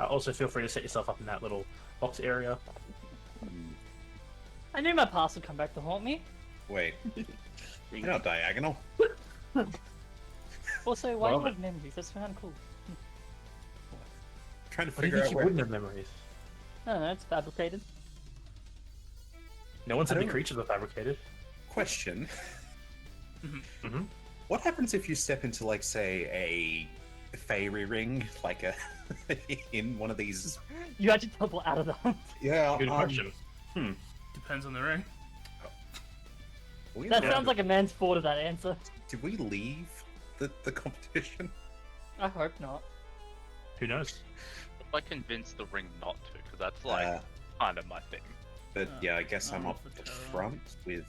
S4: Also, feel free to set yourself up in that little box area.
S2: I knew my past would come back to haunt me.
S3: Wait, you're not diagonal.
S2: Also, why do
S4: Well,
S2: you have memories? That's kind of cool.
S3: Trying to
S4: Why do you
S3: figure
S4: think
S3: out
S4: you
S3: where.
S4: wouldn't have memories?
S2: I don't know, it's fabricated.
S4: No one said
S3: I
S4: the
S3: don't-
S4: creatures were fabricated.
S3: Question.
S4: Mhm.
S3: What happens if you step into, like, say, a fairy ring, like a in one of these?
S2: You actually teleport out of the hunt.
S3: Yeah.
S4: Good question.
S1: Depends on the ring.
S2: That sounds like a man's fault of that answer.
S3: Did we leave the competition?
S2: I hope not.
S4: Who knows?
S8: I convinced the ring not to, because that's like
S3: Uh,
S8: kind of my thing.
S3: but yeah, I guess I'm
S1: Oh,
S3: up
S1: for
S3: the
S1: Terra.
S3: front with.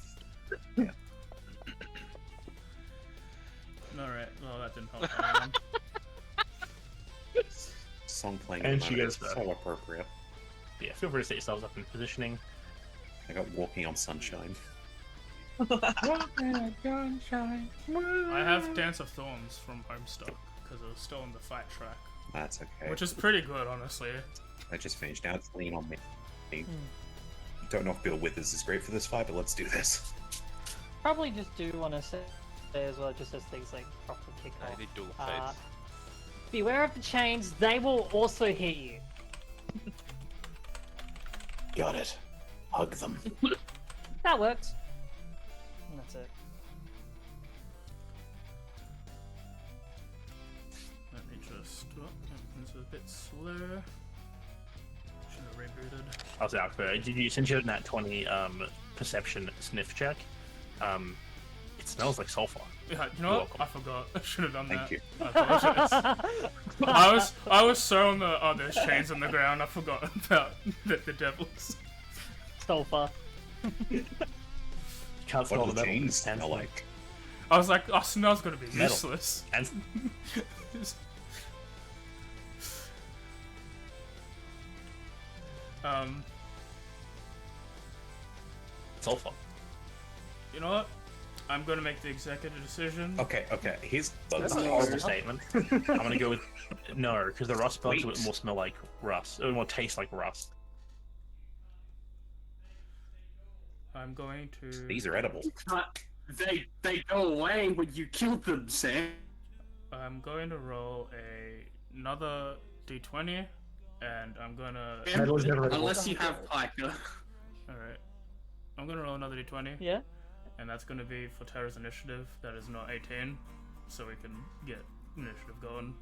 S1: Alright, well that didn't help anyone.
S3: Song playing.
S4: And
S3: at the
S4: she
S3: moment.
S4: goes
S3: It's
S4: there.
S3: so appropriate.
S4: Yeah, feel free to set yourselves up in positioning.
S3: I got walking on sunshine.
S1: I have Dance of Thorns from Homestuck, because it was still on the fight track.
S3: That's okay.
S1: Which is pretty good, honestly.
S3: I just finished. Now it's lean on me. Don't know if Bill Withers is great for this fight, but let's do this.
S2: Probably just do want to say as well, just as things like proper kick
S8: I
S2: off.
S8: need dual fates.
S2: Beware of the chains, they will also hit you.
S3: Got it. Hug them.
S2: That works. And that's it.
S1: Let me just. Oh, this is a bit slow. Should have rebooted.
S4: I was out for since you had that 20 perception sniff check, it smells like sulfur.
S1: Yeah, you know what? I forgot. I should have done
S3: Thank
S1: that.
S3: you.
S1: I apologize. I was so on the there's chains on the ground. I forgot about the devils.
S2: Sulfur.
S4: You can't smell
S3: What
S4: the
S3: do the
S4: metal.
S3: chains smell like?
S1: I was like, oh, smell's gonna be
S4: Metal.
S1: useless.
S4: And sulfur.
S1: You know what? I'm gonna make the executive decision.
S3: Okay. Here's
S4: That's a horrible statement. I'm gonna go with no, because the rust bugs
S3: Wait.
S4: will smell like rust. It will taste like rust.
S1: I'm going to.
S3: These are edible.
S5: They go away when you kill them, Sam.
S1: I'm going to roll another d20, and I'm gonna.
S4: Metal is never edible.
S5: Unless you have Piker.
S1: All right. I'm gonna roll another d20.
S2: Yeah?
S1: And that's going to be for Terra's initiative. That is not 18, so we can get initiative going.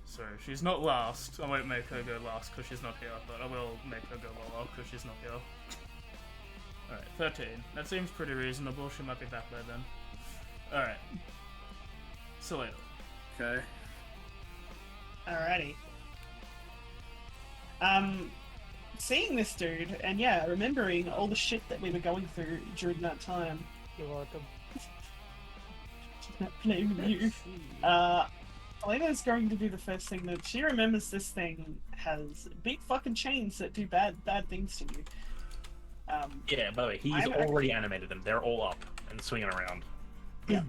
S1: So she's not last. I won't make her go last because she's not here, but I will make her go lower because she's not here. Alright, 13. That seems pretty reasonable. She might be back by then. Alright. See you later.
S5: Okay.
S7: Alrighty. Seeing this dude, and yeah, remembering all the shit that we were going through during that time.
S2: You're welcome.
S7: Not blaming you. Elena's going to do the first thing that she remembers. This thing has big fucking chains that do bad things to you.
S4: Yeah, by the way, he's already animated them. They're all up and swinging around.
S7: Yeah.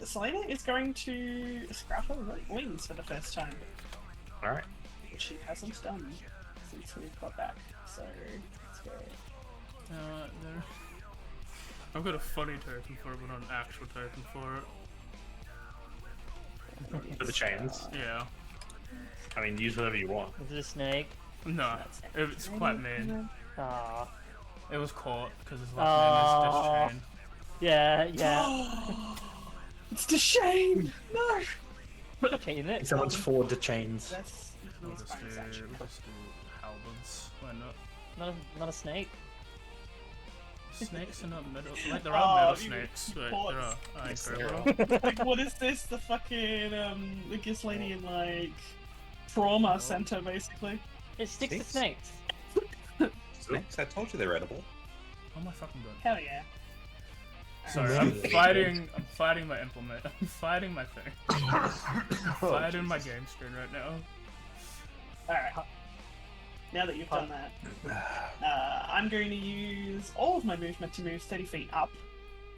S7: Selena is going to scrap her wings for the first time,
S4: Alright.
S7: which she hasn't done since we got back. So let's go.
S1: There. I've got a funny token for it, but not an actual token for it.
S4: For the chains.
S1: Yeah.
S4: I mean, use whatever you want.
S2: Is it a snake?
S1: No, it's quite mean.
S2: Ah.
S1: It was caught because his last name is
S2: Aw.
S1: Dischain.
S2: Yeah.
S7: It's the shame. No.
S2: Okay, in it.
S4: Someone's forward to chains.
S7: That's
S1: We'll
S7: that's
S1: just
S7: fine,
S1: do
S7: actually.
S1: halberds. Why not?
S2: Not a snake.
S1: Snakes are not metal. Like there are metal
S7: you
S1: snakes. Right,
S7: ports.
S1: there are. I
S3: Yes,
S1: incredible.
S3: there
S7: Like, what is this? The fucking the Gis lady in like trauma center, basically.
S2: It sticks to
S3: Snakes?
S2: snakes.
S3: Snakes? I told you they're edible.
S1: Oh my fucking god.
S7: Hell yeah.
S1: Sorry, I'm fighting my implement. I'm fighting my thing. I'm fighting my game screen right now.
S7: Alright. Now that you've done that, I'm going to use all of my movement to move 30 feet up.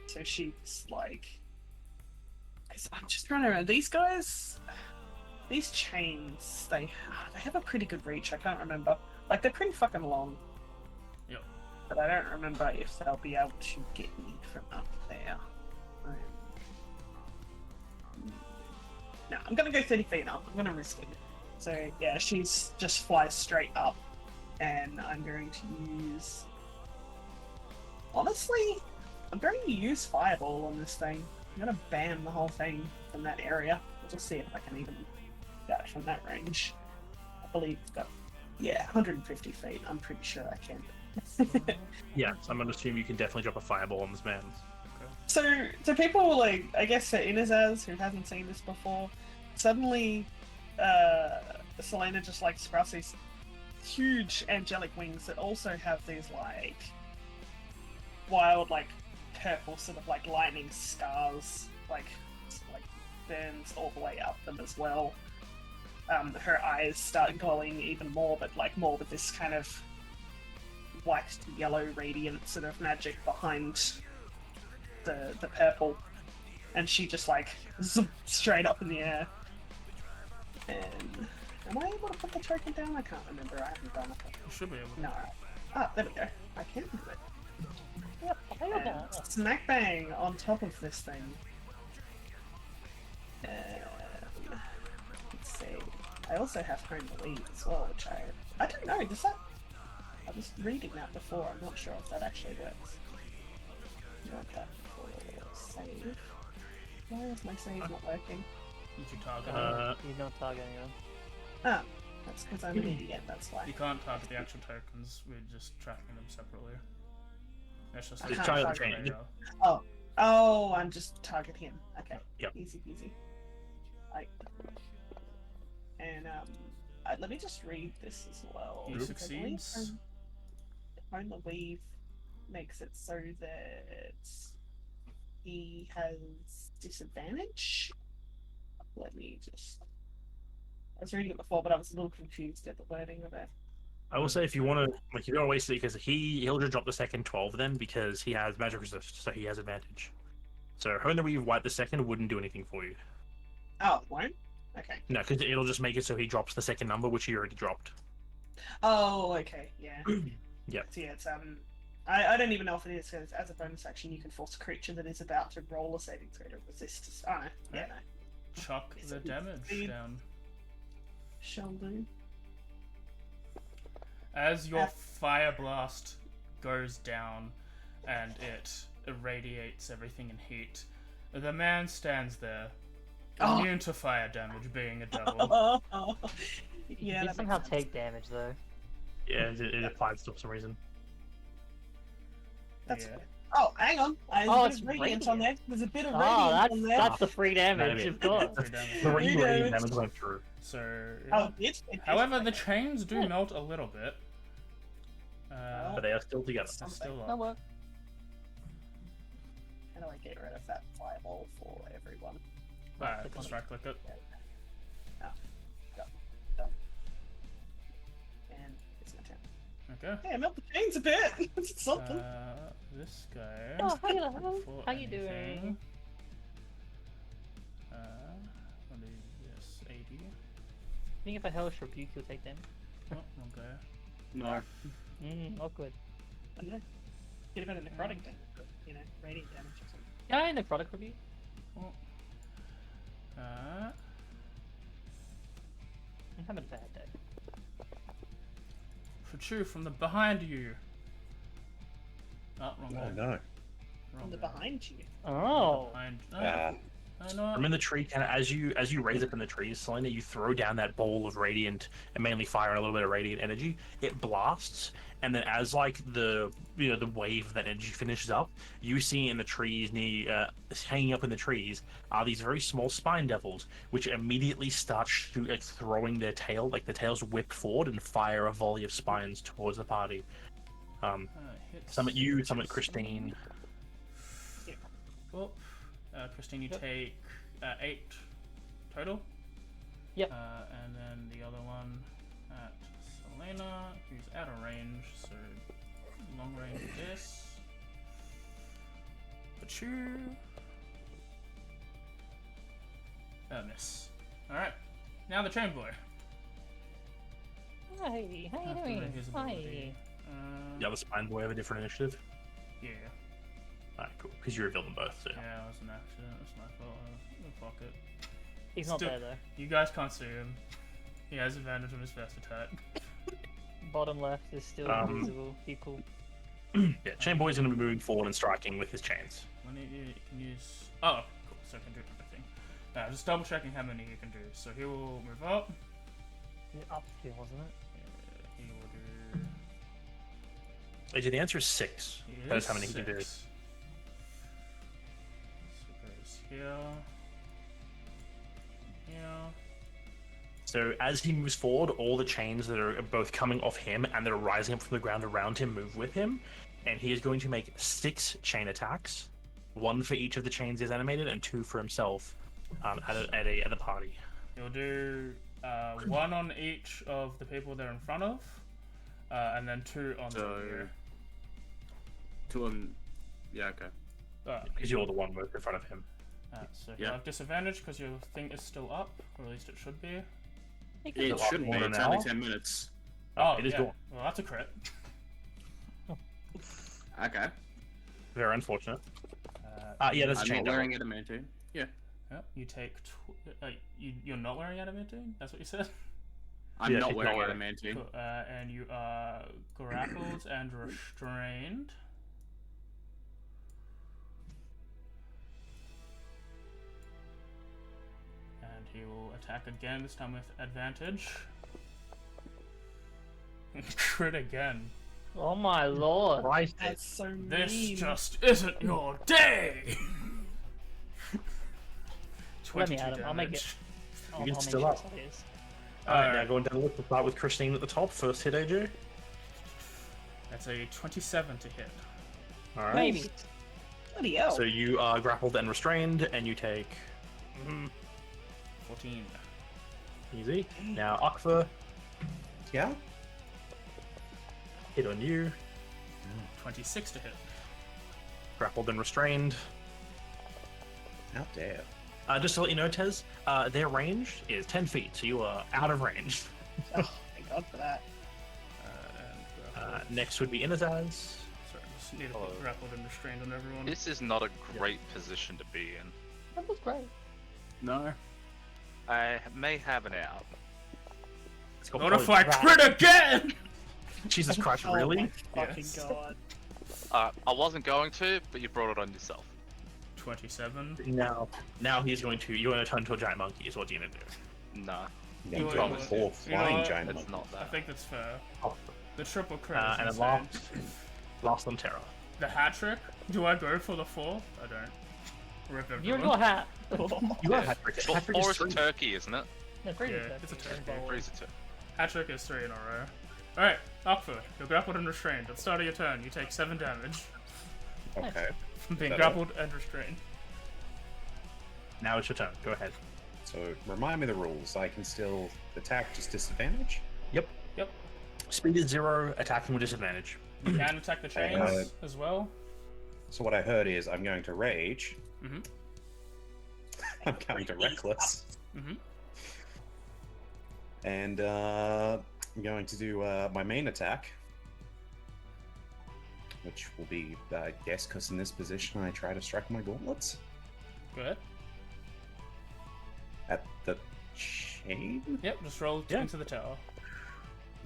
S7: So she's like. 'Cause I'm just trying to remember. These guys. These chains, they have a pretty good reach. I can't remember. Like, they're pretty fucking long.
S1: Yep.
S7: But I don't remember if they'll be able to get me from up there. No, I'm gonna go 30 feet up. I'm gonna risk it. So yeah, she's just flies straight up, and I'm going to use. Honestly, I'm going to use Fireball on this thing. I'm gonna ban the whole thing from that area. We'll just see if I can even get from that range. I believe it's got 150 feet. I'm pretty sure I can.
S4: Yeah, so I'm gonna assume you can definitely drop a fireball on this man.
S7: So, to people like, I guess, Inazaz, who hasn't seen this before, suddenly, Selena just like sprouts these huge angelic wings that also have these like wild, like purple sort of like lightning scars, like burns all the way up them as well. Her eyes start glowing even more, but like more with this kind of white to yellow radiant sort of magic behind the purple, and she just like zoom straight up in the air. And am I able to put the token down? I can't remember. I haven't done it.
S1: You should be able to.
S7: No, Ah, there we go. I can do it.
S2: Yeah,
S7: And smack bang on top of this thing. Let's see. I also have home the lead as well, which I don't know. Does that? I was reading that before. I'm not sure if that actually works. Not that before. Save. Why is my save not working?
S1: You should target.
S2: You don't target anyone.
S7: Ah, that's because I'm an idiot. That's why.
S1: You can't target the actual tokens. We're just tracking them separately. That's just
S7: I
S1: the
S7: can't
S4: try
S7: target
S4: the chain.
S7: Oh, I'm just targeting him. Okay.
S4: Yep.
S7: Easy peasy. And let me just read this as well.
S1: He
S7: I believe
S1: succeeds.
S7: Hone the Weave makes it so that he has disadvantage. Let me just. I was reading it before, but I was a little confused at the wording of it.
S4: I will say if you want to, like, you don't waste it because he'll just drop the second 12 then because he has magic resist, so he has advantage. So Hone the Weave White the second wouldn't do anything for you.
S7: Oh, it won't? Okay.
S4: No, because it'll just make it so he drops the second number, which he already dropped.
S7: Oh, okay, yeah.
S4: Yep.
S7: So yeah, it's I don't even know if it is, because as a bonus action you can force a creature that is about to roll a saving throw to resist. Oh no, yeah, no.
S1: Chuck the damage down.
S7: Shall do.
S1: As your fire blast goes down and it irradiates everything in heat, the man stands there, immune to fire damage, being a devil.
S2: You
S7: Yeah,
S2: did
S7: that
S2: somehow
S7: makes sense.
S2: take damage though.
S4: Yeah, it applied for some reason.
S7: That's
S1: Yeah.
S7: fair. Oh, hang on. There's
S2: Oh,
S7: a
S2: it's
S7: bit of radiant on there. There's a bit of
S2: Oh,
S7: radiant on there.
S2: that's the free damage,
S4: Maybe.
S2: of course.
S1: Free damage.
S4: 3
S7: Three
S4: radiant
S7: damage.
S4: damage went through.
S1: So,
S7: Oh, it did?
S1: however, the
S7: Okay.
S1: chains do melt a little bit.
S4: But they are still together.
S1: They're still
S2: No
S1: up.
S2: work.
S7: How do I get rid of that fireball for everyone?
S1: Just right click it.
S7: And it's my turn.
S1: Okay.
S7: Hey, I melt the chains a bit. It's something.
S1: This guy.
S2: Oh, hello.
S1: before
S2: How you
S1: anything,
S2: doing?
S1: I'll do this 80.
S2: I think if I hellish rebuke, you'll take damage.
S1: Oh, wrong guy.
S5: No.
S2: Awkward.
S7: I don't know. Get about a necrotic damage, but, radiant damage or something.
S2: Yeah, necrotic rebuke.
S1: Uh,
S2: I'm having a bad day.
S1: Protrude from the behind you. Oh, wrong guy.
S3: Oh no.
S1: Wrong
S7: From the
S1: guy.
S7: behind you.
S2: Oh.
S1: Behind. No.
S4: From in the tree, kind of as you raise up in the trees, Selena, you throw down that bowl of radiant and mainly fire and a little bit of radiant energy. It blasts, and then as like the the wave of that energy finishes up, you see in the trees near hanging up in the trees are these very small spine devils, which immediately start throwing their tail, like the tails whip forward and fire a volley of spines towards the party. Summit you, summit Christine.
S1: Cool. Christine, you take 8 total.
S2: Yep.
S1: And then the other one at Selena, who's out of range, so long range of this. Achoo. Miss. Alright. Now the chain boy.
S2: Hi, how you
S1: After
S2: doing?
S1: his
S2: Hi.
S1: ability.
S4: The other spine boy have a different initiative.
S1: Yeah.
S4: Alright, cool. Because you revealed them both. So.
S1: Yeah, it was an accident. It's my fault. Fuck it.
S2: He's not
S1: Still-
S2: there though.
S1: You guys can't see him. He has advantage on his first attack.
S2: Bottom left is still invisible. People.
S4: Yeah, chain boy's going to be moving forward and striking with his chains.
S1: When you can use. Oh, cool. So I can do everything. Now, just double checking how many he can do. So he will move up.
S2: Up here, wasn't it?
S1: He will do.
S4: Actually, the answer is 6.
S1: He
S4: That is
S1: is
S4: how many he can do.
S1: 6. So it goes here. Here.
S4: So as he moves forward, all the chains that are both coming off him and that are rising up from the ground around him move with him, and he is going to make 6 chain attacks, 1 for each of the chains he's animated, and 2 for himself at the party.
S1: He'll do 1 on each of the people they're in front of, and then 2 on the rear.
S5: 2 on. Yeah, okay.
S4: Because you're the one most in front of him.
S1: So he'll have disadvantage because your thing is still up, or at least it should be.
S5: It
S4: Is it
S5: shouldn't be.
S4: more
S5: It's
S4: than
S5: only
S4: now?
S5: 10 minutes.
S1: Oh,
S4: it is
S1: yeah.
S4: gone.
S1: Well, that's a crit.
S5: Okay.
S4: Very unfortunate. Yeah, there's a
S5: I'm
S4: chain
S5: not
S4: devil.
S5: wearing adamantine. Yeah.
S1: Yep, you take. You're not wearing adamantine? That's what you said?
S5: I'm
S4: Yeah,
S5: not
S4: she's
S5: wearing
S4: not wearing-
S5: adamantine.
S1: Cool. And you are grappled and restrained. And he will attack again, this time with advantage. Crit again.
S2: Oh my lord.
S4: Christ.
S7: That's so
S1: This
S7: mean.
S1: just isn't your day!
S2: Let me
S1: 22
S2: add him. I'll make it.
S1: damage.
S2: I'll
S4: can
S2: make
S4: still
S2: sure
S4: up.
S2: it's obvious.
S4: Alright, now going down the list, we'll start with Christine at the top. First hit, AJ.
S1: That's a 27 to hit.
S4: Alright.
S2: Maybe.
S7: Bloody hell.
S4: So you are grappled and restrained, and you take
S1: 14.
S4: easy. Now Akfa,
S3: Yeah?
S4: hit on you,
S1: 26 to hit.
S4: grappled and restrained.
S3: How dare.
S4: Just to let you know, Tez, their range is 10 feet, so you are out of range.
S7: Oh, thank God for that.
S4: Next would be Inazaz.
S1: Sorry, just need to
S4: Hello.
S1: put grappled and restrained on everyone.
S8: This is not a great position to be in.
S2: That was great.
S5: No.
S8: I may have an out.
S4: It's got
S1: What if
S4: probably-
S1: I crit again?
S4: Jesus Christ,
S7: Oh
S4: really?
S7: my fucking
S1: Yes.
S7: God.
S8: I wasn't going to, but you brought it on yourself.
S1: 27.
S4: Now he's going to. You're going to turn into a giant monkey. Is what you're going to do.
S8: Nah,
S3: Yeah,
S1: You
S3: you
S1: know
S3: got
S1: what?
S3: four
S1: You know
S3: flying
S1: what?
S3: giant
S8: it's
S3: monkeys.
S8: not
S1: I
S8: that.
S1: think that's fair.
S4: Oh.
S1: The triple crit is
S4: And then
S1: insane.
S4: last on Terra.
S1: The hat trick? Do I go for the 4? I don't. Rip
S2: You're
S1: everyone.
S2: your hat.
S4: You got
S8: Yeah.
S4: a hat trick.
S8: Well,
S4: Hat trick
S8: four
S4: is
S8: is a
S4: three.
S8: turkey, isn't it?
S2: No, three
S1: Yeah,
S2: is
S1: it's a
S2: turkey.
S1: turkey.
S8: Three is a turkey.
S1: Hat trick is 3 in a row. Alright, Akford, you're grappled and restrained. At the start of your turn, you take 7 damage
S3: Okay.
S1: from being
S3: Better.
S1: grappled and restrained.
S4: Now it's your turn. Go ahead.
S3: So remind me the rules. I can still attack, just disadvantage?
S4: Yep.
S1: Yep.
S4: Speed is 0, attacking with disadvantage.
S1: You can attack the chains as well.
S3: So what I heard is I'm going to rage.
S1: Mhm.
S3: I'm going to reckless.
S1: Mhm.
S3: And I'm going to do my main attack. Which will be, I guess, because in this position I try to strike my gauntlets
S1: Go ahead.
S3: at the chain.
S1: Yep, just roll
S4: Yeah.
S1: into the tower.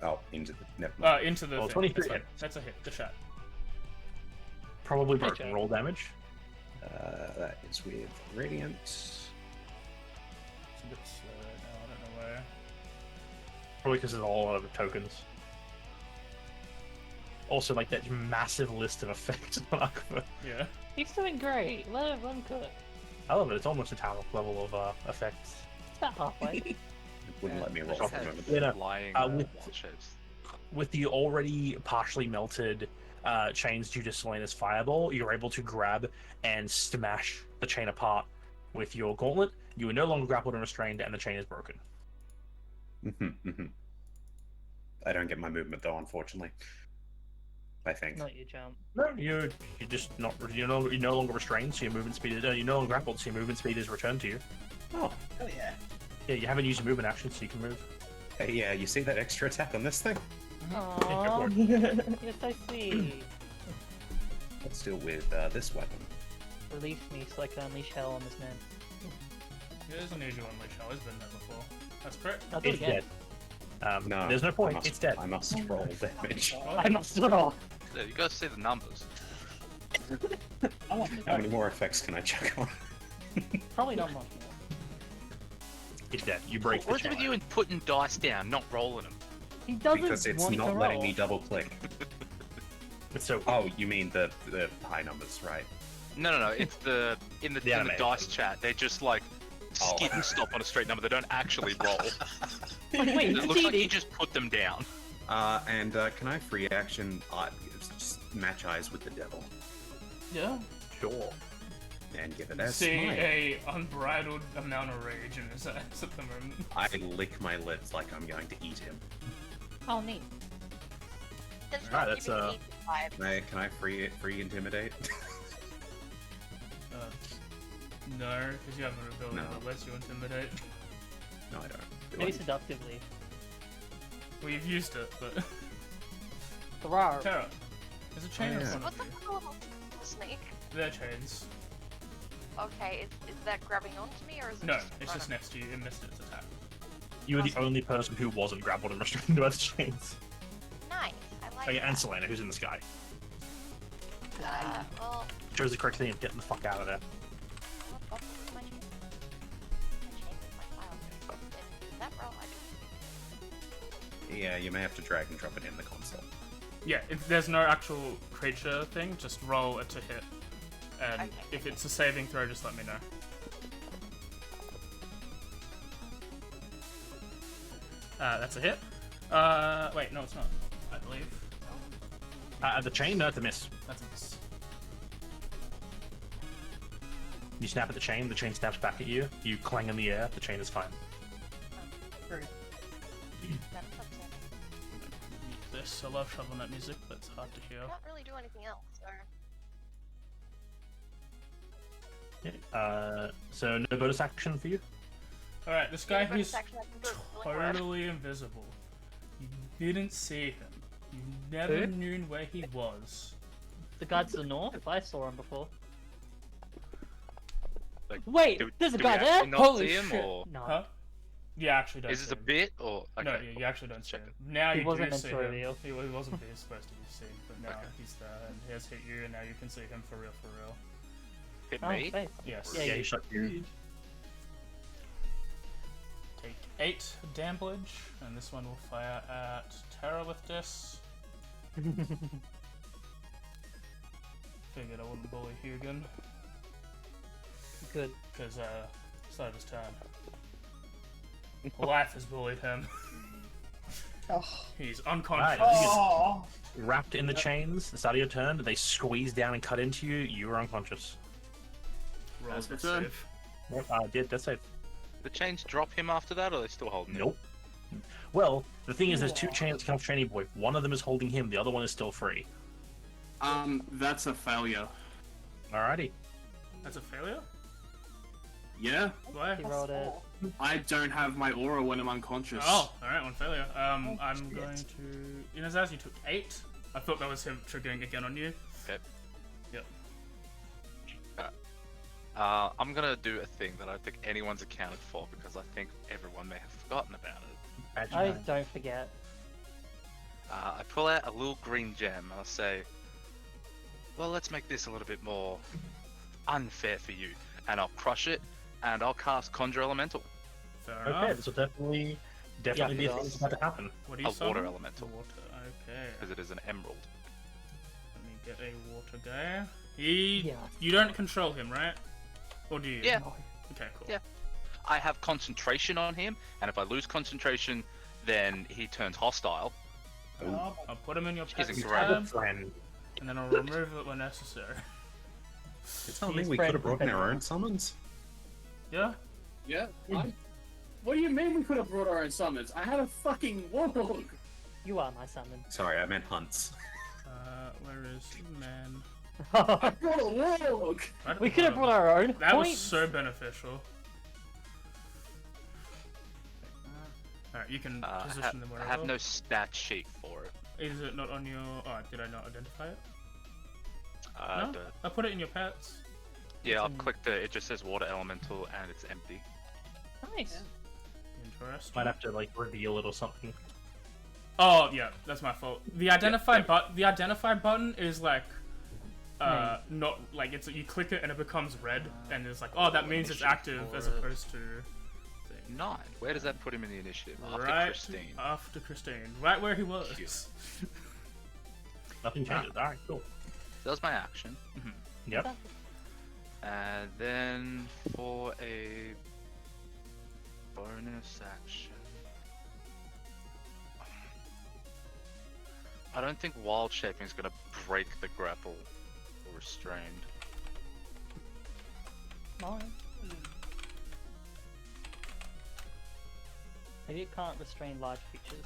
S3: Oh, into the never mind.
S1: Into the
S4: Well,
S1: thing.
S4: 23
S1: That's fine.
S4: hit.
S1: That's a hit. The shot.
S4: Probably
S2: Hey,
S4: broken.
S2: Jack.
S4: Roll damage.
S3: That is with radiant.
S1: It's a bit slow right now. I don't know where.
S4: Probably because there's a lot of tokens. Also, like that massive list of effects on Akfa.
S1: Yeah.
S2: He's doing great. Let him cook.
S4: I love it. It's almost a tower level of effects.
S2: It's about halfway.
S3: It wouldn't let me roll
S8: Just
S3: for a
S8: had
S3: moment.
S4: Yeah, no.
S8: flying
S4: with-
S8: shapes.
S4: With the already partially melted chains due to Selena's fireball, you're able to grab and smash the chain apart with your gauntlet. You are no longer grappled and restrained, and the chain is broken.
S3: I don't get my movement though, unfortunately. I think.
S2: Not your jump.
S4: No, you're just not. You're no longer restrained, so your movement speed is. You're no longer grappled, so your movement speed is returned to you.
S3: Oh,
S7: Oh yeah.
S4: Yeah, you haven't used your movement action, so you can move.
S3: hey, yeah, you see that extra attack on this thing?
S2: Aww, you're so sweet.
S3: Let's deal with this weapon.
S2: Release me so I can unleash hell on this man.
S1: It is unusual on Lich Hell. He's been there before. That's correct.
S2: I'll do it
S4: It's
S2: again.
S4: dead.
S3: No,
S4: There's no point.
S3: I must,
S4: It's dead.
S3: I must roll damage.
S2: I must roll.
S8: Yeah, you guys see the numbers.
S7: I want to
S3: How many more effects can I check on?
S2: Probably not much more.
S4: It's dead. You break the
S8: What's
S4: chain.
S8: with you in putting dice down, not rolling them?
S2: He doesn't
S3: Because it's
S2: want
S3: not
S2: to
S3: letting
S2: roll.
S3: me double click.
S4: It's so.
S3: Oh, you mean the high numbers, right?
S8: No. It's the in the
S4: animation.
S8: dice chat. They just like
S3: Oh.
S8: skip and stop on a straight number. They don't actually roll.
S2: Wait,
S8: It
S2: he's
S8: looks like you
S2: cheating.
S8: just put them down.
S3: And can I free action just match eyes with the devil
S1: Yeah.
S4: Sure.
S3: and give it a
S1: See
S3: smile?
S1: a unbridled amount of rage in his eyes at the moment.
S3: I lick my lips like I'm going to eat him.
S2: Oh, neat.
S6: That's
S4: Alright,
S6: not
S4: that's,
S6: giving me the vibe.
S3: Can I free intimidate?
S1: No, because you have an ability
S3: No.
S1: that lets you intimidate.
S3: No, I don't. Do
S2: Maybe
S3: I?
S2: seductively.
S1: Well, you've used it, but...
S2: Hurrah.
S1: Terra, There's a chain in
S3: yeah.
S1: front
S6: What
S1: of
S6: the
S1: you.
S6: hell? Snake.
S1: They're chains.
S6: Okay, is that grabbing onto me or is it
S1: No,
S6: just in
S1: it's
S6: front
S1: just
S6: of me?
S1: next to you. It missed its attack.
S4: You were the only person who wasn't grappled and restrained by the chains.
S6: Nice. I like
S4: Oh yeah,
S6: that.
S4: and Selena, who's in the sky.
S6: Well,
S4: Chose the correct thing of getting the fuck out of there.
S6: what was my chain? My chain is my file. Is that roll?
S3: Yeah, you may have to drag and drop it in the console.
S1: Yeah, if there's no actual creature thing, just roll it to hit. And
S6: Okay.
S1: if it's a saving throw, just let me know. That's a hit. Wait, no, it's not. I believe.
S4: The chain? No, it's a miss.
S1: That's a miss.
S4: You snap at the chain snaps back at you. You clang in the air, the chain is fine.
S6: That's upsetting.
S1: This, I love Shovel Knight music, but it's hard to hear.
S6: I can't really do anything else. So.
S4: So no bonus action for you?
S1: Alright, this guy,
S6: Yeah,
S1: he's
S6: bonus action, I can do a healing word.
S1: totally invisible. You didn't see him. You never
S2: Who?
S1: knew where he was.
S2: The guy to the north? I saw him before.
S8: Like,
S2: Wait,
S8: do-
S2: there's a
S8: do we
S2: guy there?
S8: actually not
S2: Holy
S8: see him,
S2: shit!
S8: or-
S2: No,
S1: Huh? You actually don't
S8: Is this
S1: see
S8: a
S1: him.
S8: bit or okay?
S1: No, you actually don't
S8: Just
S1: see him.
S8: checking.
S1: Now
S2: He
S1: you
S2: wasn't
S1: do
S2: meant
S1: see
S2: to
S1: him.
S2: reveal.
S1: He wasn't supposed to be seen, but now
S8: Okay.
S1: he's there and he has hit you, and now you can see him for real, for real.
S8: Hit
S2: oh,
S8: me.
S2: faith.
S1: Yes.
S2: Yeah,
S4: Yeah,
S2: you-
S4: he shot you.
S1: Take 8 damage, and this one will fire at Terra with this. Figured I wouldn't bully Hugin,
S2: Good.
S1: because it's not his turn. Life has bullied him.
S7: Oh.
S1: He's unconscious.
S4: Right.
S7: Oh.
S4: Wrapped in the chains, the start of your turn, they squeeze down and cut into you, you are unconscious.
S1: Roll
S5: That's
S1: the
S5: my turn.
S1: save.
S4: Yep, yeah, death save.
S8: The chains drop him after that, or are they still holding him?
S4: Nope. Well, the thing is, there's two chains that come off Training Boy. One of them is holding him, the other one is still free.
S5: That's a failure.
S4: Alrighty.
S1: That's a failure?
S5: Yeah,
S1: Why?
S2: He rolled a.
S5: I don't have my aura when I'm unconscious.
S1: Oh, alright, one failure. I'm
S7: shit.
S1: going to... Inazaz, you took 8. I thought that was him triggering again on you.
S8: Okay.
S1: Yep.
S8: I'm gonna do a thing that I don't think anyone's accounted for because I think everyone may have forgotten about it.
S2: I don't forget.
S8: I pull out a little green gem and I'll say, well, let's make this a little bit more unfair for you. And I'll crush it and I'll cast Conjure Elemental.
S1: Fair
S4: Okay,
S1: enough.
S4: this will definitely be a
S2: Yeah,
S4: thing that's about to happen.
S1: What do you
S8: A water
S1: summon?
S8: elemental.
S1: Water, okay.
S8: Because it is an emerald.
S1: Let me get a water guy. He...
S2: Yeah.
S1: You don't control him, right? Or do you?
S8: Yeah.
S1: Okay, cool.
S8: Yeah. I have concentration on him, and if I lose concentration, then he turns hostile.
S7: Oh.
S1: I'll put him in your pets
S8: Isn't
S1: tab,
S8: correct.
S4: Friend.
S1: and then I'll remove it when necessary.
S3: You tell me
S2: He's
S3: we
S2: friend
S3: could have brought in our
S2: with
S3: own summons?
S1: Yeah?
S5: Yeah. What do you mean we could have brought our own summons? I had a fucking warlord.
S2: You are my summon.
S3: Sorry, I meant hunts.
S1: Where is the man?
S5: I brought a warlord.
S2: We could have brought our own.
S1: That was
S2: points.
S1: so beneficial. Alright, you can position them
S8: I
S1: wherever.
S8: have no stat sheet for it.
S1: Is it not on your... Oh, did I not identify it?
S8: No?
S1: I put it in your pets.
S8: Yeah, I've
S2: in-
S8: clicked it. It just says water elemental and it's empty.
S2: Nice.
S1: Interesting.
S4: Might have to like reveal it or something.
S1: Oh, yeah, that's my fault. The identify button is like... not like it's you click it and it becomes red and it's like, oh, that means it's active as opposed to
S8: 9. Where does that put him in the initiative? After
S1: right
S8: Christine.
S1: after Christine, right where he was.
S8: Cute.
S4: Nothing changes. Alright, cool.
S8: That was my action.
S4: Yep.
S8: And then for a bonus action, I don't think wild shaping is gonna break the grapple or restrained.
S2: No. Maybe it can't restrain large creatures.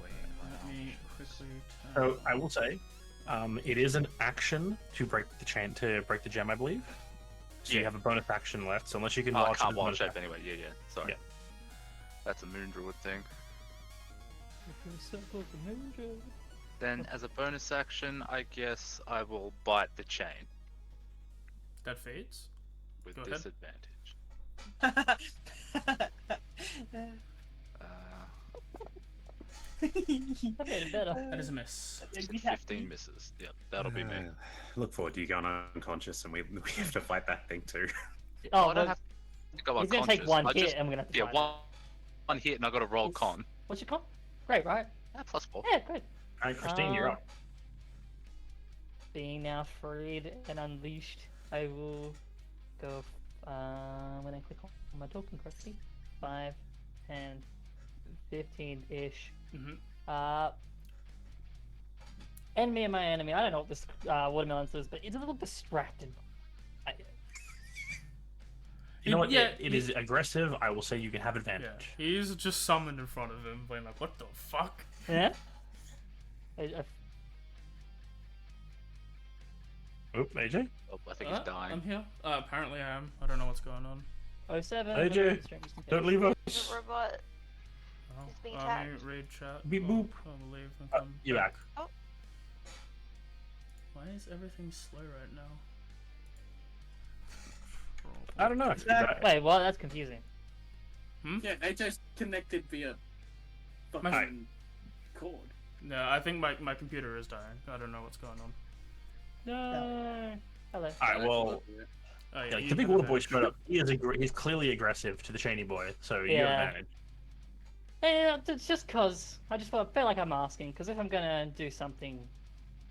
S1: Let me quickly.
S4: So I will say, it is an action to break the chain, to break the gem, I believe. So you
S8: Yeah.
S4: have a bonus action left. So unless you can
S8: Oh, I
S4: wild
S8: can't
S4: shape,
S8: wild
S4: bonus
S8: shape
S4: action.
S8: anyway. Yeah, yeah. Sorry.
S4: Yeah.
S8: That's a moon druid thing. Then, as a bonus action, I guess I will bite the chain
S1: That fades.
S8: with
S1: Go ahead.
S8: disadvantage.
S2: That made it better.
S1: That is a miss.
S7: You'd be
S8: 15
S7: happy.
S8: misses. Yep, that'll be me.
S3: Look forward to you going unconscious, and we have to fight that thing too.
S2: Oh,
S8: I don't
S2: well,
S8: have to go
S2: he's gonna
S8: unconscious.
S2: take one
S8: I
S2: hit,
S8: just,
S2: and we're gonna have to
S8: yeah,
S2: fight
S8: one hit, and I got to roll
S2: Yes.
S8: con.
S2: What's your con? Great, right?
S8: +4.
S2: Yeah, good.
S4: Alright, Christine, you're up.
S2: Being now freed and unleashed, I will go. When I click on my token correctly, 5 and 15-ish.
S1: Mm-hmm.
S2: Enemy of my enemy. I don't know what this watermelon says, but it's a little distracted.
S4: You know what?
S1: Yeah,
S4: It is aggressive. I will say you can have advantage.
S1: Yeah, he's just summoned in front of him, being like, "What the fuck?"
S2: Yeah.
S4: Oop, AJ?
S8: Oh, I think he's dying.
S1: I'm here. Apparently I am. I don't know what's going on.
S2: 07.
S4: AJ, don't leave us.
S6: The robot.
S1: Oh,
S6: It's being
S1: let me
S6: attacked.
S1: read chat.
S4: Beep
S1: Oh,
S4: boop.
S1: I'll leave and
S4: Oh,
S1: come.
S4: you're back.
S1: Why is everything slow right now?
S4: I don't know.
S2: Wait, well, that's confusing.
S5: Yeah, AJ's connected via fucking cord.
S1: No, I think my computer is dying. I don't know what's going on.
S2: No. Hello.
S4: Alright, well,
S1: Oh,
S4: yeah,
S1: you
S4: the big
S1: have
S4: water boy
S1: advantage.
S4: showed up. He's clearly aggressive to the Cheney boy, so you have
S2: Yeah.
S4: advantage.
S2: Yeah, it's just cause I just feel like I'm asking, because if I'm gonna do something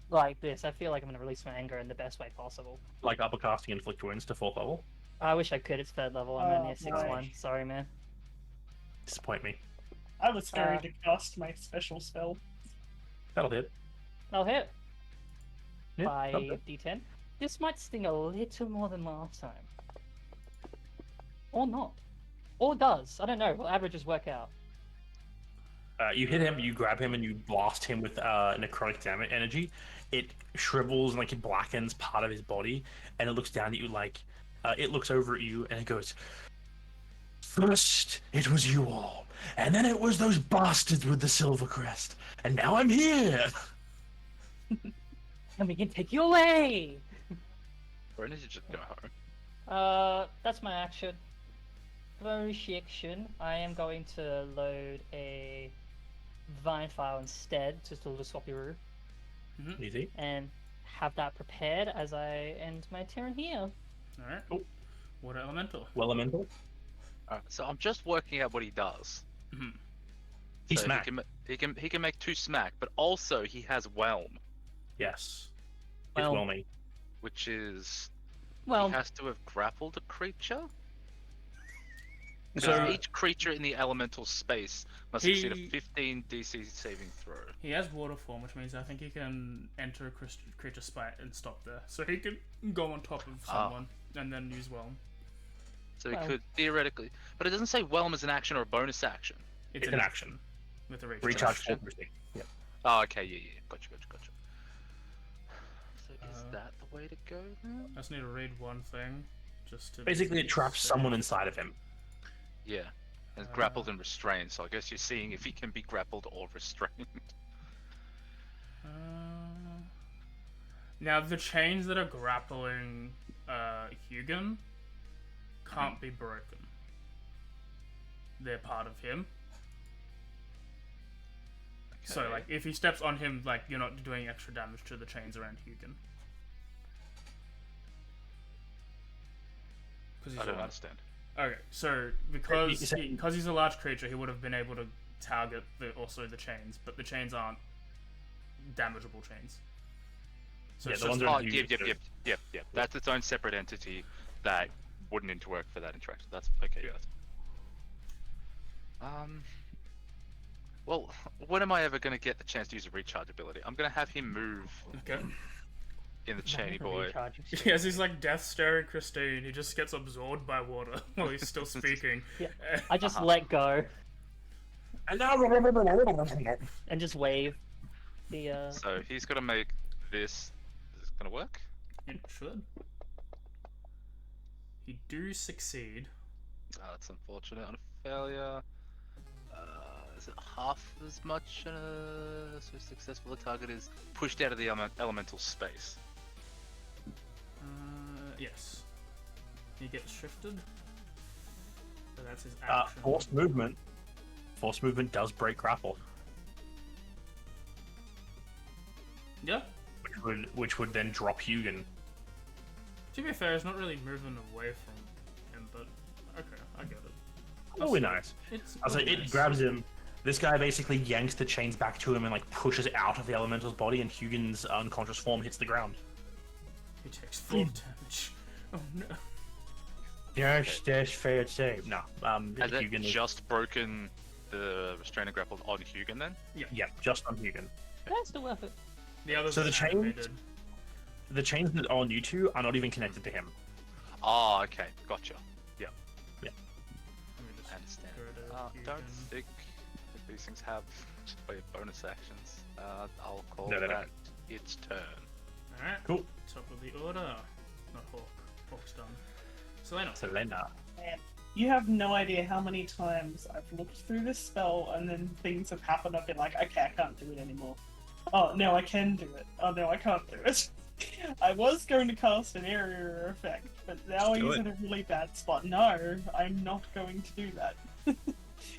S2: like this, I feel like I'm gonna release my anger in the best way possible.
S4: Like uppercasting inflict wounds to 4th level.
S2: I wish I could. It's 3rd level. I'm only a
S7: Oh,
S2: 6-1.
S7: boy.
S2: Sorry, man.
S4: Disappoint me.
S7: I was scared to cast my special spell.
S4: That'll hit.
S2: I'll hit
S4: Yeah,
S2: by
S4: not bad.
S2: D10. This might sting a little more than last time, or not, or does. I don't know. Will averages work out?
S4: You hit him, you grab him, and you blast him with necrotic damage energy. It shrivels and like it blackens part of his body, and it looks down at you like it looks over at you, and it goes. First, it was you all, and then it was those bastards with the silver crest, and now I'm here.
S2: And we can take you away.
S8: Or did you just go home?
S2: That's my action. Bonus action. I am going to load a vine file instead, just a little swapperoo,
S4: Easy.
S2: and have that prepared as I end my turn here.
S1: All right.
S4: Oh.
S1: Water elemental.
S4: Well, elemental.
S8: Alright, so I'm just working out what he does.
S1: Mhm.
S4: He
S8: So
S4: smacked.
S8: He can make 2 smack, but also he has whelm,
S4: Yes.
S2: Well-
S4: It's whelming.
S8: which is
S2: Well,
S8: he has to have grappled a creature.
S4: So
S8: So each creature in the elemental space must succeed a
S1: He-
S8: 15 DC saving throw.
S1: He has water form, which means I think he can enter a creature spite and stop there. So he could go on top of someone and then use whelm.
S8: So he
S2: Well-
S8: could theoretically, but it doesn't say whelm as an action or a bonus action.
S1: It's
S4: an action.
S1: with a recharge.
S4: Recharge
S8: action.
S4: full boosting. Yep.
S8: Oh, okay, yeah, gotcha. So is
S1: Uh,
S8: that the way to go then?
S1: I just need to read one thing, just to.
S4: Basically, it traps
S1: say-
S4: someone inside of him.
S8: Yeah, and grappled and restrained. So I guess you're seeing if he can be grappled or restrained.
S1: Now the chains that are grappling Hugin can't be broken. They're part of him. So
S8: Okay.
S1: like if he steps on him, like you're not doing extra damage to the chains around Hugin. Because
S8: I don't understand.
S1: Okay, so because
S4: You said-
S1: because he's a large creature, he would have been able to target also the chains, but the chains aren't damageable chains. So
S4: Yeah,
S1: it's
S4: the
S1: just
S4: ones are-
S8: Oh,
S4: you-
S8: yep. That's its own separate entity that wouldn't interact for that interaction. That's okay. Yeah. Well, when am I ever going to get the chance to use a recharge ability? I'm going to have him move
S1: okay.
S8: in the Cheney boy.
S2: Recharging
S1: He has his like death staring Christine. He just gets absorbed by water while he's still speaking.
S2: Yeah. I just let go
S4: And now,
S2: and just wave. The
S8: So he's got to make this. Is this going to work?
S1: It should. He do succeed.
S8: Oh, that's unfortunate. On a failure. is it half as much? So successful, the target is pushed out of the elemental space.
S1: Yes. He gets shifted. So that's his action.
S4: Forced movement. Forced movement does break grapple,
S1: Yeah.
S4: which would then drop Hugin.
S1: To be fair, it's not really moving away from him, but okay, I get it.
S4: Oh, nice.
S1: It's
S4: I was like,
S1: really
S4: it
S1: nice.
S4: grabs him. This guy basically yanks the chains back to him and like pushes out of the elemental's body, and Hugin's unconscious form hits the ground.
S1: He takes full damage. Oh no.
S4: Yes, that's fair to say. No,
S8: Has it
S4: Hugin is,
S8: just broken the restrainer grapple on Hugin then?
S4: yeah, just on Hugin.
S2: That's still worth it.
S1: The others
S4: So
S1: are
S4: the chains-
S1: animated.
S4: The chains that are on you two are not even connected to him.
S8: Oh, okay, gotcha.
S1: Let me just
S8: I understand.
S1: go to
S8: Don't
S1: Hugin.
S8: think that these things have bonus actions. I'll call
S4: No, they
S8: that
S4: don't.
S8: its turn.
S1: Alright.
S4: Cool.
S1: Top of the order. Not Hawk. Hawk's done. Selena.
S4: Selena.
S7: Man, you have no idea how many times I've looked through this spell and then things have happened. I've been like, okay, I can't do it anymore. Oh, no, I can do it. Oh, no, I can't do it. I was going to cast an area effect, but now
S3: Just do
S7: he's
S3: it.
S7: in a really bad spot. No, I'm not going to do that.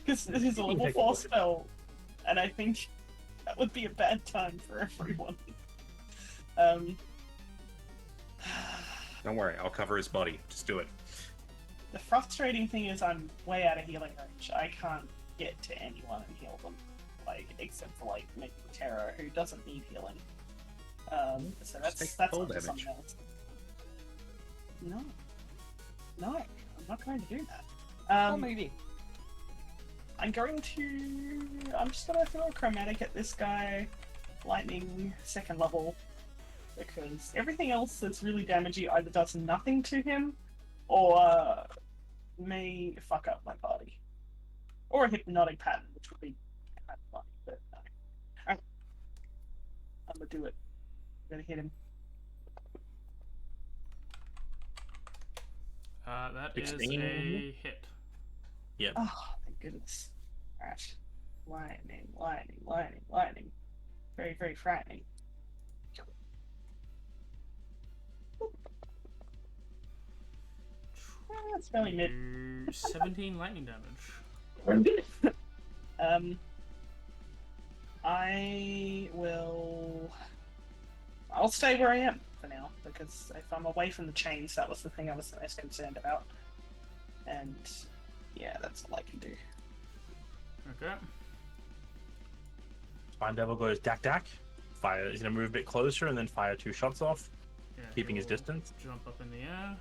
S7: Because it is a level 4 spell, and I think that would be a bad time for everyone.
S3: Don't worry, I'll cover his body. Just do it.
S7: The frustrating thing is I'm way out of healing range. I can't get to anyone and heal them, like except for like maybe Terra, who doesn't need healing. So
S3: take
S7: that's
S3: full
S7: onto
S3: damage.
S7: something else. No, I'm not going to do that.
S2: Or maybe.
S7: I'm just gonna throw a chromatic at this guy, lightning 2nd level, because everything else that's really damaging either does nothing to him, or may fuck up my party. Or a hypnotic pattern, which would be kind of funny, but no. Alright. I'm gonna do it. I'm gonna hit him.
S1: That is
S4: 16.
S1: a hit.
S7: Oh, thank goodness. Alright. Lightning. Very, very frightening. That's fairly mid.
S1: 17 lightning damage.
S7: I'll stay where I am for now, because if I'm away from the chains, that was the thing I was the most concerned about. And yeah, that's all I can do.
S1: Okay.
S4: Spine Devil goes dak dak. Fire. He's gonna move a bit closer and then fire 2 shots off,
S1: Yeah,
S4: keeping his
S1: he'll
S4: distance.
S1: Jump up in the air.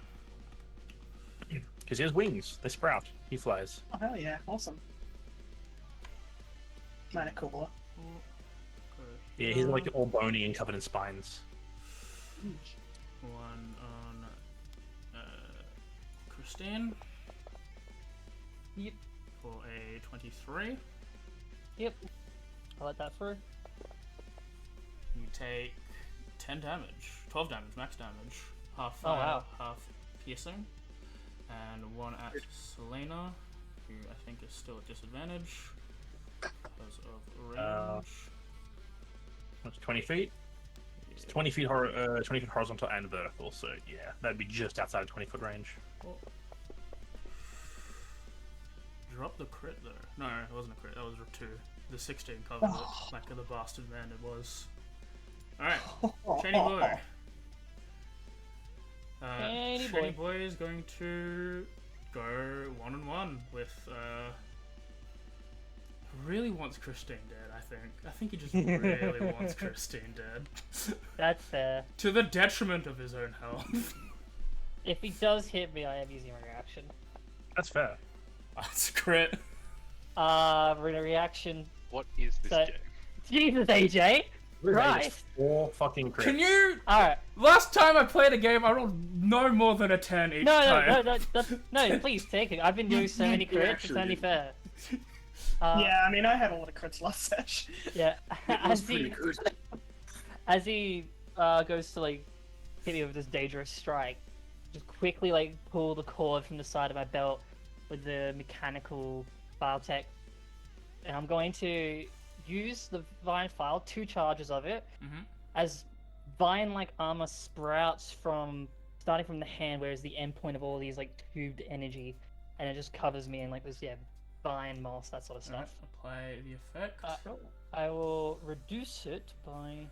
S4: Because he has wings. They sprout. He flies.
S7: Oh hell yeah, awesome. Kinda cooler.
S4: Yeah, he's like all bony and covered in spines.
S1: One on Christine.
S2: Yep.
S1: For a 23.
S2: Yep. I'll let that through.
S1: You take 10 damage. 12 damage, max damage. Half
S2: Oh, wow.
S1: half piercing. And one at Selena, who I think is still at disadvantage because of range.
S4: That's 20 feet. It's 20 feet, 20 feet horizontal and vertical, so yeah, that'd be just outside of 20-foot range.
S1: Oh. Drop the crit there. No, it wasn't a crit. That was a 2. The 16 covered it like the bastard man it was. Alright, Shady Boy.
S2: Shady
S1: Shady
S2: Boy.
S1: Boy is going to go 1-on-1 with. Really wants Christine dead, I think. I think he just really wants Christine dead.
S2: That's fair.
S1: To the detriment of his own health.
S2: If he does hit me, I am using a reaction.
S4: That's fair.
S1: That's a crit.
S2: Reaction.
S8: What is this
S2: So-
S8: game?
S2: Jesus, AJ!
S4: Right.
S2: Christ!
S4: 4 fucking crits.
S1: Can you?
S2: Alright.
S1: Last time I played a game, I rolled no more than a 10 each time.
S2: No, please take it. I've been doing so many
S3: You
S2: crits, it's
S3: actually
S2: only
S3: did.
S2: fair.
S7: Yeah, I mean, I had a lot of crits last session.
S2: Yeah.
S3: It was pretty good.
S2: As he goes to like hit me with this dangerous strike, just quickly like pull the cord from the side of my belt with the mechanical biotech and I'm going to use the vine file, 2 charges of it,
S1: Mhm.
S2: as vine-like armor sprouts from starting from the hand, whereas the end point of all these like tubed energy, and it just covers me in like this vine moss, that sort of
S1: Alright,
S2: stuff.
S1: apply the effect.
S2: I will reduce it by.
S1: You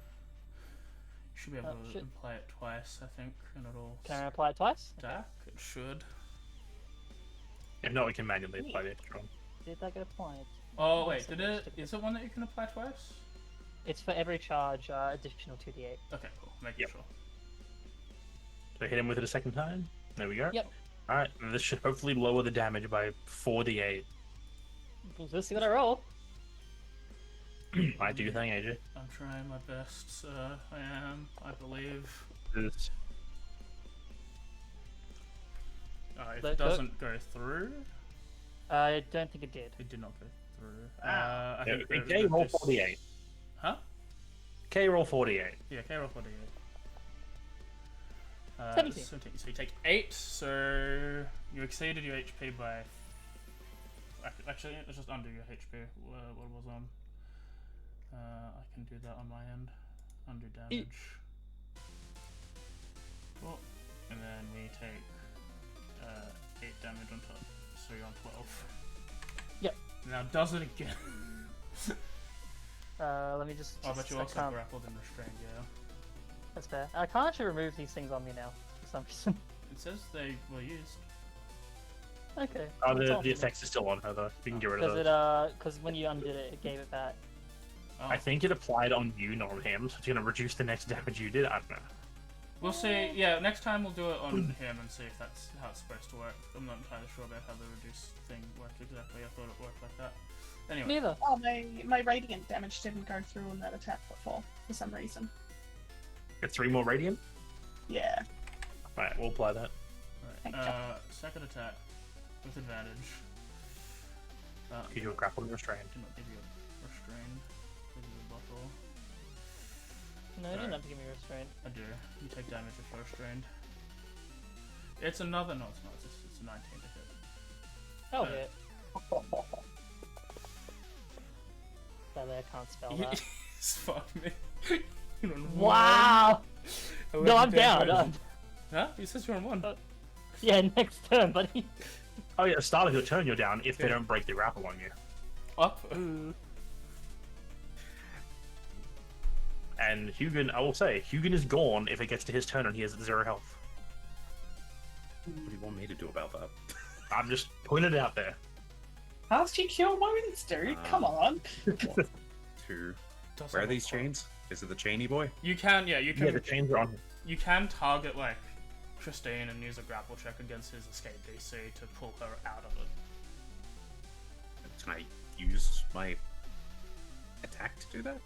S1: should be able to
S2: shit.
S1: apply it twice, I think, and it'll
S2: Can I apply it twice?
S1: stack. It should.
S4: If not, we can manually apply the extra one.
S2: Did that get applied?
S1: Oh wait, did it? Is it one that you can apply twice?
S2: It's for every charge, additional 2d8.
S1: Okay, cool. Make
S4: Yep.
S1: sure.
S4: So hit him with it a second time. There we go.
S2: Yep.
S4: Alright, this should hopefully lower the damage by 4d8.
S2: Let's see what I roll.
S4: I do think, AJ.
S1: I'm trying my best, sir. I am. I believe.
S4: This-
S1: If
S2: Let
S1: it
S2: go.
S1: doesn't go through,
S2: I don't think it did.
S1: it did not go through.
S7: Ah.
S1: I think
S4: K roll 48.
S1: Huh?
S4: K roll 48.
S1: Yeah, K roll 48.
S2: 17.
S1: 17. So you take 8, so you exceeded your HP by. Actually, it's just under your HP. What was on? I can do that on my end. Undo damage. Cool. And then we take 8 damage on top. So you're on 12.
S2: Yep.
S1: Now does it again.
S2: Let me just.
S1: Oh, but you
S2: I
S1: also
S2: can't-
S1: grappled and restrained, yeah.
S2: That's fair. I can't actually remove these things on me now for some reason.
S1: It says they were used.
S2: Okay.
S4: Oh,
S2: that's
S4: the
S2: awesome.
S4: effects are still on her though. You can get rid of
S2: Because
S4: those.
S2: because when you undid it, it gave it back.
S1: Oh.
S4: I think it applied on you, not on him, so it's gonna reduce the next damage you did. I don't know.
S1: We'll see. Yeah, next time we'll do it on him and see if that's how it's supposed to work. I'm not entirely sure about how the reduce thing worked exactly. I thought it worked like that. Anyway.
S2: Neither.
S7: Oh, my radiant damage didn't go through on that attack before for some reason.
S4: Get 3 more radiant.
S7: Yeah.
S4: Alright, we'll apply that.
S7: Thank
S1: Right.
S7: you.
S1: Second attack with advantage.
S4: You do a grapple and restrain.
S1: Do not give you a restrain. Give you a buckle.
S2: No, you didn't have to give me restraint.
S1: I do. You take damage if you're restrained. It's another. No, it's not. It's a 19 to hit.
S2: Oh,
S1: Uh,
S2: yeah. Sadly, I can't spell that.
S1: Fuck me. You're on
S2: Wow!
S1: one.
S2: No, I'm down.
S1: Damage. Huh? You said you're on 1.
S2: Yeah, next turn, buddy.
S4: Oh yeah, at the start of your turn you're down if they
S1: Okay.
S4: don't break the grapple on you.
S1: Up.
S4: And Hugin, I will say, Hugin is gone if it gets to his turn and he has 0 health.
S3: What do you want me to do about that?
S4: I'm just putting it out there.
S7: How's you cure wounds, dude? Come on.
S3: 2.
S1: Does
S3: Where are
S1: have
S3: these
S1: a point.
S3: chains? Is it the chainy boy?
S1: You can, yeah, you can.
S4: Yeah, the chains are on him.
S1: You can target like Christine and use a grapple check against his escape DC to pull her out of it.
S3: Can I use my attack to do that?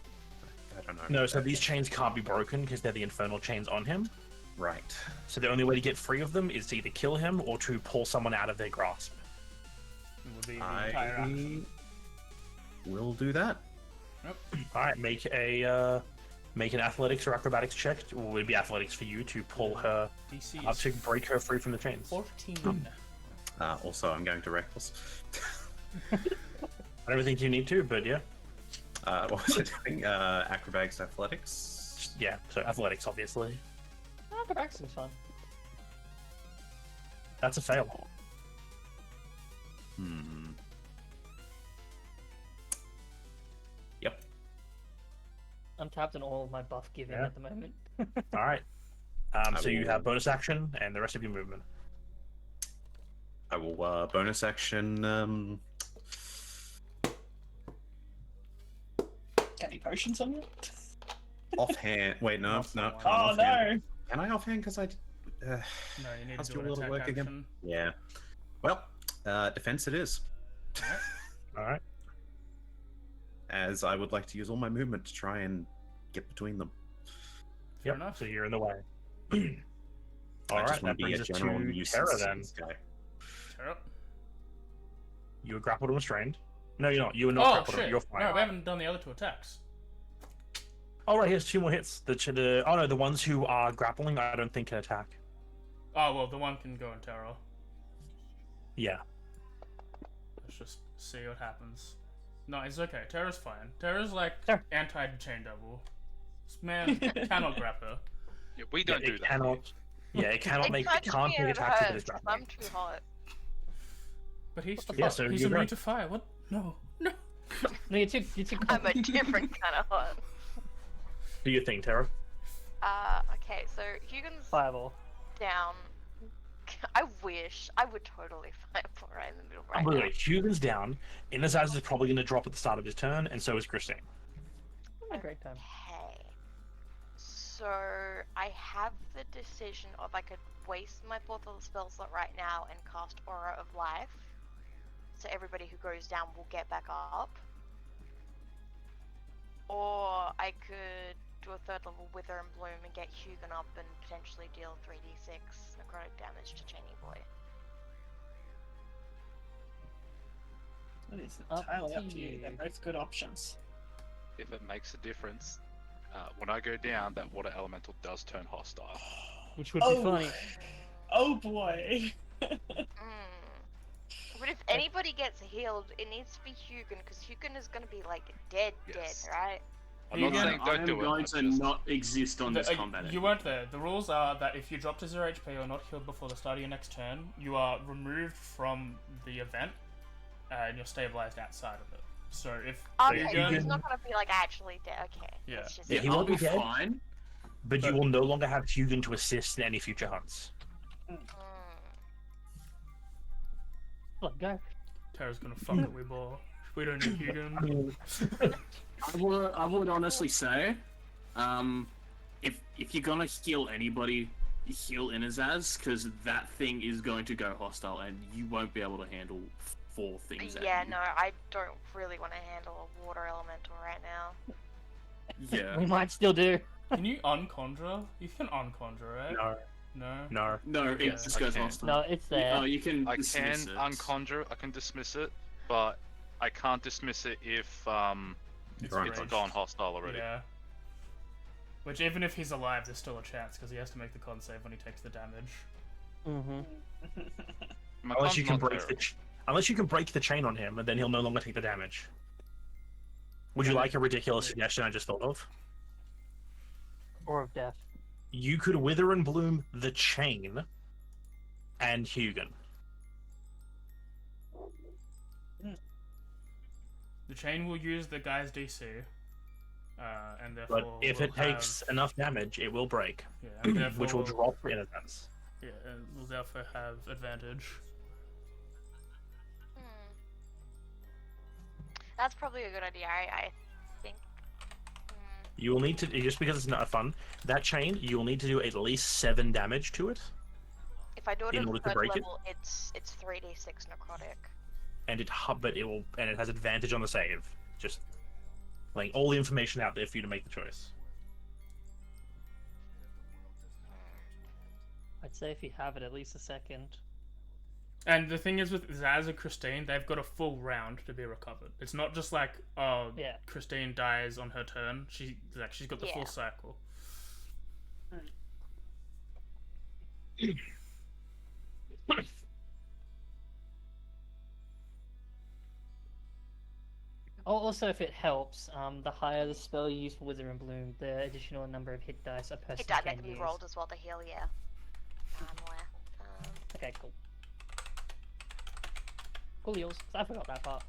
S3: I don't know.
S4: No, so these chains can't be broken because they're the infernal chains on him.
S3: Right.
S4: So the only way to get free of them is to either kill him or to pull someone out of their grasp.
S1: It would be the entire action.
S3: will do that.
S4: Alright, make an athletics or acrobatics check. Or would it be athletics for you to pull her
S1: DC
S4: up
S1: is
S4: to break her free from the chains?
S1: 14.
S3: Also, I'm going to reckless.
S4: I don't think you need to, but yeah.
S3: What was it doing? Acrobatics, athletics.
S4: Yeah, so athletics, obviously.
S2: Acrobatics is fun.
S4: That's a fail.
S3: Hmm. Yep.
S2: I'm tapped on all of my buff giving
S4: Yeah.
S2: at the moment.
S4: Alright.
S3: I
S4: So you
S3: will-
S4: have bonus action and the rest of your movement.
S3: I will bonus action.
S7: Any potions on you?
S3: Offhand. Wait, no,
S1: Not
S3: no.
S1: someone.
S3: can't
S7: Oh
S3: offhand.
S7: no!
S3: Can I offhand? Because I.
S1: No, you need
S3: How's
S1: to do
S3: your
S1: an
S3: little
S1: attack
S3: work
S1: action.
S3: again? Yeah. Well, defense it is.
S4: Alright.
S3: As I would like to use all my movement to try and get between them.
S1: Fair
S4: Yep,
S1: enough.
S4: so you're in the way.
S3: I
S4: Alright,
S3: just want
S4: that
S3: to be a
S4: brings us
S3: general
S4: to
S3: nuisance
S4: Terra
S3: to
S4: then.
S3: this guy.
S1: Tear up.
S4: You were grappled and restrained. No, you're not. You were not
S1: Oh
S4: grappled.
S1: shit!
S4: You're fine.
S1: No, we haven't done the other 2 attacks.
S4: Oh, right, here's 2 more hits. Oh no, the ones who are grappling, I don't think can attack.
S1: Oh well, the one can go in terror.
S4: Yeah.
S1: Let's just see what happens. No, it's okay. Terra's fine. Terra's like
S2: Terra.
S1: anti-chain devil. This man cannot grab her.
S8: Yeah, we don't do
S4: it
S8: that.
S4: cannot. Yeah, it cannot make. It
S6: touched
S4: can't
S6: me
S4: make
S6: and it
S4: attacks if it
S6: hurts
S4: is
S6: 'cause
S4: grappling.
S6: I'm too hot.
S1: But he's
S2: What the
S4: Yeah,
S2: fuck?
S4: so
S1: he's
S4: you're
S1: immune
S4: right.
S1: to fire. What? No. No.
S2: No, you're too
S6: I'm a different kind of hot.
S4: Do you think, Terra?
S6: Okay, so Hugon's
S2: fireball.
S6: down. I wish. I would totally fight for right in the middle right
S4: By the
S6: now.
S4: way, Hugon's down. Inazaz is probably going to drop at the start of his turn, and so is Christine.
S2: A great time.
S6: Okay. So I have the decision of I could waste my fourth level spell slot right now and cast Aura of Life. So everybody who goes down will get back up. Or I could do a third level Wither and Bloom and get Hugon up and potentially deal 3d6 necrotic damage to Cheney Boy.
S7: That is
S2: Up
S7: entirely
S2: to
S7: up to you.
S2: you.
S7: They're both good options.
S8: If it makes a difference, when I go down, that water elemental does turn hostile.
S2: Which would
S7: Oh.
S2: be funny.
S7: Oh boy.
S6: But if anybody gets healed, it needs to be Hugon, because Hugon is going to be like dead,
S8: Yes.
S6: right?
S8: I'm not
S1: Yeah,
S8: saying don't
S5: I'm
S8: do it.
S5: going
S8: I'm
S5: to
S8: just-
S5: not exist on this combat.
S1: You weren't there. The rules are that if you drop to 0 HP or not healed before the start of your next turn, you are removed from the event and you're stabilized outside of it. So if
S6: Okay,
S1: you
S6: so
S1: go-
S6: he's not going to be like actually dead. Okay.
S1: Yeah.
S6: It's just
S4: Yeah, he
S5: I'll
S4: won't
S5: be
S4: be dead.
S5: fine.
S4: But you will no longer have Hugon to assist in any future hunts.
S2: Look, go.
S1: Terra's gonna fuck it, we ball. We don't need Hugon.
S5: I would honestly say, if you're gonna heal anybody, heal Inazaz, because that thing is going to go hostile, and you won't be able to handle 4 things.
S6: Yeah,
S5: at you.
S6: no, I don't really want to handle a water elemental right now.
S5: Yeah.
S2: We might still do.
S1: Can you unconjure? You can unconjure, right?
S4: No,
S1: No?
S4: no.
S5: No, it
S1: Yeah,
S5: just
S8: I
S5: goes
S8: can.
S5: hostile.
S2: No, it's there.
S5: Oh, you can.
S8: I can
S5: dismiss it.
S8: unconjure. I can dismiss it, but I can't dismiss it if
S1: It's
S8: it's
S1: ranged.
S8: gone hostile already.
S1: Yeah. Which, even if he's alive, there's still a chance, because he has to make the con save when he takes the damage.
S2: Mm-hmm.
S8: My
S4: Unless
S8: con's
S4: you can
S8: not
S4: break the
S8: terrible.
S4: unless you can break the chain on him, and then he'll no longer take the damage. Would you
S1: Yeah,
S4: like a ridiculous suggestion I just thought of?
S2: Or of death.
S4: You could Wither and Bloom the chain and Hugon.
S1: The chain will use the guy's DC, and
S4: But
S1: therefore
S4: if
S1: will
S4: it takes
S1: have,
S4: enough damage, it will break,
S1: yeah, and therefore
S4: which will
S1: will-
S4: drop in a sense.
S1: Yeah, and will therefore have advantage.
S6: That's probably a good idea. I think.
S4: You will need to, just because it's not fun, that chain, you will need to do at least 7 damage to it,
S6: If I do it
S4: In
S6: at
S4: order to
S6: third
S4: break it?
S6: level, it's 3d6 necrotic.
S4: and it has advantage on the save. Just laying all the information out there for you to make the choice.
S2: I'd say if you have it, at least a second.
S1: And the thing is with Zaz and Christine, they've got a full round to be recovered. It's not just like, oh,
S2: Yeah.
S1: Christine dies on her turn. She's got the
S6: Yeah.
S1: full cycle.
S2: Also, if it helps, the higher the spell you use for Wither and Bloom, the additional number of hit dice a person
S6: It died
S2: can
S6: that can be
S2: use.
S6: rolled as well to heal, yeah. I'm aware.
S2: Okay, cool. Coolios, 'cause I forgot that part.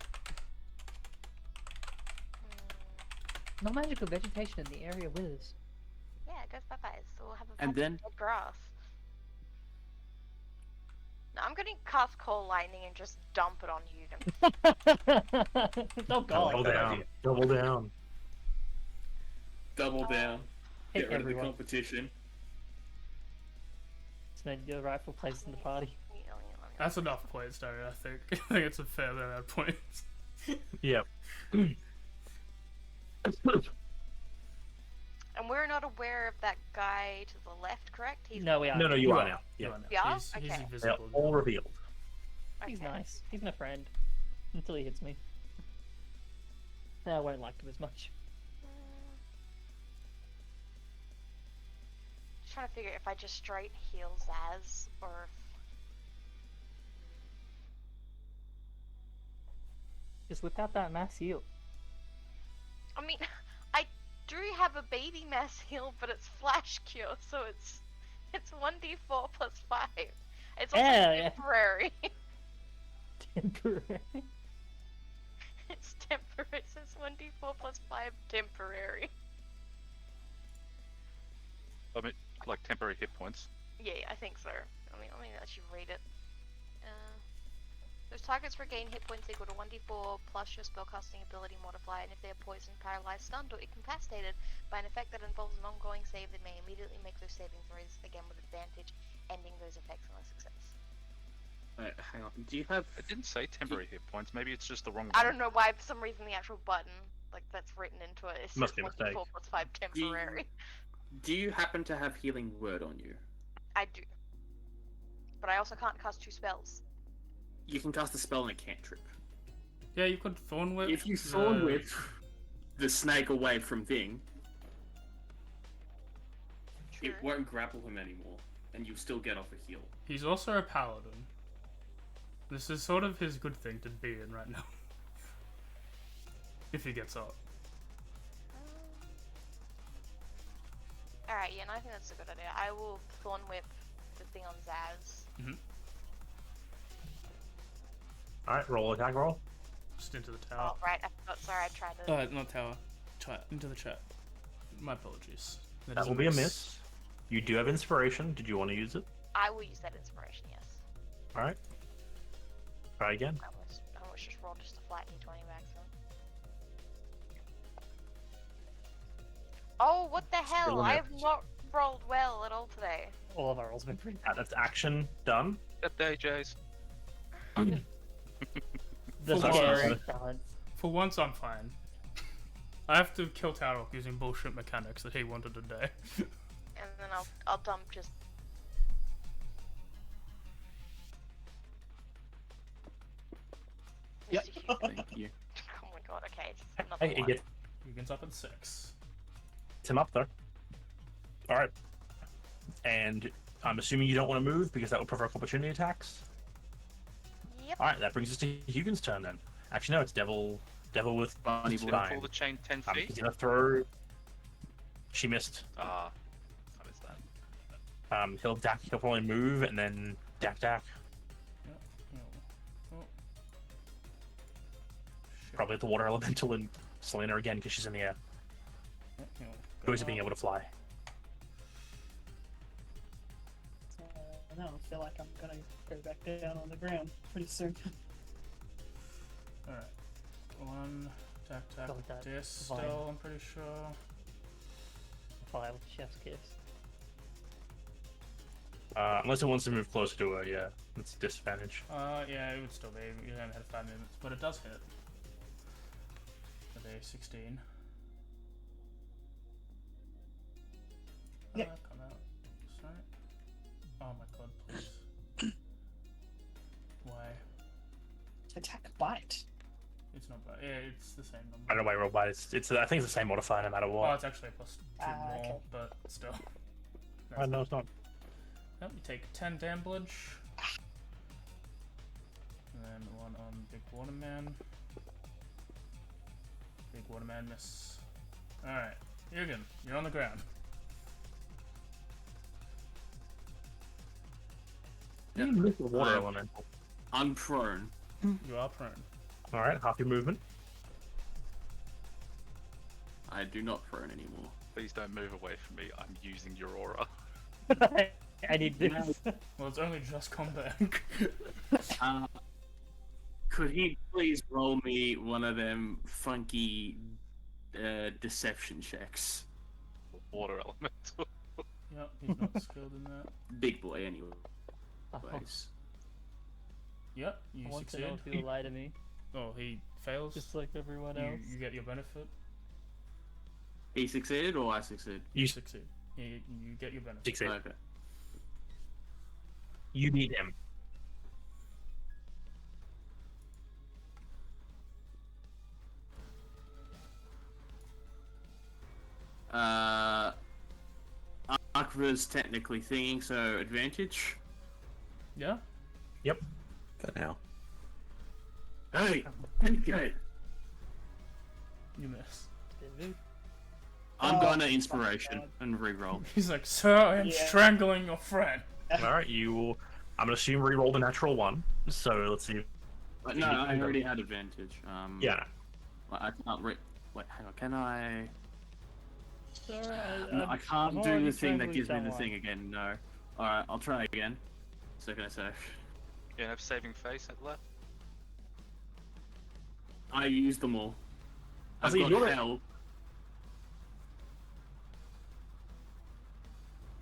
S2: No magical vegetation in the area withers.
S6: Yeah, it goes bye-bye. So we'll have a
S5: And
S6: bunch of
S5: then-
S6: dead grass. No, I'm gonna cast Coal Lightning and just dump it on Hugon.
S2: Oh god.
S4: Double down. Double down.
S5: Double down.
S2: Hit
S5: Get rid
S2: everyone.
S5: of the competition.
S2: It's made your rightful place in the party.
S1: That's enough points, Dario, I think. I think it's a fair amount of points.
S4: Yep.
S6: And we're not aware of that guy to the left, correct? He's
S2: No, we are.
S4: No, you are now.
S1: You
S4: Yeah.
S1: are now.
S6: Yeah?
S1: He's
S6: Okay.
S4: They're
S1: invisible.
S4: all revealed.
S2: He's
S6: okay.
S2: nice. He's my friend. Until he hits me. Then I won't like him as much.
S6: Just trying to figure if I just straight heal Zaz or if...
S2: Just whip out that mass heal.
S6: I mean, I do have a baby mass heal, but it's flash cure, so it's 1d4 plus 5. It's also
S2: Yeah.
S6: temporary.
S2: Temporary.
S6: It's temporary. It says 1d4 plus 5 temporary.
S8: I mean, like temporary hit points.
S6: Yeah, I think so. I mean, let you read it. Those targets regain hit points equal to 1d4 plus your spellcasting ability modifier, and if they are poisoned, paralyzed, stunned, or incapacitated by an effect that involves an ongoing save, they may immediately make those saving throws again with advantage, ending those effects on a success.
S5: Hang on. Do you have?
S8: It didn't say temporary hit points. Maybe it's just the wrong one.
S6: I don't know why, for some reason, the actual button, like, that's written into it, it's
S4: Must
S6: just
S4: be a
S6: 1d4
S4: mistake.
S6: plus 5 temporary.
S5: Do you happen to have healing word on you?
S6: I do. But I also can't cast 2 spells.
S5: You can cast a spell and a cantrip.
S1: Yeah, you could Thorn Whip.
S5: If you thorn whip the snake away from Thing,
S6: True.
S5: it won't grapple him anymore, and you'll still get off a heal.
S1: He's also a paladin. This is sort of his good thing to be in right now. If he gets up.
S6: Alright, yeah, no, I think that's a good idea. I will Thorn Whip the thing on Zaz.
S4: Alright, roll attack roll.
S1: Just into the tower.
S6: Oh, right, I forgot, sorry, I tried to...
S1: Not tower. Chat. Into the chat. My apologies.
S4: That
S1: is
S4: will be a miss. You do have inspiration. Did you want to use it?
S6: I will use that inspiration, yes.
S4: Alright. Try again.
S6: I almost just rolled just a flat d20 back then. Oh, what the hell?
S4: Still a
S6: I have
S4: miss.
S6: not rolled well at all today.
S2: All of our rolls been pretty bad.
S4: That's action done.
S8: Except AJ's.
S2: The
S1: For
S2: scary
S1: once.
S2: balance.
S1: For once, I'm fine. I have to kill Tarok using bullshit mechanics that he wanted to do.
S6: And then I'll dump just...
S4: Yep.
S6: Mr. Hugo.
S5: Thank you.
S6: Oh my god, okay, it's another
S4: Hey,
S6: one.
S4: it
S1: Hugins up at 6.
S4: gets him up though. Alright. And I'm assuming you don't want to move because that would provoke opportunity attacks.
S6: Yep.
S4: Alright, that brings us to Hugin's turn then. Actually, no, it's Devil with
S5: Bunny
S8: Did
S5: boy.
S8: I pull the chain 10 feet?
S4: He's gonna throw. She missed.
S8: Ah, what is that?
S4: He'll probably move and then dack.
S1: Yep. Oh. Shit.
S4: Probably at the water elemental and Selena again because she's in the air.
S1: Yep, he'll go
S4: Goes to being
S1: up.
S4: able to fly.
S7: No, I feel like I'm gonna go back down on the ground pretty soon.
S1: Alright. 1 attack,
S2: Go with that
S1: this
S2: vine.
S1: still, I'm pretty sure.
S2: Fire with chef's kiss.
S4: Unless it wants to move closer to her, yeah. It's a disadvantage.
S1: Yeah, it would still be. You haven't had 5 minutes, but it does hit. With a 16.
S7: Yeah.
S1: Come out. Sorry. Oh my god, please. Why?
S7: Attack bite.
S1: It's not bad. Yeah, it's the same number.
S4: I don't know why I rolled by. It's I think it's the same modifier no matter
S1: Oh,
S4: what.
S1: it's actually a plus 2
S7: Ah,
S1: more,
S7: okay.
S1: but still.
S4: I know it's not.
S1: Yep, you take 10 damage. And then 1 on Big Waterman. Big Waterman miss. Alright, Yugen, you're on the ground.
S4: You missed the water
S5: Um,
S4: elemental.
S5: I'm prone.
S1: You are prone.
S4: Alright, half your movement.
S5: I do not prone anymore.
S8: Please don't move away from me. I'm using your aura.
S2: I need this.
S1: Well, it's only just come back.
S5: Could he please roll me one of them funky deception checks?
S8: Water elemental.
S1: Yep, he's not skilled in that.
S5: Big boy, anyway.
S2: Oh,
S1: Yep,
S2: I
S1: you
S2: want to know
S1: succeed.
S2: if you'll lie to me,
S1: Oh, he fails.
S2: just like everyone
S1: you,
S2: else.
S1: you get your benefit.
S5: He succeeded or I succeed?
S1: You succeed. You get your benefit.
S4: Succeed.
S5: Okay.
S4: You need him.
S5: Akva's technically thinking, so advantage.
S1: Yeah?
S3: For now.
S5: Hey, okay.
S1: You miss.
S5: I'm
S7: Oh,
S5: going to
S7: fuck
S5: inspiration
S7: God.
S5: and re-roll.
S1: He's like, "Sir, I am
S7: Yeah.
S1: strangling your friend."
S4: All right, you. I'm gonna assume re-rolled a natural one. So let's see.
S5: But no, I already had advantage.
S4: Yeah.
S5: I can't Wait, hang on. Can I?
S2: Sir,
S5: No, I
S2: I've
S5: can't do
S2: already
S5: the thing that
S2: strangled
S5: gives me the
S2: someone.
S5: thing again. No. All right, I'll try again. Second I say.
S8: You have saving face at left.
S5: I used them all. I've
S4: see,
S5: got
S4: you're-
S5: hell.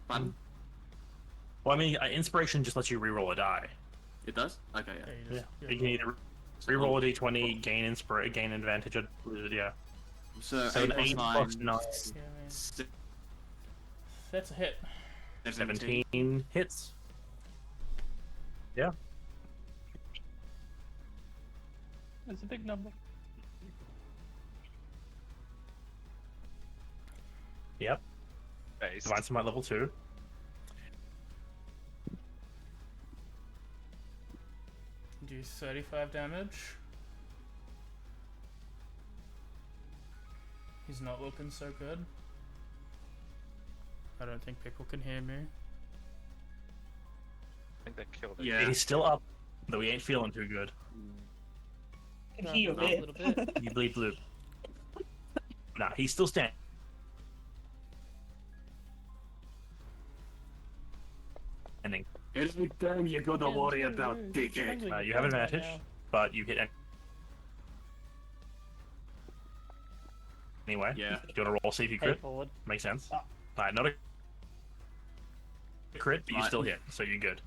S5: Pardon?
S4: Well, I mean, inspiration just lets you re-roll a die.
S5: It does? Okay, yeah.
S1: Yeah, you
S4: Yeah.
S1: just,
S4: You can either re-roll a d20, gain advantage, or yeah.
S5: So,
S4: So
S5: 8
S4: an
S5: plus
S4: 8
S5: 9.
S4: plus 9.
S1: Yeah, man.
S5: se-
S1: That's a hit.
S4: 17 hits. Yeah.
S2: It's a big number.
S4: Yep.
S8: Face.
S4: Divine Smite level 2.
S1: Do 35 damage. He's not looking so good. I don't think people can hear me.
S8: I think they killed it.
S5: Yeah.
S4: He's still up, though he ain't feeling too good.
S7: Can hear
S2: A
S7: a
S2: little
S7: bit.
S2: bit.
S4: You bleed blue. Nah, he's still standing.
S5: Anything you gotta worry about, dickhead.
S4: You have advantage, but you hit anyway.
S5: Yeah.
S4: Do you want to roll, see if you
S2: Pay
S4: crit?
S2: forward.
S4: Makes sense. Alright, not a crit, but you
S5: Right.
S4: still hit, so you're good.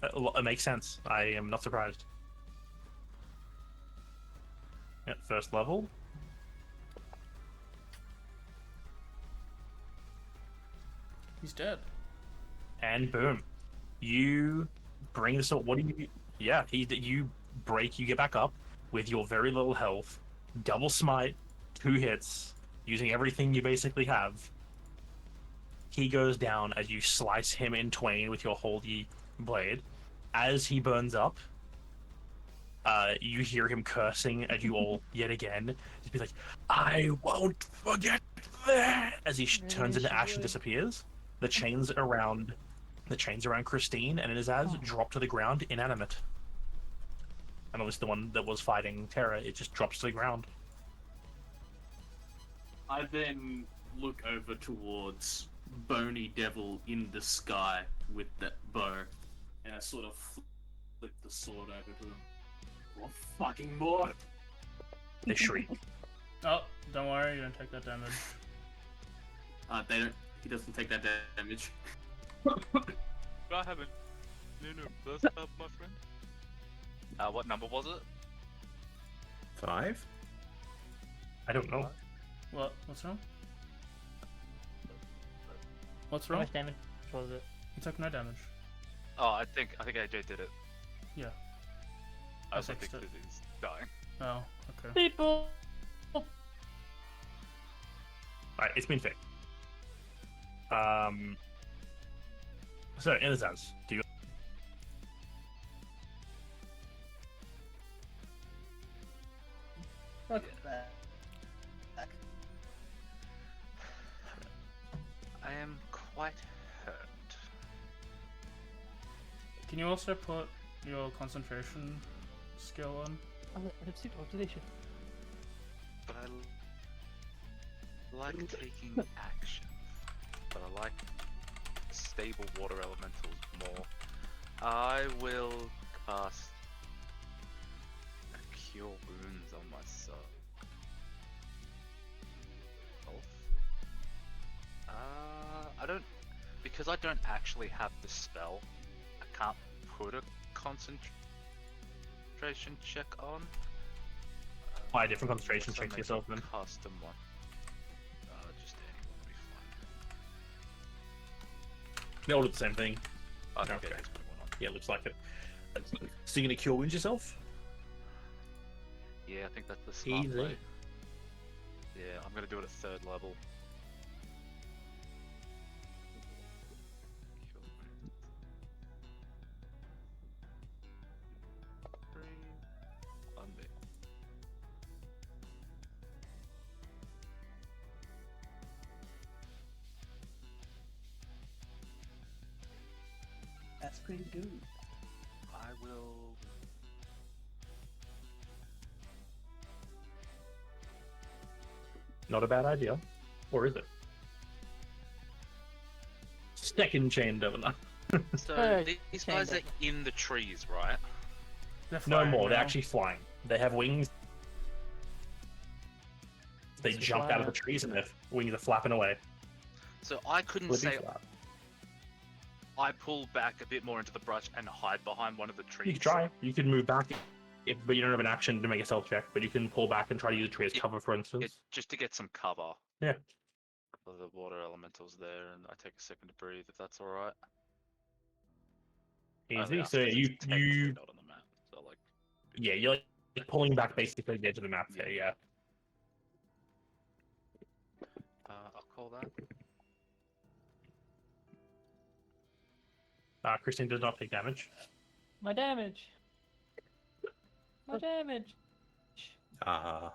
S4: It makes sense. I am not surprised. Yeah, first level.
S1: He's dead.
S4: And boom. You bring this up. What do you... Yeah, you break, you get back up with your very little health. Double smite, 2 hits, using everything you basically have. He goes down as you slice him in twain with your holy blade. As he burns up, you hear him cursing at you all yet again. Just be like, "I won't forget that!" As he turns into ash and disappears. The chains around Christine and Inazaz drop to the ground inanimate. And at least the one that was fighting Terra, it just drops to the ground.
S5: I then look over towards Bony Devil in the sky with that bow, and I sort of flip the sword over to him. What fucking more?
S4: They shriek.
S1: Oh, don't worry, you don't take that damage.
S5: They don't. He doesn't take that damage.
S8: I haven't. No, burst up, my friend. What number was it?
S3: 5?
S4: I don't know.
S1: What? What's wrong? What's
S2: How
S1: wrong?
S2: much damage was it?
S1: He took no damage.
S8: Oh, I think AJ did it.
S1: Yeah.
S8: I also
S1: fixed
S8: think
S1: it.
S8: that he's dying.
S1: Oh, okay.
S2: People!
S4: Alright, it's been fixed. So, Inazaz, do you...
S7: Look at that.
S8: I am quite hurt.
S1: Can you also put your concentration skill on?
S2: Observation.
S8: But I like taking action. But I like stable water elementals more. I will cast a Cure Wounds on myself. I don't... Because I don't actually have the spell, I can't put a concentration check on.
S4: Buy a different concentration
S8: So
S4: check to
S8: make
S4: yourself
S8: a
S4: then.
S8: Custom one. Just any one will be fine.
S4: They all do the same thing.
S8: I think
S4: Okay.
S8: it is put one on.
S4: Yeah, looks like it. So you're gonna cure wounds yourself?
S8: Yeah, I think that's the smart
S4: Easy.
S8: play. Yeah, I'm gonna do it at 3rd level. Cure wounds. 3, 1 bit.
S7: pretty good.
S8: I will.
S4: Not a bad idea. Or is it? Second chain Devona.
S8: So these guys are in the trees, right?
S1: They're
S4: No
S1: flying
S4: more, they're
S1: now.
S4: actually flying. They have wings. They
S2: Let's
S4: jumped
S2: fly
S4: out of the
S2: out.
S4: trees and their wings are flapping away.
S8: So I couldn't
S4: Flippy
S8: say
S4: flap.
S8: I pull back a bit more into the brush and hide behind one of the trees.
S4: You can try. You can move back, but you don't have an action to make a stealth check. But you can pull back and try to use a tree as
S8: Yeah,
S4: cover, for instance.
S8: Yeah, just to get some cover.
S4: Yeah.
S8: For the water elementals there, and I take a second to breathe, if that's alright.
S4: Easy. So you
S8: Not on the map. So like,
S4: yeah, you're like pulling back basically the edge of the map there. Yeah.
S8: I'll call that.
S4: Christine does not take damage.
S2: My damage. My damage. No,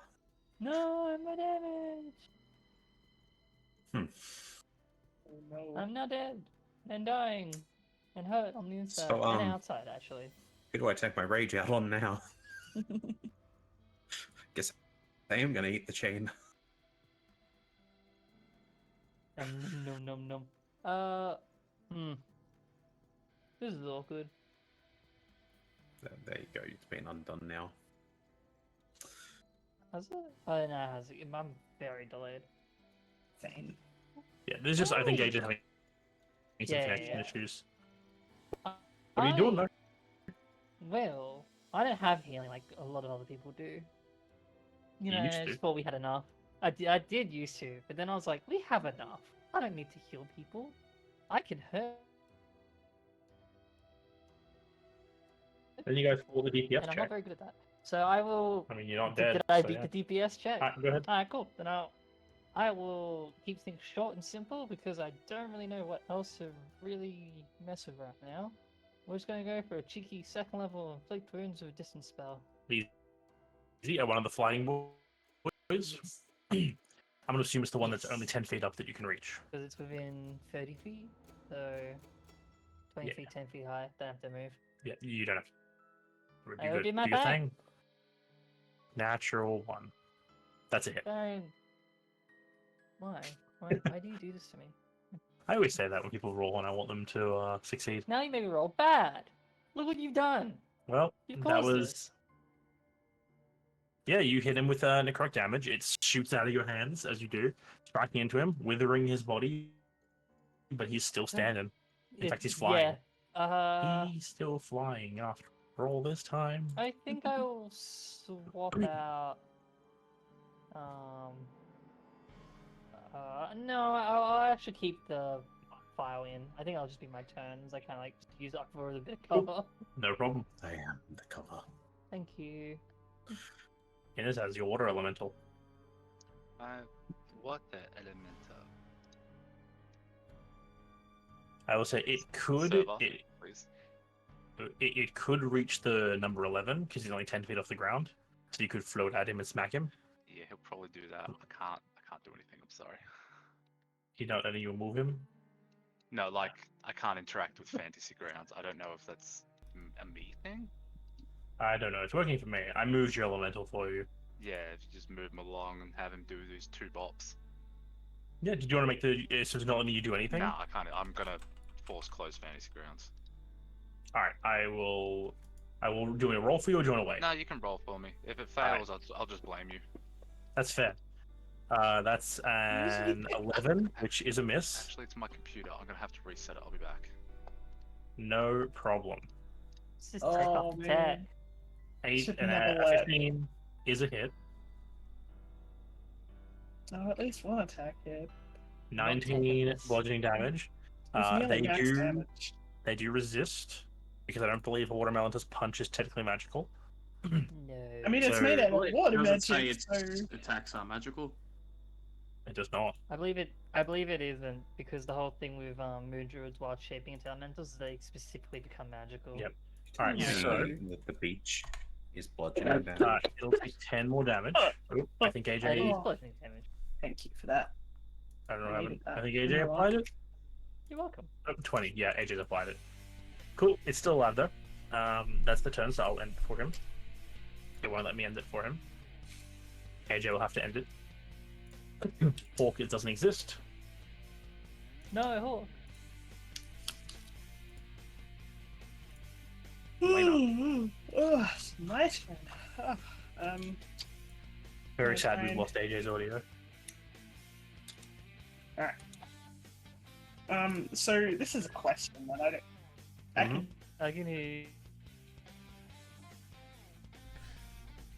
S2: my damage.
S7: Oh no.
S2: I'm now dead and dying and hurt on the inside
S3: So,
S2: and outside, actually.
S3: Who do I take my rage out on now? Guess I am gonna eat the chain.
S2: Nom. This is awkward.
S3: There you go. It's been undone now.
S2: Has it? Oh no, it has it. I'm very delayed.
S7: Same.
S4: Yeah, there's just I think Gage is having some
S2: Yeah,
S4: connection
S2: yeah.
S4: issues. What are you doing though?
S2: Well, I don't have healing like a lot of other people do. You know,
S4: used
S2: I
S4: to.
S2: just thought we had enough. I did used to, but then I was like, we have enough. I don't need to heal people. I can hurt.
S4: Then you go for the DPS
S2: And I'm not
S4: check.
S2: very good at that. So I will.
S4: I mean, you're not
S2: Did
S4: dead.
S2: I
S4: so
S2: beat
S4: yeah.
S2: the DPS check?
S4: Alright, go ahead.
S2: Alright, cool. Then I will keep things short and simple because I don't really know what else to really mess with right now. We're just gonna go for a cheeky second level inflict wounds with a distance spell.
S4: Easy. One of the flying boys. I'm gonna assume it's the one that's only 10 feet up that you can reach.
S2: Because it's within 30 feet, so 20
S4: Yeah.
S2: feet, 10 feet high. Don't have to move.
S4: Yeah, you don't have to.
S2: I will do my
S4: Do your
S2: best.
S4: thing. Natural 1. That's a hit.
S2: Don't. Why? Why do you do this to me?
S4: I always say that when people roll and I want them to succeed.
S2: Now you made me roll bad. Look what you've done.
S4: Well,
S2: You
S4: that
S2: caused
S4: was.
S2: this.
S4: Yeah, you hit him with necrotic damage. It shoots out of your hands as you do, striking into him, withering his body, but he's still standing. In fact, he's flying.
S2: Yeah.
S4: He's still flying after all this time.
S2: I think I will swap out. No, I'll actually keep the file in. I think I'll just be my turns. I kind of like use it for a bit of cover.
S4: No problem.
S3: I am the cover.
S2: Thank you.
S4: Innes has your water elemental.
S8: Water elemental.
S4: I will say it could
S8: Server,
S4: it,
S8: please.
S4: it could reach the number 11 because he's only 10 feet off the ground, so you could float at him and smack him.
S8: Yeah, he'll probably do that. I can't do anything. I'm sorry.
S4: He not letting you move him.
S8: No, like I can't interact with fantasy grounds. I don't know if that's a me thing.
S4: I don't know. It's working for me. I moved your elemental for you.
S8: Yeah, if you just move him along and have him do these 2 bops.
S4: Yeah. Did you want to make the so it's not letting you do anything?
S8: No, I can't. I'm gonna force close fantasy grounds.
S4: All right. I will. Do a roll for you, or do you want to wait?
S8: No, you can roll for me. If it
S4: Alright.
S8: fails, I'll just blame you.
S4: That's fair. That's an 11, which is a miss.
S8: Actually, it's my computer. I'm gonna have to reset it. I'll be back.
S4: No problem.
S2: Let's just take
S7: Oh,
S2: off the tag.
S7: man.
S4: 8
S7: Should
S4: and
S7: never
S4: a
S7: let-
S4: 15 is a hit.
S7: Oh, at least one attack hit.
S4: 19
S2: this.
S4: bludgeoning damage.
S7: It's nearly
S4: They
S7: max
S4: do.
S7: damage.
S4: They do resist because I don't believe a watermelon punch is technically magical.
S2: No.
S7: I mean, it's
S4: So-
S7: made out
S5: Well,
S7: of
S5: it
S7: water
S5: doesn't say
S7: magic,
S5: its
S7: so...
S5: attacks are magical.
S4: It does not.
S2: I believe it isn't because the whole thing with moon druids wild shaping into elementals is they specifically become magical.
S4: Yep. All right.
S7: Yeah.
S4: So
S3: The beach is bludgeoning damage.
S4: it'll take 10 more damage. Oop, I think
S2: And it
S4: AJ.
S2: is bludgeoning damage.
S7: Thank you for that.
S4: I don't know.
S7: I
S4: What
S7: needed
S4: happened. I
S7: that.
S4: think AJ
S7: You're
S4: applied it.
S2: You're welcome.
S4: Oh, 20. Yeah, AJ's applied it. Cool. It's still alive though. That's the turn, so I'll end it for him. It won't let me end it for him. AJ will have to end it. Hawk, it doesn't exist.
S2: No, Hawk.
S7: Oh, my turn.
S4: Very
S7: That's
S4: sad we've
S7: fine.
S4: lost AJ's audio.
S7: So this is a question that I don't. I can
S2: I can hear you.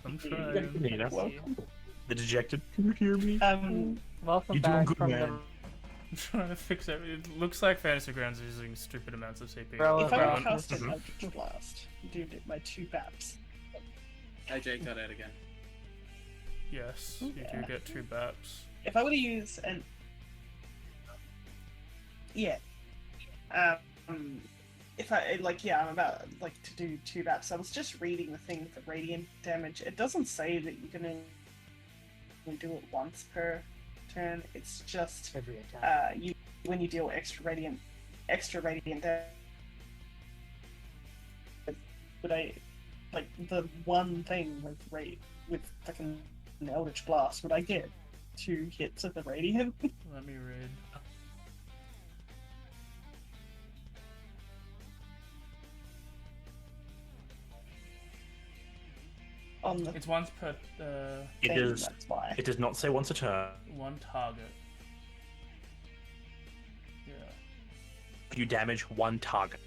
S1: I'm
S7: Yeah,
S1: trying.
S4: Nina.
S7: Welcome.
S4: The dejected. Can you hear me?
S2: Welcome
S4: You're doing
S2: back
S4: good,
S2: from
S4: man.
S1: I'm trying to fix it. It looks like Fantasy Grounds is using stupid amounts of CPU.
S2: Bro,
S7: If I
S2: Well,
S7: cast an
S4: mhm.
S7: Eldritch Blast, do my 2 baps.
S5: AJ got out again.
S1: Yes, you
S7: Yeah.
S1: do get 2 baps.
S7: If I were to use an. Yeah. If I I'm about to do 2 baps. I was just reading the thing for radiant damage. It doesn't say that you can only do it once per turn. It's just
S2: every attack.
S7: when you deal extra radiant damage. But I the one thing with fucking an Eldritch Blast, would I get 2 hits of the radiant?
S1: Let me read.
S7: On the
S1: It's once per
S4: It
S7: thing,
S4: is.
S7: that's why.
S4: It does not say once a turn.
S1: one target. Yeah.
S4: You damage one target.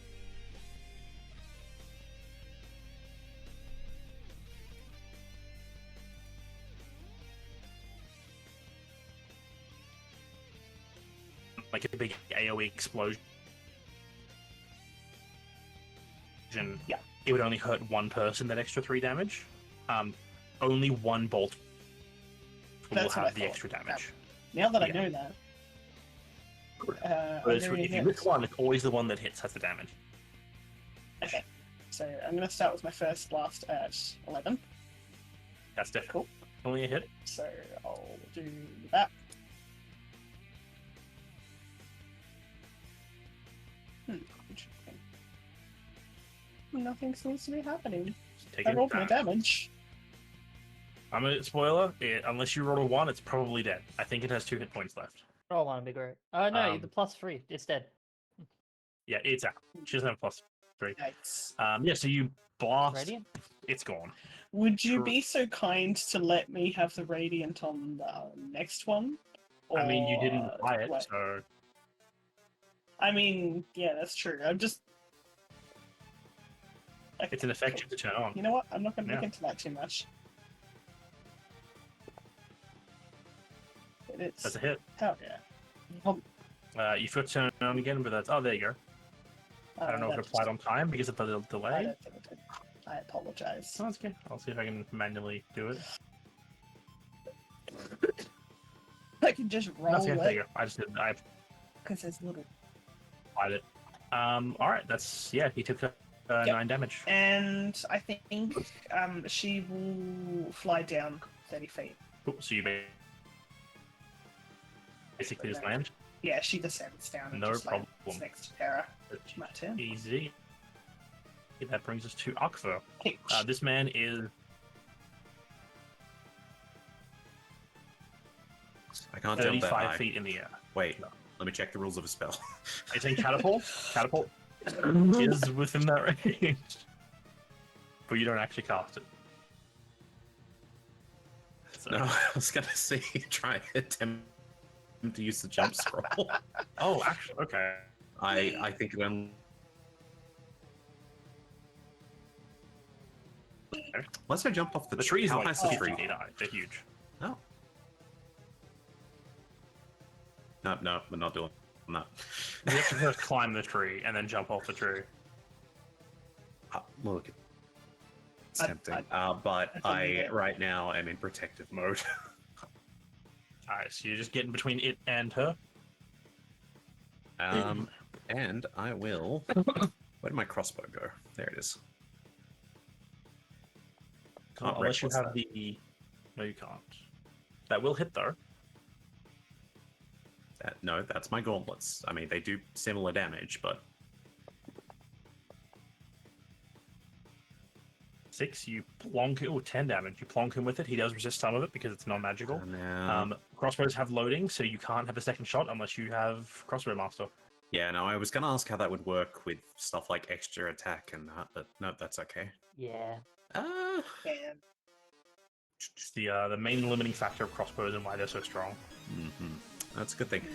S4: Like a big AoE explosion.
S7: Yeah.
S4: It would only hurt one person, that extra 3 damage. Only one bolt will
S7: That's what I
S4: have the
S7: thought.
S4: extra damage.
S7: Now that I
S4: Yeah.
S7: know that,
S4: But
S7: I'm going
S4: if you
S7: to
S4: miss one, it's always the one that hits has the damage.
S7: Okay, so I'm going to start with my first blast at 11.
S4: That's difficult. Only a hit.
S7: So I'll do that. Interesting. Nothing seems to be happening.
S4: Take
S7: I
S4: it
S7: rolled my
S4: down.
S7: damage.
S4: I'm a spoiler. Unless you roll a 1, it's probably dead. I think it has 2 hit points left.
S2: Roll one would be great. No,
S4: Um,
S2: the +3. It's dead.
S4: Yeah, it's out. She doesn't have +3.
S7: Yikes.
S4: Yeah, so you blast.
S2: Radiant?
S4: It's gone.
S7: Would you
S4: Sure.
S7: be so kind to let me have the radiant on the next one?
S4: I mean, you didn't
S7: Or
S4: buy it,
S7: what?
S4: so
S7: I mean, yeah, that's true. I'm just.
S4: it's an effect you have to turn on.
S7: You know what? I'm not going to
S4: Yeah.
S7: look into that too much. It's
S4: That's a hit.
S7: hell yeah.
S4: You flip turn on again, but that's. Oh, there you go. I don't know if it applied on time because of the
S7: I
S4: delay.
S7: don't think it did. I apologize.
S4: Oh, that's okay. I'll see if I can manually do it.
S7: I can just roll
S4: That's okay. There you
S7: it
S4: go. I just did. I
S7: because there's little.
S4: applied it. All right. That's he took 9 damage.
S7: And I think she will fly down 30 feet.
S4: Cool. So you basically just land.
S7: Yeah, she descends down and
S4: No
S7: just lands
S4: problem.
S7: next to Terra. My turn.
S4: Easy. That brings us to Akvo.
S7: Okay.
S4: This man is
S3: I can't jump that
S4: 35
S3: high.
S4: feet in the air.
S3: Wait, let me check the rules of a spell.
S4: I think catapult. Catapult is within that range, but you don't actually cast it. So,
S3: No, I was gonna say try and attempt to use the jump scroll.
S4: Oh, actually, okay.
S3: I think it only. Unless I jump off the
S4: The trees
S3: How
S4: are like
S3: high's the
S4: 50
S3: tree?
S4: feet high. They're huge.
S3: No. No, we're not doing that.
S4: You have to first climb the tree and then jump off the tree.
S3: Look, it's
S7: I-
S3: tempting. But
S7: I think
S3: I
S7: that-
S3: right now am in protective mode.
S4: Alright, so you're just getting between it and her.
S3: And I will. Where did my crossbow go? There it is. Can't
S4: Unless you
S3: reckless
S4: have
S3: that.
S4: the. No, you can't. That will hit though.
S3: No, that's my gauntlets. I mean, they do similar damage, but
S4: 6, you plonk it, 10 damage. You plonk him with it. He does resist some of it because it's non-magical.
S3: No.
S4: Crossbows have loading, so you can't have a second shot unless you have Crossbow Master.
S3: Yeah, no, I was gonna ask how that would work with stuff like extra attack and that, but no, that's okay.
S2: Yeah.
S7: And
S4: It's the main limiting factor of crossbows and why they're so strong.
S3: That's a good thing.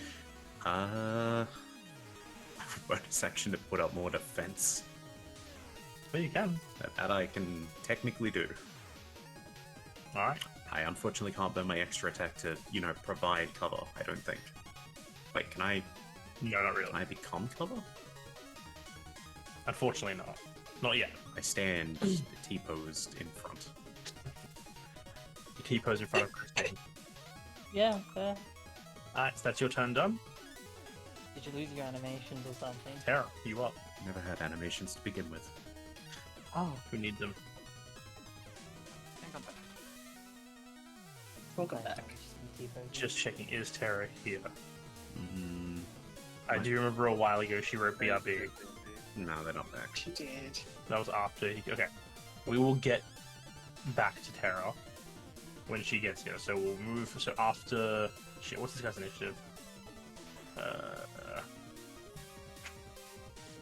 S3: Bonus action to put up more defense.
S4: But you can.
S3: That I can technically do.
S4: Alright.
S3: I unfortunately can't burn my extra attack to, provide cover, I don't think. Wait, can I
S4: No, not really.
S3: become cover?
S4: Unfortunately not. Not yet.
S3: I stand T-posed in front.
S4: You T-pose in front of Christine.
S2: Yeah, fair.
S4: Alright, so that's your turn done.
S2: Did you lose your animations or something?
S4: Terra, you up.
S3: Never had animations to begin with.
S2: Oh,
S4: Who needs them?
S7: welcome back.
S4: Just checking, is Terra here?
S3: Mm,
S4: I do remember a while ago she wrote BRB.
S3: no, they're not back.
S7: She did.
S4: That was after he... Okay. We will get back to Terra when she gets here. So we'll move... So after... Shit, what's this guy's initiative?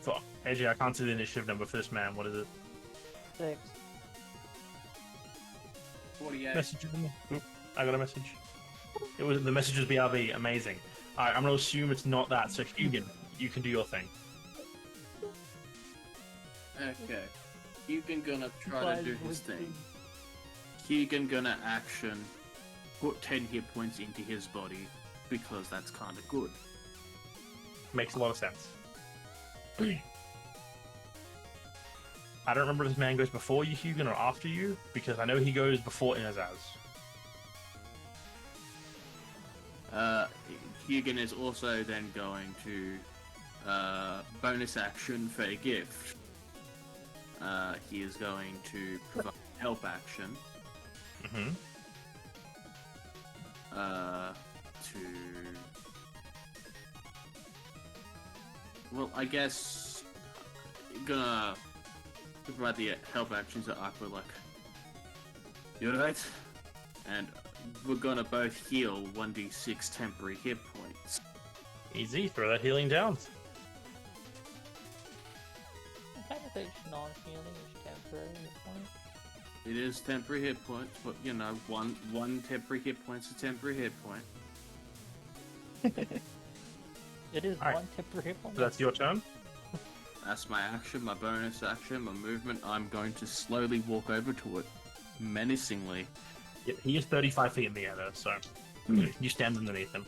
S4: Fuck. AJ, I can't see the initiative number for this man. What is it?
S2: 6.
S5: 48.
S4: Message. Oop, I got a message. It was the message was BRB. Amazing. Alright, I'm gonna assume it's not that. So Hugan, you can do your thing.
S5: Okay. Hugan gonna try to do his thing. Hugan gonna action, put 10 hit points into his body, because that's kinda good.
S4: Makes a lot of sense. I don't remember if this man goes before you, Hugan, or after you, because I know he goes before Inazaz.
S5: Hugan is also then going to bonus action for a gift. He is going to provide help action
S4: Mm-hmm.
S5: to... Well, I guess gonna provide the help action to Aqua, like, you alright? And we're gonna both heal 1d6 temporary hit points.
S4: Easy, throw that healing down.
S2: I kind of think it's non-healing is temporary at this point.
S5: It is temporary hit points, but one temporary hit point's a temporary hit point.
S2: It is
S4: Alright.
S2: one temporary hit point.
S4: So that's your turn.
S5: That's my action, my bonus action, my movement. I'm going to slowly walk over to it, menacingly.
S4: Yep, he is 35 feet in the air, though, so you stand underneath him.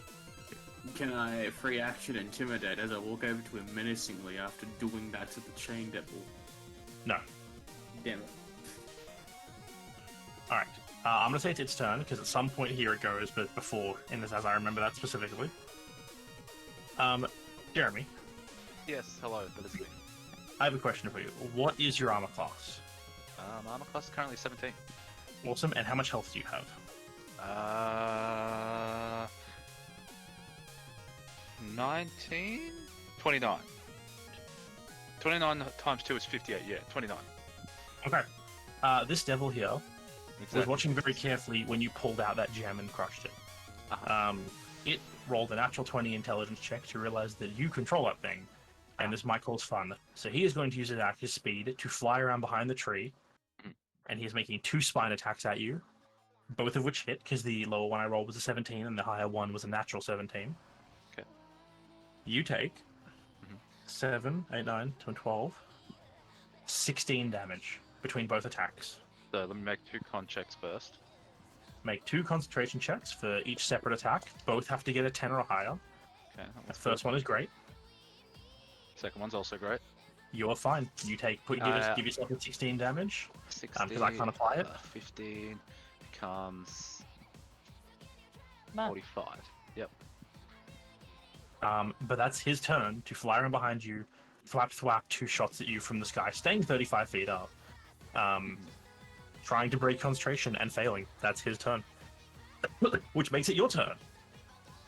S5: Can I free action intimidate as I walk over to him menacingly after doing that to the chain devil?
S4: No.
S5: Damn it.
S4: Alright. I'm gonna say it's its turn, because at some point here it goes, but before, in this, as I remember that specifically. Jeremy,
S8: Yes, hello, that is me.
S4: I have a question for you. What is your armor class?
S8: Armor class is currently 17.
S4: Awesome, and how much health do you have?
S8: 19? 29. 29 times 2 is 58, yeah, 29.
S4: Okay. This devil here was
S8: Exactly.
S4: watching very carefully when you pulled out that gem and crushed it.
S8: Uh-huh.
S4: It rolled a natural 20 intelligence check to realize that you control that thing, and this might cause fun. So he is going to use it at his speed to fly around behind the tree, and he is making 2 spine attacks at you, both of which hit, because the lower one I rolled was a 17, and the higher one was a natural 17.
S8: Okay.
S4: You take
S8: Mhm.
S4: 7, 8, 9, 10, 12, 16 damage between both attacks.
S8: So let me make 2 con checks first.
S4: Make 2 concentration checks for each separate attack. Both have to get a 10 or higher.
S8: Okay, that
S4: The
S8: one's
S4: first
S8: good.
S4: one is great.
S8: Second one's also great.
S4: You're fine. You give yourself a 16 damage.
S8: 16,
S4: because I can't apply it.
S8: 15 becomes
S2: Man,
S8: 45. Yep.
S4: But that's his turn to fly around behind you, thwap 2 shots at you from the sky, staying 35 feet up. Trying to break concentration and failing. That's his turn. Which makes it your turn.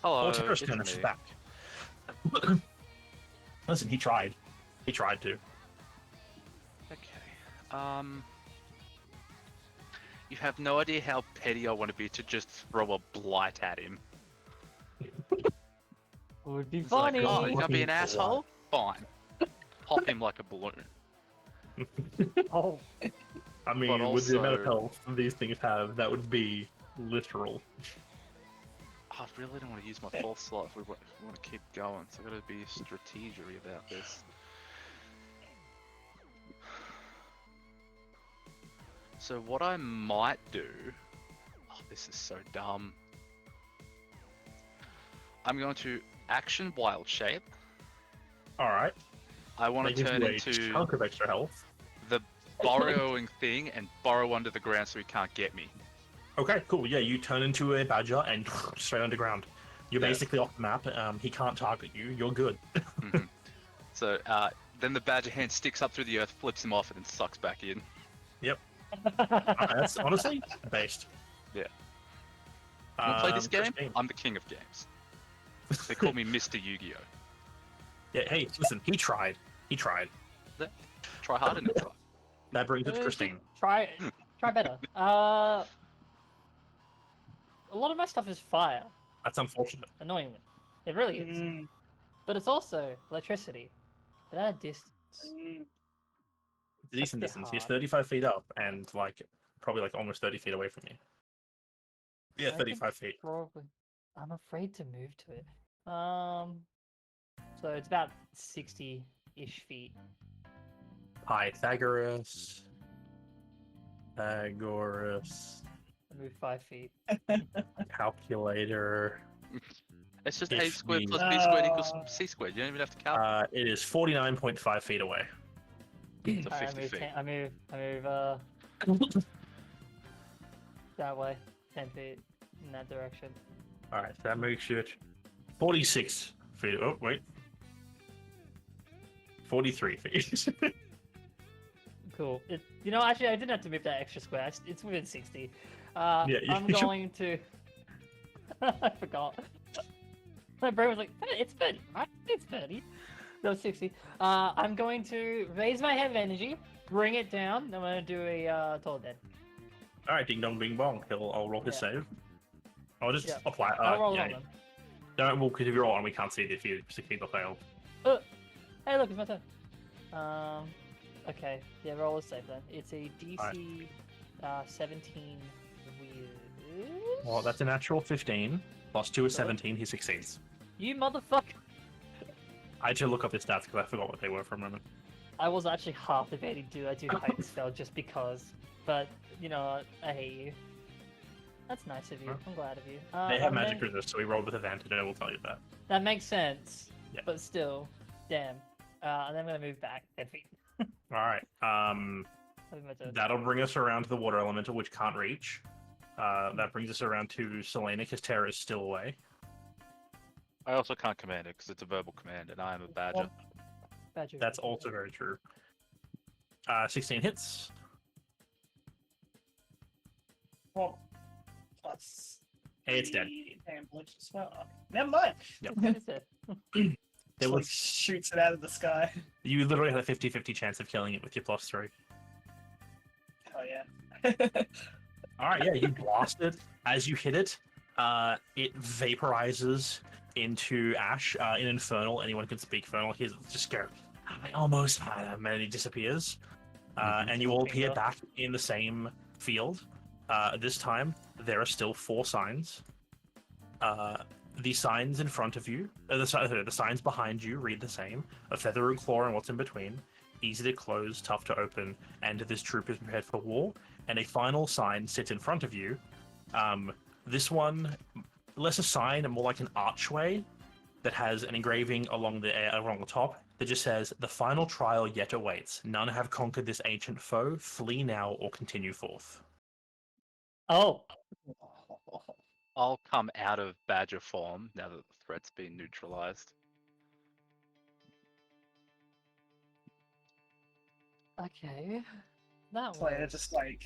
S8: Hello,
S4: Or Terra's
S8: it's
S4: turn if she's
S8: me.
S4: back. Listen, he tried. He tried to.
S8: Okay. You have no idea how petty I want to be to just throw a blight at him.
S2: Would be
S8: It's like,
S2: funny.
S8: oh, you're gonna be an
S4: Fucking
S8: asshole? Fine. Pop him like a balloon.
S2: Oh,
S4: I mean, with the amount of
S8: also-
S4: health these things have, that would be literal.
S8: I really don't want to use my false slot if we want to keep going, so I gotta be strategic about this. So what I might do... Oh, this is so dumb. I'm going to action Wild Shape.
S4: Alright.
S8: I want
S4: That
S8: to
S4: gives
S8: turn
S4: you a
S8: into
S4: chunk of extra health.
S8: the burrowing thing and burrow under the ground so he can't get me.
S4: Okay, cool. Yeah, you turn into a badger and straight underground. You're
S8: Yeah.
S4: basically off the map. He can't target you. You're good.
S8: Mhm. So then the badger hand sticks up through the earth, flips him off, and then sucks back in.
S4: That's honestly based.
S8: Yeah. Want to play this game?
S4: Christine.
S8: I'm the king of games. They call me Mr. Yu-Gi-Oh.
S4: Yeah, hey, listen, he tried. He tried.
S8: Try hard and try.
S4: That brings us to Christine.
S2: try better. A lot of my stuff is fire,
S4: That's unfortunate.
S2: annoyingly. It really is.
S7: Mm,
S2: But it's also electricity. But at a distance.
S7: mm.
S4: It's a decent
S2: bit
S4: distance. He's
S2: hard.
S4: 35 feet up and probably almost 30 feet away from you. Yeah,
S2: I can
S4: 35 feet.
S2: Probably. I'm afraid to move to it. So it's about 60-ish feet.
S4: Pythagoras. Pythagoras.
S2: I move 5 feet.
S4: Calculator.
S8: It's just
S4: If
S8: a squared
S4: we-
S8: plus b squared equals c squared. You don't even have to calculate.
S4: It is 49.5 feet away.
S8: So
S2: Alright,
S8: 50 feet.
S2: I move that way, 10 feet in that direction.
S4: Alright, so that makes it 46 feet. Oh, wait. 43 feet.
S2: Cool. Actually, I didn't have to move that extra square. It's within 60.
S4: Yeah,
S2: I'm
S4: you-
S2: going to. I forgot. My brain was like, it's 30, right? It's 30. No, 60. I'm going to raise my head of energy, bring it down. I'm going to do a total dead.
S4: Alright, ding dong bing bong. I'll roll his
S2: Yeah.
S4: save. I'll just
S2: Yeah.
S4: apply.
S2: I'll roll
S4: yeah.
S2: on them.
S4: Don't roll because if you roll on, we can't see it if you succeed or fail.
S2: Hey, look, it's my turn. Okay. Yeah, roll a save then. It's a DC 17 with.
S4: Well, that's a natural 15. Plus 2 is 17. He succeeds.
S2: You motherfucker!
S4: I had to look up his stats because I forgot what they were for a moment.
S2: I was actually half debating I do height spell just because, but you know what? I hate you. That's nice of you.
S4: Huh?
S2: I'm glad of you.
S4: They have
S2: and
S4: magic
S2: then-
S4: resist, so we rolled with advantage. I will tell you that.
S2: That makes sense.
S4: Yeah.
S2: But still, damn. And then I'm gonna move back 10 feet.
S4: All right.
S2: That'll be my turn.
S4: That'll bring us around to the water elemental, which can't reach. That brings us around to Selena, because Terra is still away.
S8: I also can't command it because it's a verbal command, and I am a badger.
S2: Badger.
S4: That's also very true. 16 hits.
S7: Well, plus.
S4: Hey, it's dead.
S7: And blitz as well. Never mind.
S2: What is it?
S4: There
S7: Just, like,
S4: was
S7: shoots it out of the sky.
S4: you literally had a 50-50 chance of killing it with your +3.
S7: Oh yeah.
S4: All right, yeah, you blast it. As you hit it, it vaporizes into ash. In Infernal, anyone can speak Infernal. He's just go, I almost had him, and he disappears. And you all appear back in the same field. This time, there are still 4 signs. The signs in front of you, the signs behind you read the same. A feather and claw and what's in between. Easy to close, tough to open, and this troop is prepared for war. And a final sign sits in front of you. This one, less a sign and more like an archway that has an engraving along the top that just says, "The final trial yet awaits. None have conquered this ancient foe. Flee now or continue forth."
S2: Oh,
S8: I'll come out of badger form now that the threat's been neutralized.
S2: okay. That
S7: Like,
S2: was
S7: just like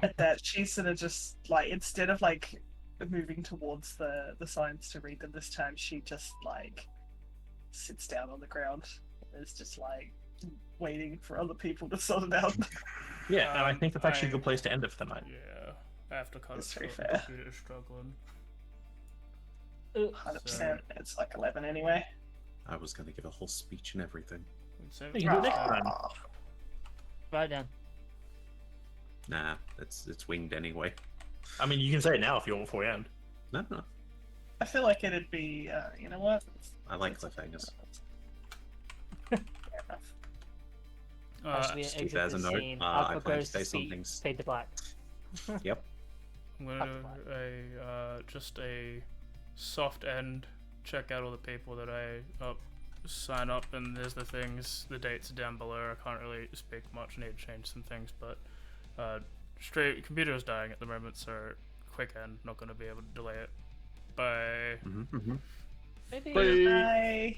S7: at that, she sort of just like, instead of like moving towards the signs to read them this time, she just like sits down on the ground and is just like waiting for other people to sort it out.
S4: Yeah, and I think that's actually a good place to end it for the night.
S1: Yeah, I have to cut
S7: That's
S1: it
S7: very
S1: short.
S7: fair.
S1: The computer is struggling.
S7: 100%. It's like 11 anyway.
S3: I was going to give a whole speech and everything.
S1: Save
S4: You can do it next
S1: time.
S4: time.
S2: Write it down.
S3: Nah, it's winged anyway.
S4: I mean, you can say it now if you want before we end.
S3: No.
S7: I feel like it'd be, you know what?
S3: I like cliffhangers.
S7: Fair enough.
S2: As we
S3: Steve
S2: exit
S3: has a
S2: the
S3: note.
S2: scene,
S3: I
S2: Aqua
S3: plan to
S2: goes
S3: say
S2: to
S3: some
S2: speak,
S3: things.
S2: fade to black.
S3: Yep.
S1: I'm gonna do just a soft end. Check out all the people that I sign up, and there's the things, the dates down below. I can't really speak much. I need to change some things, but straight computer is dying at the moment, so quick end. Not gonna be able to delay it. Bye.
S3: Mm-hmm.
S2: Maybe.
S4: Bye.
S7: Bye.